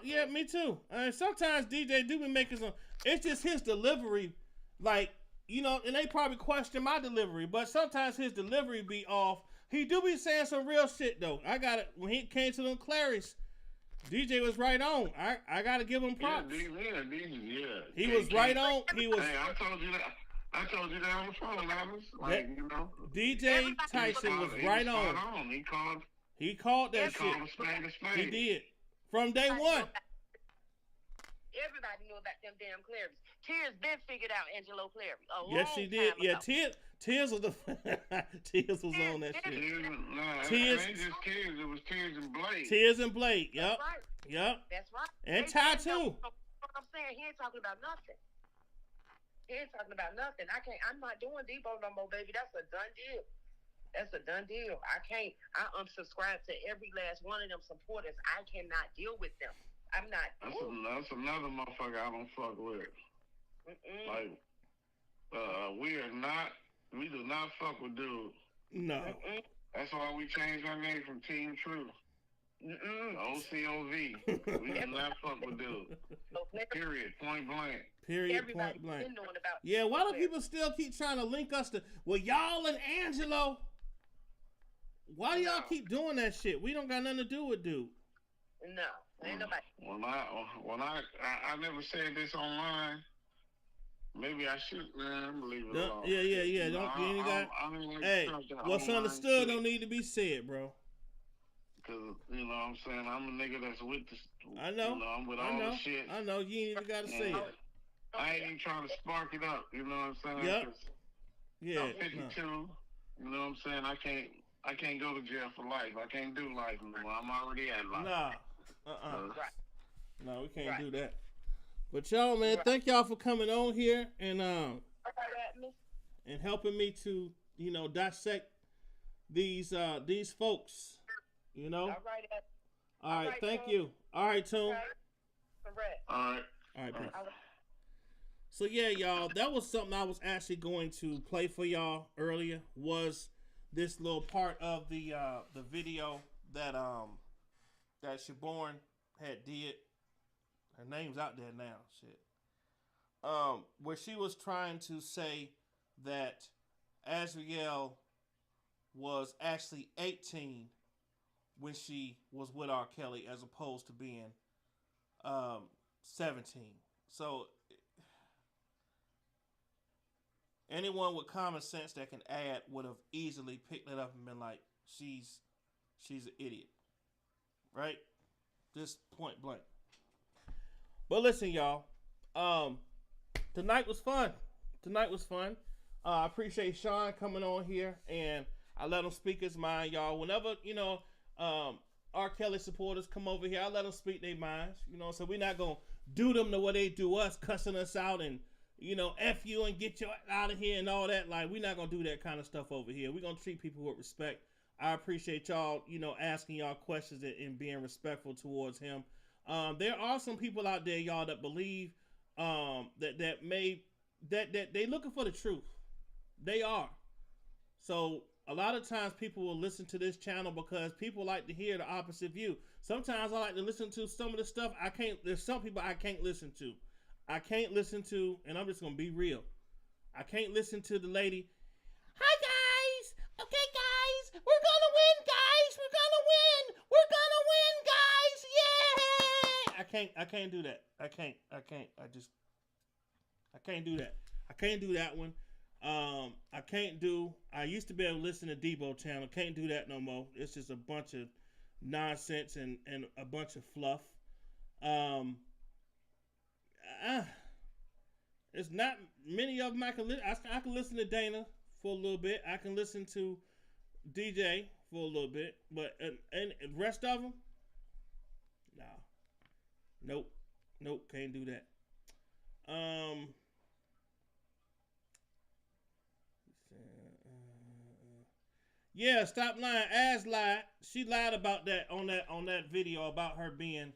Yeah, me too. Sometimes DJ do be making some. It's just his delivery, like, and they probably question my delivery, but sometimes his delivery be off. He do be saying some real shit though. I got it when he came to them Clary's. DJ was right on. I gotta give him props. He was right on. He was. Hey, I told you that on the phone, Atmos. DJ Tyson was right on. He called that shit. He did. From day one. Everybody knew about them damn Clarys. Tears been figured out Angelo Clary. Yes, she did. Yeah, Tears was Tears was on that shit. Tears. It ain't just Tears. It was Tears and Blade. Tears and Blade. Yep. That's right. Yep. That's right. And Ty too. What I'm saying, he ain't talking about nothing. He ain't talking about nothing. I'm not doing Debo no more, baby. That's a done deal. That's a done deal. I unsubscribe to every last one of them supporters. I cannot deal with them. I'm not. That's another motherfucker I don't fuck with. Like, we do not fuck with dude. No. That's why we changed our name from Team True. OCOV. We do not fuck with dude. Period. Point blank. Period. Point blank. Yeah, why do people still keep trying to link us to, well, y'all and Angelo? Why do y'all keep doing that shit? We don't got nothing to do with dude. No, ain't nobody. When I never said this online. Maybe I should, man. Leave it alone. Yeah. Hey, what's understood don't need to be said, bro. Because, you know what I'm saying? I'm a nigga that's with the. I know. I'm with all the shit. I know. You ain't even got to say it. I ain't even trying to spark it up. You know what I'm saying? Yep. Yeah. I'm 52. You know what I'm saying? I can't go to jail for life. I can't do life anymore. I'm already at life. Nah. No, we can't do that. But y'all, man, thank y'all for coming on here and helping me to, dissect these folks. All right, thank you. All right, Toon. All right. Peace. So yeah, y'all, that was something I was actually going to play for y'all earlier. Was this little part of the video that Siobhan had did. Her name's out there now, shit. Where she was trying to say that Azriel was actually 18 when she was with R. Kelly, as opposed to being 17. So anyone with common sense that can add would have easily picked it up and been like, she's an idiot, right? Just point blank. But listen, y'all. Tonight was fun. I appreciate Sean coming on here, and I let him speak his mind, y'all. Whenever, R. Kelly supporters come over here, I let them speak their minds. So we're not going to do them the way they do us, cussing us out and, F you and get you out of here and all that. Like, we're not going to do that kind of stuff over here. We're going to treat people with respect. I appreciate y'all, asking y'all questions and being respectful towards him. There are some people out there, y'all, that believe that they looking for the truth. They are. So a lot of times people will listen to this channel because people like to hear the opposite view. Sometimes I like to listen to some of the stuff there's some people I can't listen to. And I'm just going to be real. I can't listen to the lady. Hi guys. Okay guys, we're going to win guys. We're going to win. We're going to win guys. Yay! I can't do that. I can't do that. I can't do that one. I used to be able to listen to Debo channel. Can't do that no more. It's just a bunch of nonsense and a bunch of fluff. It's not many of them I can listen. I can listen to Dana for a little bit. I can listen to DJ for a little bit, but and the rest of them, no, nope, can't do that. Yeah, stop lying. Az lied. She lied about that on that video about her being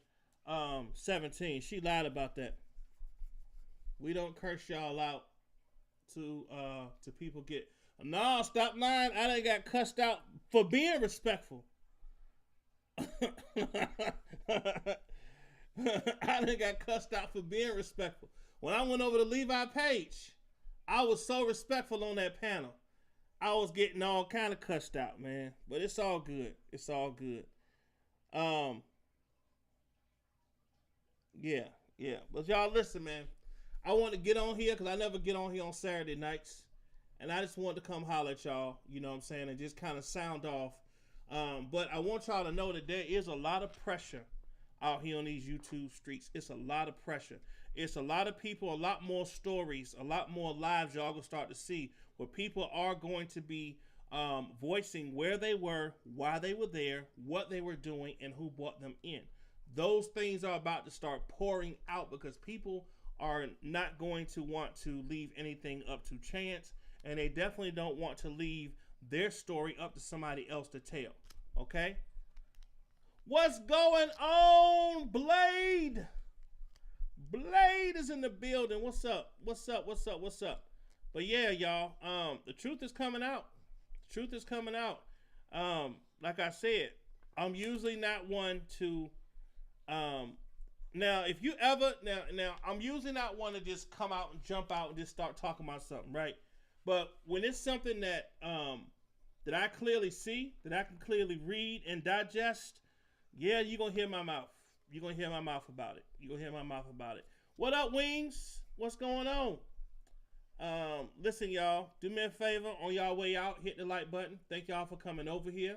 17. She lied about that. We don't curse y'all out to people get. No, stop lying. I done got cussed out for being respectful. I done got cussed out for being respectful. When I went over to Levi Page, I was so respectful on that panel. I was getting all kind of cussed out, man. But it's all good. It's all good. Yeah. But y'all listen, man. I want to get on here because I never get on here on Saturday nights. And I just wanted to come holler at y'all, you know what I'm saying, and just kind of sound off. But I want y'all to know that there is a lot of pressure out here on these YouTube streets. It's a lot of pressure. It's a lot of people, a lot more stories, a lot more lives y'all gonna start to see where people are going to be voicing where they were, why they were there, what they were doing, and who brought them in. Those things are about to start pouring out because people are not going to want to leave anything up to chance, and they definitely don't want to leave their story up to somebody else to tell. Okay? What's going on, Blade? Blade is in the building. What's up? But yeah, y'all, the truth is coming out. Like I said, I'm usually not one to now if you ever now I'm usually not one to just come out and jump out and just start talking about something, right? But when it's something that that I clearly see, that I can clearly read and digest, yeah, you're gonna hear my mouth. You're gonna hear my mouth about it. What up, Wings? What's going on? Listen, y'all, do me a favor on y'all way out, hit the like button. Thank y'all for coming over here.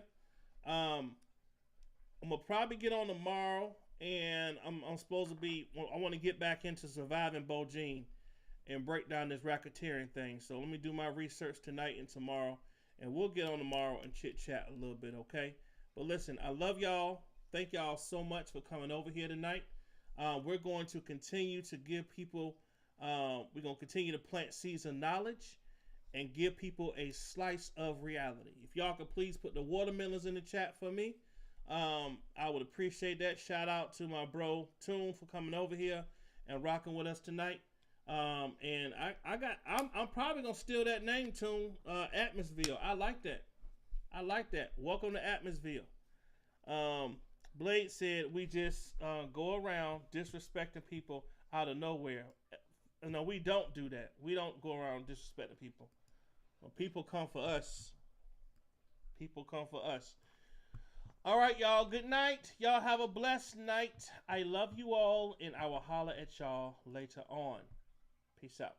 I'm gonna probably get on tomorrow, and I'm supposed to be. I want to get back into surviving Bojine and break down this racketeering thing. So let me do my research tonight and tomorrow, and we'll get on tomorrow and chit chat a little bit, okay? But listen, I love y'all. Thank y'all so much for coming over here tonight. We're going to continue to give people. We're going to continue to plant seeds of knowledge and give people a slice of reality. If y'all could please put the watermelons in the chat for me, I would appreciate that. Shout out to my bro Toon for coming over here and rocking with us tonight. And I'm probably gonna steal that name, Toon. Atmosville. I like that. Welcome to Atmosville. Blade said we just go around disrespecting people out of nowhere. No, we don't do that. We don't go around disrespecting people. When people come for us. All right, y'all. Good night. Y'all have a blessed night. I love you all, and I will holler at y'all later on. Peace out.